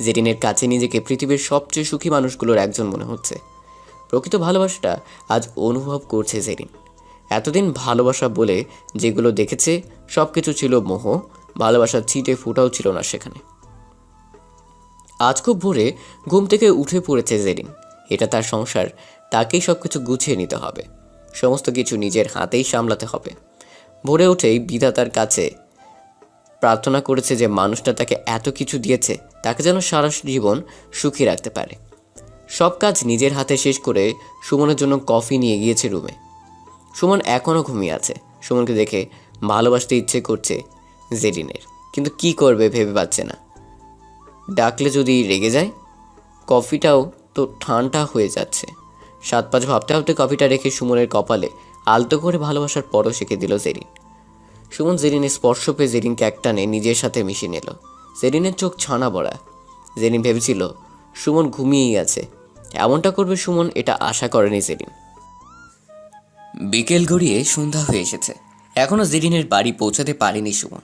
জেরিনের কাছে নিজেকে পৃথিবীর সবচেয়ে সুখী মানুষগুলোর একজন মনে হচ্ছে। প্রকৃত ভালোবাসাটা আজ অনুভব করছে জেরিন। এতদিন ভালোবাসা বলে যেগুলো দেখেছে সব কিছু ছিল মোহ, ভালোবাসার ছিটে ফোঁটাও ছিল না সেখানে। আজ খুব ভোরে ঘুম থেকে উঠে পড়েছে জেরিন। এটা তার সংসার, তাকেই সব কিছু গুছিয়ে নিতে হবে, সমস্ত কিছু নিজের হাতেই সামলাতে হবে। ভোরে উঠেই বিধাতার কাছে প্রার্থনা করেছে যে মানুষটা তাকে এত কিছু দিয়েছে, তাকে যেন সারা জীবন সুখী রাখতে পারে। সব কাজ নিজের হাতে শেষ করে সুমনের জন্য কফি নিয়ে গিয়েছে রুমে। সুমন এখনও ঘুমিয়ে আছে। সুমনকে দেখে ভালোবাসতে ইচ্ছে করছে জেরিনের, কিন্তু কি করবে ভেবে পাচ্ছে না। ডাকলে যদি রেগে যায়, কফিটাও তো ঠান্ডা হয়ে যাচ্ছে। 7-5 ভাবতে ভাবতে কফিটা রেখে সুমনের কপালে আলতো করে ভালোবাসার পরও শিখে দিল জেরিন। সুমন জেরিনের স্পর্শ পেয়ে জেরিনকে একটানে নিজের সাথে মিশিয়ে নিল। জেরিনের চোখ ছানা বড়া। জেরিন ভেবেছিল সুমন ঘুমিয়েই আছে, এমনটা করবে সুমন এটা আশা করেনি জেরিন। বিকেল গড়িয়ে সন্ধ্যা হয়ে এসেছে, এখনও জেরিনের বাড়ি পৌঁছাতে পারেনি সুমন।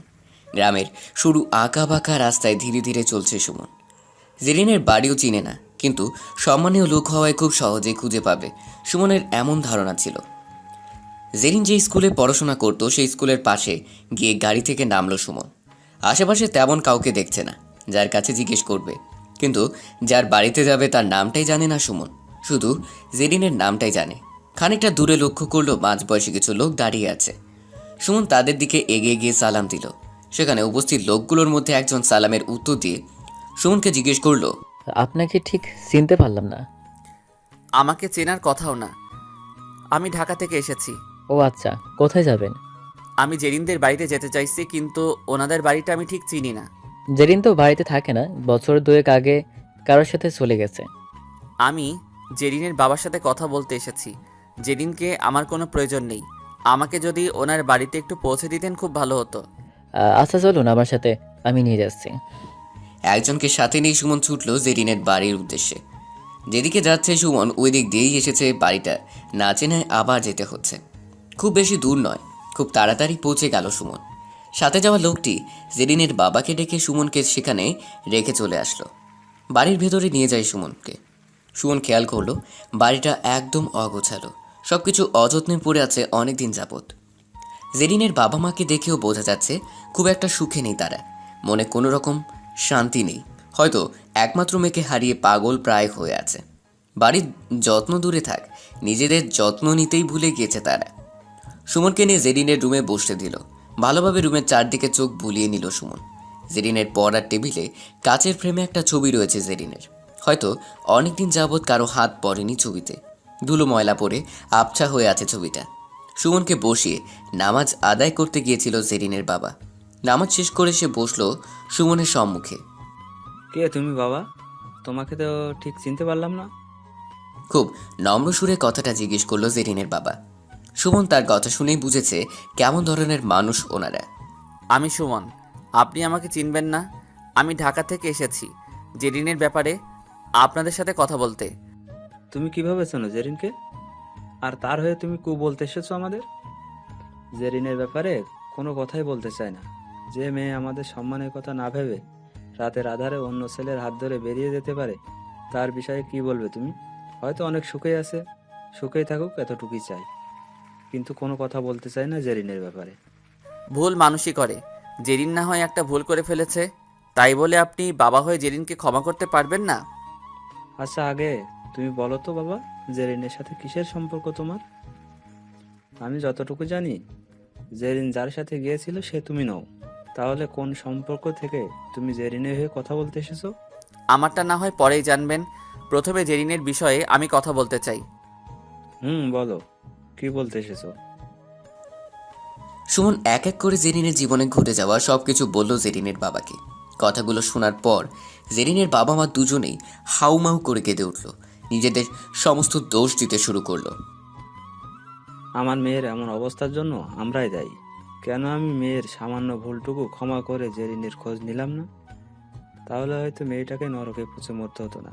গ্রামের সরু আঁকা বাঁকা রাস্তায় ধীরে ধীরে চলছে সুমন। জেরিনের বাড়িও চিনে না, কিন্তু সম্মানীয় লোক হওয়ায় খুব সহজেই খুঁজে পাবে সুমনের এমন ধারণা ছিল। জেরিন যে স্কুলে পড়াশোনা করত সেই স্কুলের পাশে গিয়ে গাড়ি থেকে নামলো সুমন। আশেপাশে তেমন কাউকে দেখছে না যার কাছে জিজ্ঞেস করবে, কিন্তু যার বাড়িতে যাবে তার নামটাই জানে না সুমন, শুধু জেরিনের নামটাই জানে। খানিকটা দূরে লক্ষ্য করলো মাঝবয়সী কিছু লোক দাঁড়িয়ে আছে। সুমন তাদের দিকে এগিয়ে গিয়ে সালাম দিল। সেখানে উপস্থিত লোকগুলোর মধ্যে একজন সালামের উত্তর দিয়ে সুমনকে জিজ্ঞেস করলো, আপনাকে ঠিক চিনতে পারলাম না। আমাকে চেনার কথাও না, আমি ঢাকা থেকে এসেছি। ও আচ্ছা, কোথায় যাবেন? আমি জেরিনদের বাড়িতে যেতে চাইছি, কিন্তু ওনাদের বাড়িটা আমি ঠিক চিনি না। জেরিন তো বাড়িতে থাকে না, বছর 2 আগে কারোর সাথে চলে গেছে। আমি জেরিনের বাবার সাথে কথা বলতে এসেছি। জেরিনকে আমার কোনো প্রয়োজন নেই, আমাকে যদি ওনার বাড়িতে একটু পৌঁছে দিতেন খুব ভালো হতো। আচ্ছা চলুন আমার সাথে, আমি নিয়ে যাচ্ছি। একজনকে সাথে নিয়ে সুমন ছুটল জেরিনের বাড়ির উদ্দেশ্যে। যেদিকে যাচ্ছে সুমন ওই দিক দিয়েই এসেছে, বাড়িটা না চেনায় আবার যেতে হচ্ছে। খুব বেশি দূর নয়, খুব তাড়াতাড়ি পৌঁছে গেল সুমন। সাথে যাওয়া লোকটি জেরিনের বাবাকে ডেকে সুমনকে সেখানে রেখে চলে আসলো। বাড়ির ভেতরে নিয়ে যায় সুমনকে। সুমন খেয়াল করলো বাড়িটা একদম অগোছালো, সব কিছু অযত্নে পড়ে আছে অনেক দিন যাবৎ। জেরিনের বাবা মাকে দেখেও বোঝা যাচ্ছে খুব একটা সুখে নেই তারা, মনে কোনো রকম শান্তি নেই, হয়তো একমাত্র মেয়েকে হারিয়ে পাগল প্রায় হয়ে আছে। বাড়ির যত্ন দূরে থাক, নিজেদের যত্ন নিতেই ভুলে গিয়েছে তারা। সুমনকে নিয়ে জেরিনের রুমে বসতে দিল। ভালোভাবে রুমের চারদিকে চোখ বুলিয়ে নিল সুমন। জেরিনের পড়ার টেবিলে কাচের ফ্রেমে একটা ছবি রয়েছে জেরিনের, হয়তো অনেকদিন যাবৎ কারো হাত পড়েনি ছবিতে, ধুলো ময়লা পড়ে আবছা হয়ে আছে ছবিটা। সুমনকে বসিয়ে নামাজ আদায় করতে গিয়েছিল জেরিনের বাবা। নামাজ শেষ করে সে বসলো সুমনের সম্মুখে। কে তুমি বাবা? তোমাকে তো ঠিক চিনতে পারলাম না। খুব নম্র সুরে কথাটা জিজ্ঞেস করলো জেরিনের বাবা। সুমন তার কথা শুনেই বুঝেছে কেমন ধরনের মানুষ ওনারা। আমি সুমন, আপনি আমাকে চিনবেন না। আমি ঢাকা থেকে এসেছি জেরিনের ব্যাপারে আপনাদের সাথে কথা বলতে। তুমি কিভাবে চেনো জেরিনকে? আর তার হয়ে তুমি বলতে এসেছো আমাদের? জেরিনের ব্যাপারে কোনো কথাই বলতে চায় না। যে মেয়ে আমাদের সম্মানের কথা না ভেবে রাতের আধারে অন্য ছেলের হাত ধরে বেরিয়ে যেতে পারে, তার বিষয়ে কি বলবে তুমি? হয়তো অনেক সুখেই আছে, সুখেই থাকুক, এতটুকুই চাই, কিন্তু কোনো কথা বলতে চায় না জেরিনের ব্যাপারে। ভুল মানুষই করে, জেরিন না হয় একটা ভুল করে ফেলেছে, তাই বলে আপনি বাবা হয়ে জেরিনকে ক্ষমা করতে পারবেন না? আচ্ছা আগে তুমি বলো তো বাবা, জেরিনের সাথে কিসের সম্পর্ক তোমার? আমি যতটুকু জানি জেরিন যার সাথে গিয়েছিল সে তুমি নও। তাহলে কোন সম্পর্ক থেকে তুমি জেরিনের হয়ে কথা বলতে এসেছো? আমারটা না হয় পরেই জানবেন, প্রথমে জেরিনের বিষয়ে আমি কথা বলতে চাই। বলো, কি বলতে এসেছো? সুমন এক এক করে জেরিনের জীবনে ঘটে যাওয়া সবকিছু বলল জেরিনের বাবাকে। কথাগুলো শোনার পর জেরিনের বাবা মা দুজনেই হাউমাউ করে কেঁদে উঠল, নিজেদের সমস্ত দোষ দিতে শুরু করলো। আমার মেয়ের এমন অবস্থার জন্য আমরাই দায়ী। কেন আমি মেয়ের সামান্য ভুলটুকু ক্ষমা করে জেরিনের খোঁজ নিলাম না? তাহলে হয়তো মেয়েটাকে নরকে পুঁছে মরতে হতো না।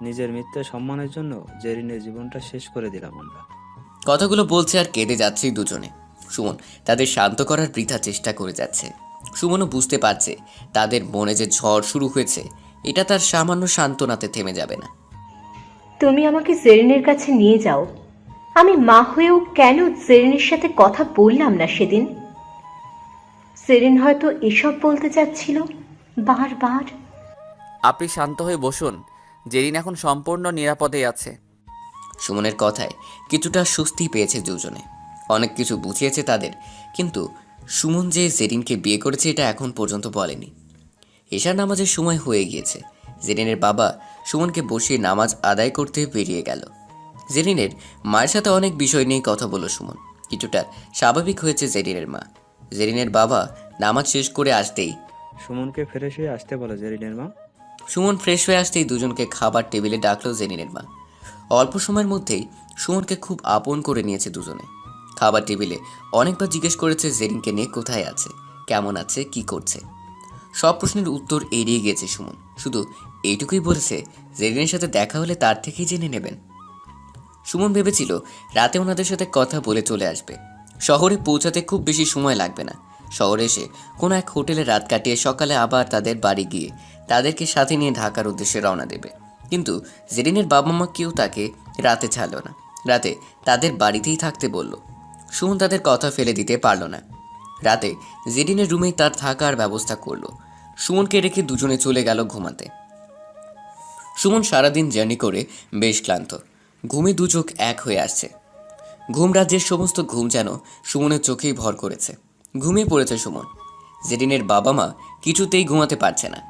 নিজের মিথ্যে সম্মানের জন্য জেরিনের জীবনটা শেষ করে দিলাম আমরা। কথাগুলো বলছে আর কেঁদে যাচ্ছেই দুজনে। সুমন তাদের শান্ত করার বৃথা চেষ্টা করে যাচ্ছে। সুমনও বুঝতে পারছে তাদের মনে যে ঝড় শুরু হয়েছে এটা তার সামান্য সান্ত্বনাতে থেমে যাবে না। তুমি আমাকে জেরিনের কাছে নিয়ে যাও। আমি মা হয়েও কেন জেরিনের সাথে কথা বললাম না সেদিন? জেরিন হয়তো এসব বলতে চাচ্ছিল বারবার। আপনি শান্ত হয়ে বসুন, জেরিন এখন সম্পূর্ণ নিরাপদে আছে। সুমনের কথায় কিছুটা স্বস্তি পেয়েছে দুজনে। অনেক কিছু বুঝিয়েছে তাদের, কিন্তু সুমন যে জেরিনকে বিয়ে করেছে এটা এখন পর্যন্ত বলেনি। এশার নামাজের সময় হয়ে গিয়েছে। জেরিনের বাবা সুমনকে বসিয়ে নামাজ আদায় করতে বেরিয়ে গেল। জেরিনের মায়ের সাথে অনেক বিষয় নিয়ে কথা বলল সুমন। কিছুটা স্বাভাবিক হয়েছে জেরিনের মা। জেরিনের বাবা নামাজ শেষ করে আসতেই সুমনকে ফ্রেশ হয়ে আসতে বলো জেরিনের মা। সুমন ফ্রেশ হয়ে আসতেই দুজনকে খাবার টেবিলে ডাকলো জেরিনের মা। অল্প সময়ের মধ্যেই সুমনকে খুব আপন করে নিয়েছে দুজনে। খাবার টেবিলে অনেকবার জিজ্ঞেস করেছে জেরিনকে নিয়ে কোথায় আছে, কেমন আছে, কি করছে। সব প্রশ্নের উত্তর এড়িয়ে গিয়েছে সুমন। শুধু এইটুকুই বলেছে জেরিনের সাথে দেখা হলে তার থেকেই জেনে নেবেন। সুমন ভেবেছিল রাতে ওনাদের সাথে কথা বলে চলে আসবে। শহরে পৌঁছাতে খুব বেশি সময় লাগবে না। শহরে এসে কোনো এক হোটেলে রাত কাটিয়ে সকালে আবার তাদের বাড়ি গিয়ে তাদেরকে সাথে নিয়ে ঢাকার উদ্দেশ্যে রওনা দেবে। কিন্তু জেরিনের বাবা মা কেউ তাকে রাতে ছাড়ল না। রাতে তাদের বাড়িতেই থাকতে বলল। সুমন তাদের কথা ফেলে দিতে পারল না। রাতে জেরিনের রুমেই তার থাকার ব্যবস্থা করলো। সুমনকে রেখে দুজনে চলে গেল ঘুমাতে। সুমন সারাদিন জার্নি করে বেশ ক্লান্ত। ঘুমে দু চোখ এক হয়ে আসছে। ঘুম রাজ্যের সমস্ত ঘুম যেন সুমনের চোখেই ভর করেছে। ঘুমিয়ে পড়েছে সুমন। জেরিনের বাবা মা কিছুতেই ঘুমাতে পারছে না।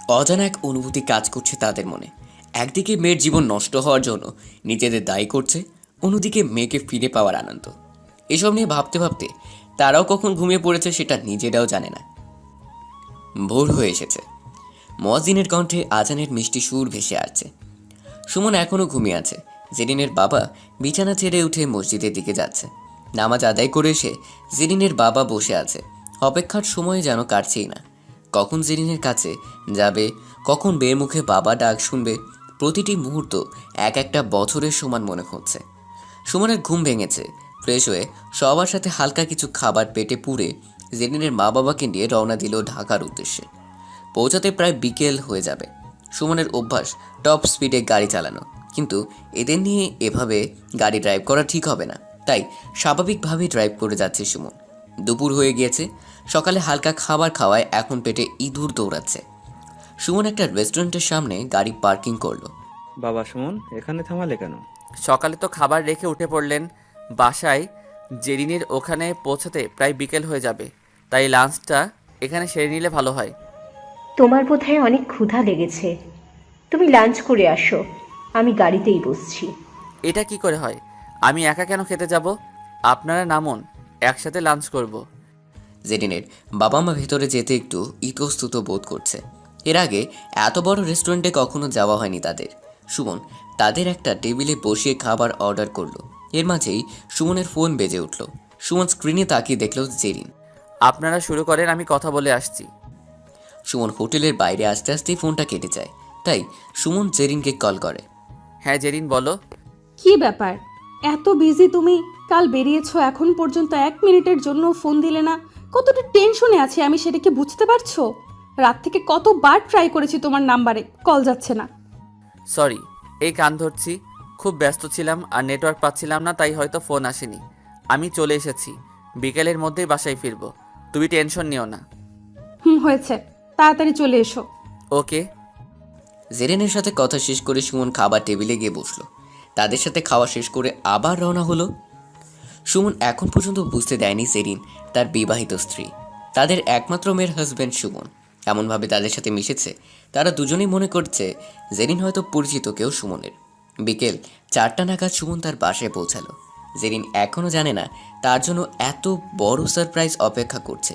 অজানা এক অনুভূতি কাজ করছে তাদের মনে। একদিকে মেয়ের জীবন নষ্ট হওয়ার জন্য নিজেদের দায়ী করছে, অন্যদিকে মেয়েকে ফিরে পাওয়ার আনন্দ। এসব নিয়ে ভাবতে ভাবতে তারাও কখন ঘুমিয়ে পড়েছে সেটা নিজেরাও জানে না। ভোর হয়ে এসেছে। মুয়াজ্জিনের কণ্ঠে আজানের মিষ্টি সুর ভেসে আসছে। সুমন এখনও ঘুমিয়ে আছে। জেরিনের বাবা বিছানা ছেড়ে উঠে মসজিদের দিকে যাচ্ছে। নামাজ আদায় করে এসে জেরিনের বাবা বসে আছে। অপেক্ষার সময় যেন কাটছেই না। কখন জেরিনের কাছে যাবে, কখন বের মুখে বাবা ডাক শুনবে, প্রতিটি মুহূর্ত এক একটা বছরের সমান মনে হচ্ছে। সুমনের ঘুম ভেঙেছে। ফ্রেশ হয়ে সবার সাথে হালকা কিছু খাবার পেটে পুরে জেরিনের মা বাবাকে নিয়ে রওনা দিল ঢাকার উদ্দেশ্যে। পৌঁছাতে প্রায় বিকেল হয়ে যাবে। সুমনের অভ্যাস টপ স্পিডে গাড়ি চালানো, কিন্তু এদের নিয়ে এভাবে গাড়ি ড্রাইভ করা ঠিক হবে না। তাই স্বাভাবিকভাবেই ড্রাইভ করে যাচ্ছে সুমন। দুপুর হয়ে গিয়েছে। সকালে হালকা খাবার খাওয়ায় এখন পেটে ইঁদুর দৌড়াচ্ছে। সুমন একটা রেস্টুরেন্টের সামনে গাড়ি পার্কিং করলো। বাবা সুমন, এখানে থামালে কেন? সকালে তো খাবার রেখে উঠে পড়লেন। বাসায় জেরিনের ওখানে পৌঁছাতে প্রায় বিকেল হয়ে যাবে, তাই লাঞ্চটা এখানে সেরে নিলে ভালো হয়। তোমার বোধহয় অনেক ক্ষুধা লেগেছে। তুমি লাঞ্চ করে আসো, আমি গাড়িতেই বসছি। এটা কি করে হয়? আমি একা কেন খেতে যাব? আপনারা নামুন, একসাথে লাঞ্চ করব। জেরিনের বাবা মা ভেতরে যেতে একটু ইতস্তত বোধ করছে। এর আগে এত বড় রেস্টুরেন্টে কখনো যাওয়া হয়নি তাদের। সুমন তাদের একটা টেবিলে বসিয়ে খাবার অর্ডার করলো। এর মাঝেই সুমনের ফোন বেজে উঠল। সুমন স্ক্রিনে তাকিয়ে দেখল জেরিন। আপনারা শুরু করেন, আমি কথা বলে আসছি। সুমন হোটেলের বাইরে আসতে আসতেই ফোনটা কেটে যায়। তাই সুমন জেরিনকে কল করে। হ্যাঁ জেরিন বলো। কি ব্যাপার, এত বিজি তুমি? কাল বেরিয়েছো, এখন পর্যন্ত 1 মিনিটের জন্য ফোন দিলে না। কতটা টেনশনে আছি আমি, সেটা কি বুঝতে পারছো? রাত থেকে কতবার ট্রাই করেছি তোমার নাম্বারে, কল যাচ্ছে না। সরি, এই কান ধরছি, খুব ব্যস্ত ছিলাম আর নেটওয়ার্ক পাচ্ছিলাম না, তাই হয়তো ফোন আসেনি। আমি চলে এসেছি, বিকেলের মধ্যেই বাসায় ফিরবো, তুমি টেনশন নিও না। হয়েছে, তাড়াতাড়ি চলে এসো। ওকে। জেরিনের সাথে কথা শেষ করে সুমন খাবার টেবিলে গিয়ে বসলো। তাদের সাথে খাওয়া শেষ করে আবার রওনা হলো। সুমন এখন পর্যন্ত বুঝতে দেয়নি জেরিন তার বিবাহিত স্ত্রী, তাদের একমাত্র মেয়ের হাজব্যান্ড সুমন। এমনভাবে তাদের সাথে মিশেছে, তারা দুজনেই মনে করছে জেরিন হয়তো পরিচিত কেউ সুমনের। বিকেল 4টা নাগাদ সুমন তার বাসায় পৌঁছালো। জেরিন এখনও জানে না তার জন্য এত বড় সারপ্রাইজ অপেক্ষা করছে।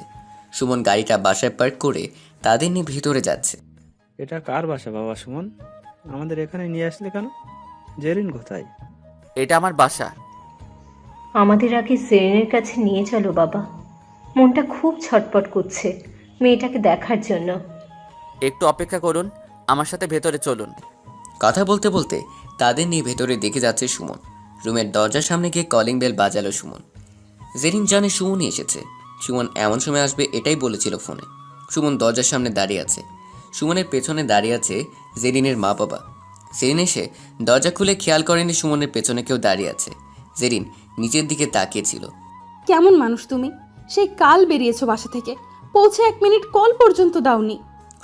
সুমন গাড়িটা বাসায় পার্ক করে তাদের নিয়ে ভিতরে যাচ্ছে। এটা কার বাসা বাবা সুমন? আমাদের এখানে নিয়ে আসলে কেন? জেরিন কোথায়? এটা আমার বাসা। আমাদের আগে জেরিনের কাছে নিয়ে চলো বাবা। মনটা খুব ছটপট করছে মেয়েটাকে দেখার জন্য। একটু অপেক্ষা করুন, আমার সাথে ভেতরে চলুন। কথা বলতে বলতে তাদের নিয়ে ভেতরে দেখে যাচ্ছে সুমন। রুমের দরজার সামনে গিয়ে কলিং বেল বাজালো সুমন। জেরিন জানে সুমনই এসেছে। সুমন এমন সময় আসবে এটাই বলেছিল ফোনে। সুমন দরজার সামনে দাঁড়িয়ে আছে। সুমনের পেছনে দাঁড়িয়ে আছে জেরিনের মা বাবা। জেরিন এসে দরজা খুলে খেয়াল করেনি সুমনের পেছনে কেউ দাঁড়িয়ে আছে। জেরিন নিচের দিকে তাকিয়েছিল। কেমন মানুষ তুমি? সেই কাল বেরিয়েছো বাসা থেকে, পৌঁছে 1 মিনিট কল পর্যন্ত দাওনি।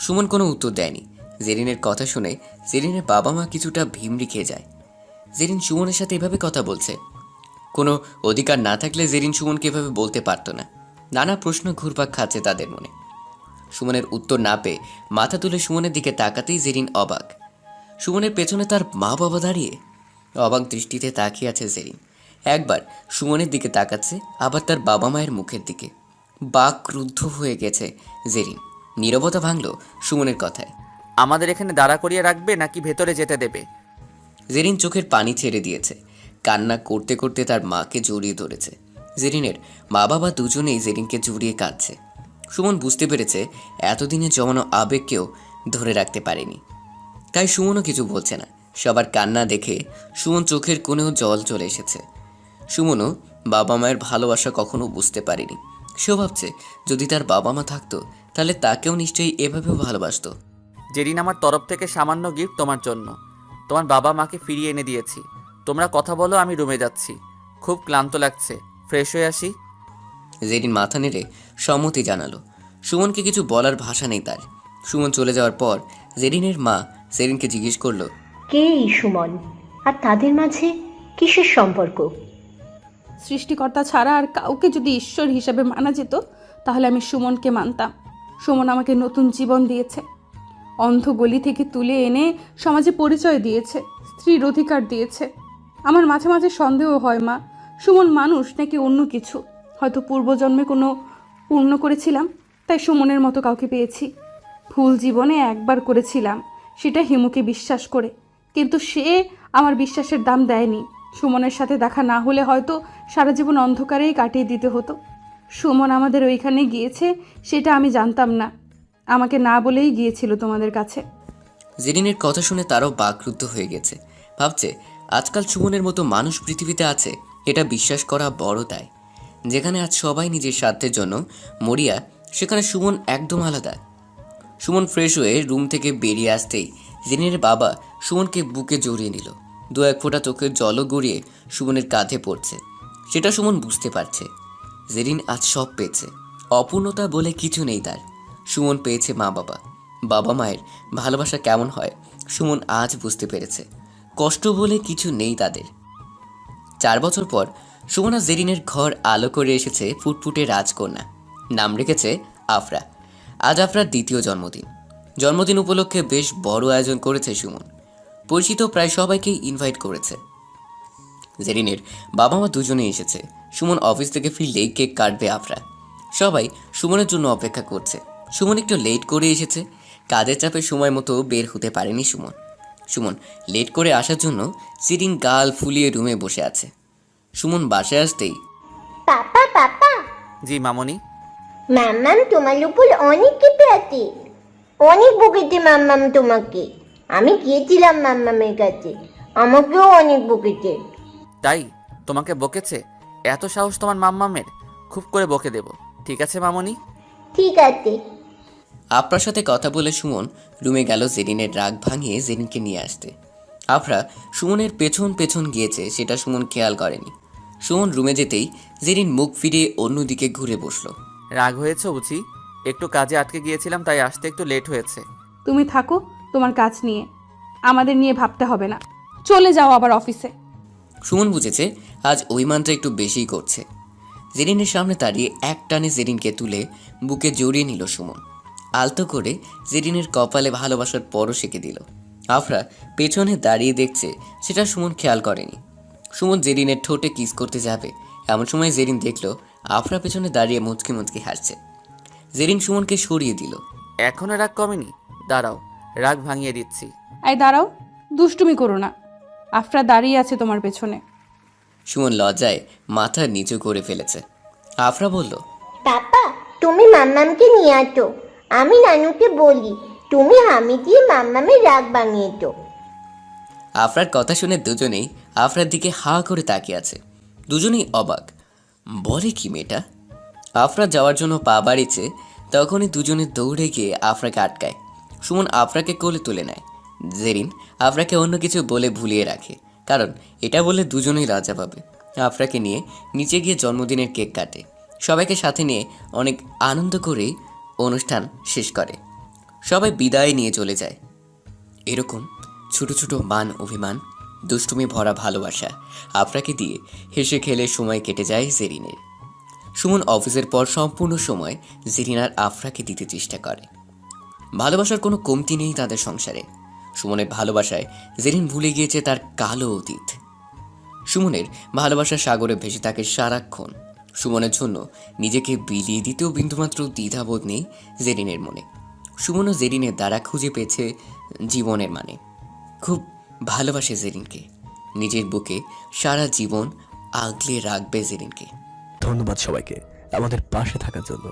সুমন কোনো উত্তর দেয়নি। জেরিনের কথা শুনে জেরিনের বাবা মা কিছুটা ভিমড়ি খেয়ে যায়। জেরিন সুমনের সাথে এভাবে কথা বলছে। কোনো অধিকার না থাকলে জেরিন সুমনকে এভাবে বলতে পারতো না। নানা প্রশ্ন ঘুরপাক খাচ্ছে তাদের মনে। সুমনের উত্তর না পেয়ে মাথা তুলে সুমনের দিকে তাকাতেই জেরিন অবাক। সুমনের পেছনে তার মা বাবা দাঁড়িয়ে। অবাক দৃষ্টিতে তাকিয়ে আছে জেরিন। একবার সুমনের দিকে তাকাচ্ছে, আবার তার বাবা মায়ের মুখের দিকে। বাকরুদ্ধ হয়ে গেছে জেরিন। নীরবতা ভাঙল সুমনের কথায়। আমাদের এখানে দাঁড়া করিয়ে রাখবে নাকি ভেতরে যেতে দেবে? জেরিন চোখের পানি ছেড়ে দিয়েছে। কান্না করতে করতে তার মাকে জড়িয়ে ধরেছে। জেরিনের মা বাবা দুজনেই জেরিনকে জড়িয়ে কাঁদছে। সুমন বুঝতে পেরেছে এতদিনে জমানো আবেগকেও ধরে রাখতে পারেনি। তাই সুমনও কিছু বলছে না। সবার কান্না দেখে সুমন চোখের কোণেও জল চলে এসেছে। সুমনও বাবা মায়ের ভালোবাসা কখনো বুঝতে পারেনি। সেও ভাবছে যদি তার বাবা মা থাকতো তাহলে তাকেও নিশ্চয়ই এভাবেও ভালোবাসতো। জেরিন, আমার তরফ থেকে সামান্য গিফট তোমার জন্য। তোমার বাবা মাকে ফিরিয়ে এনে দিয়েছি। তোমরা কথা বলো, আমি রুমে যাচ্ছি। খুব ক্লান্ত লাগছে, ফ্রেশ হয়ে আসি। জেরিন মাথা নেড়ে সম্মতি জানালো। সুমনকে কিছু বলার ভাষা নেই তার। সুমন চলে যাওয়ার পর জেরিনের মা জেরিনকে জিজ্ঞেস করলো, কে এই সুমন, আর তাদের মাঝে কিসের সম্পর্ক? সৃষ্টিকর্তা ছাড়া আর কাউকে যদি ঈশ্বর হিসাবে মানা যেত তাহলে আমি সুমনকে মানতাম। সুমন আমাকে নতুন জীবন দিয়েছে, অন্ধ গলি থেকে তুলে এনে সমাজে পরিচয় দিয়েছে, স্ত্রীর অধিকার দিয়েছে। আমার মাঝে মাঝে সন্দেহ হয় মা, সুমন মানুষ নাকি অন্য কিছু। হয়তো পূর্বজন্মে কোনো পূর্ণ করেছিলাম, তাই সুমনের মতো কাউকে পেয়েছি। ভুল জীবনে একবার করেছিলাম, সেটা হিমুকে বিশ্বাস করে, কিন্তু সে আমার বিশ্বাসের দাম দেয়নি। সুমনের সাথে দেখা না হলে হয়তো সারা জীবন অন্ধকারেই কাটিয়ে দিতে হতো। সুমন আমাদের ওইখানে গিয়েছে সেটা আমি জানতাম না, আমাকে না বলেই গিয়েছিল তোমাদের কাছে। জেরিনের কথা শুনে তারও বাকরুদ্ধ হয়ে গেছে। ভাবছে আজকাল সুমনের মতো মানুষ পৃথিবীতে আছে, এটা বিশ্বাস করা বড় দায়। যেখানে আজ সবাই নিজের স্বার্থের জন্য মরিয়া, সেখানে সুমন একদম আলাদা। সুমন ফ্রেশ হয়ে রুম থেকে বেরিয়ে আসতেই জেরিনের বাবা সুমনকে বুকে জড়িয়ে নিল। 2-1 ফোঁটা চোখের জলও গড়িয়ে সুমনের কাঁধে পড়ছে। সেটা সুমন বুঝতে পারছে। জেরিন আজ সব পেয়েছে। অপূর্ণতা বলে কিছু নেই তার। সুমন পেয়েছে মা বাবা। বাবা মায়ের ভালোবাসা কেমন হয় সুমন আজ বুঝতে পেরেছে। কষ্ট বলে কিছু নেই তাদের। 4 বছর পর সুমন আর জেরিনের ঘর আলো করে এসেছে ফুটফুটে রাজকন্যা। নাম রেখেছে আফরা। আজ আফরার 2য় জন্মদিন। জন্মদিন উপলক্ষে বেশ বড় আয়োজন করেছে সুমন। পরিচিত প্রায় সবাইকেই ইনভাইট করেছে। জেরিনের বাবা মা দুজনেই এসেছে। সুমন অফিস থেকে ফিরলেই কেক কাটবে আফরা। সবাই সুমনের জন্য অপেক্ষা করছে। সুমন একটু লেট করে এসেছে। কাজের চাপে সময় মতো বের হতে পারেনি সুমন। সুমন লেট করে আসার জন্য জেরিন গাল ফুলিয়ে রুমে বসে আছে। সুমন বাসায় আসতেই, পাপা পাপা, জি মামনি। মাম্মাম তোমার উপর অনেক কেঁপে আছে, অনেক বকেছে মাম্মাম তোমাকে। আমি গিয়েছিলাম মাম্মামের কাছে, আমাকেও অনেক বকেছে। তাই তোমাকে বকেছে? এত সাহস তোমার মাম্মামের? খুব করে বকে দেব। ঠিক আছে মামনি। ঠিক আছে। আফরার সাথে কথা বলে সুমন রুমে গেল জেরিনের রাগ ভাঙিয়ে জেরিনকে নিয়ে আসতে। আফরা সুমনের পেছন পেছন গিয়েছে সেটা সুমন খেয়াল করেনি। সুমন রুমে যেতেই জেরিন মুখ ফিরিয়ে অন্যদিকে ঘুরে বসলো। রাগ হয়েছে বুঝি? একটু কাজে আটকে গিয়েছিলাম, তাই আসতে একটু লেট হয়েছে। তুমি থাকো তোমার কাজ নিয়ে, আমাদের নিয়ে ভাবতে হবে না। চলে যাও আবার অফিসে। সুমন বুঝেছে আজ ওই মানটা একটু বেশিই করছে। জেরিনের সামনে দাঁড়িয়ে এক টানে জেরিনকে তুলে বুকে জড়িয়ে নিল সুমন। আলতো করে জেরিনের কপালে ভালোবাসার পরশ এঁকে দিল। আফরা পেছনে দাঁড়িয়ে দেখছে, সেটা সুমন খেয়াল করেনি। সুমন জেরিনের ঠোঁটে কিস করতে যাবে, এমন সময় জেরিন দেখলো আফরা পেছনে দাঁড়িয়ে মুচকি মুচকি হাসছে। জেরিন সুমনকে সরিয়ে দিল। এখনো রাগ কমেনি? দাঁড়াও, রাগ ভাঙিয়ে দিচ্ছি। এই দাঁড়াও, দুষ্টুমি করো না। আফরা দাঁড়িয়ে আছে তোমার পেছনে। সুমন লজ্জায় মাথা নিচু করে ফেলেছে। আফরা বলল, পাপা তুমি মাম্মামকে নিয়ে আসো, আমি নানুকে বলি তুমি হামি দিয়ে মাম্মামের রাগ বানিয়েছো। আফরার কথা শুনে দুজনেই আফরার দিকে হা করে তাকিয়ে আছে। দুজনেই অবাক, বলে কি মেয়েটা। আফরা যাওয়ার জন্য পা বাড়িয়েছে, তখনই দুজনে দৌড়ে গিয়ে আফরাকে আটকায়। সুমন আফরাকে কোলে তুলে নেয়। জেরিন আফরাকে অন্য কিছু বলে ভুলিয়ে রাখে, কারণ এটা বলে দুজনেই লজ্জা পাবে। আফরাকে নিয়ে নিচে গিয়ে জন্মদিনের কেক কাটে। সবাইকে সাথে নিয়ে অনেক আনন্দ করেই অনুষ্ঠান শেষ করে। সবাই বিদায় নিয়ে চলে যায়। এরকম ছোট ছোট মান অভিমান, দুষ্টুমি ভরা ভালোবাসা আফরাকে দিয়ে হেসে খেলে সময় কেটে যায় জেরিনের। সুমন অফিসের পর সম্পূর্ণ সময় জেরিন আর আফরাকে দিতে চেষ্টা করে। ভালোবাসার কোনো কমতি নেই তাদের সংসারে। সুমনের ভালোবাসায় জেরিন ভুলে গিয়েছে তার কালো অতীত। সুমনের ভালোবাসার সাগরে ভেসে থাকে সারাক্ষণ। সুমনের জন্য নিজেকে বিলিয়ে দিতেও বিন্দুমাত্র দ্বিধাবোধ নেই জেরিনের মনে। সুমনও জেরিনের দ্বারা খুঁজে পেয়েছে জীবনের মানে। খুব ভালোবাসে জেরিনকে, নিজের বুকে সারা জীবন আগলে রাখবে জেরিনকে। ধন্যবাদ সবাইকে আমাদের পাশে থাকার জন্য।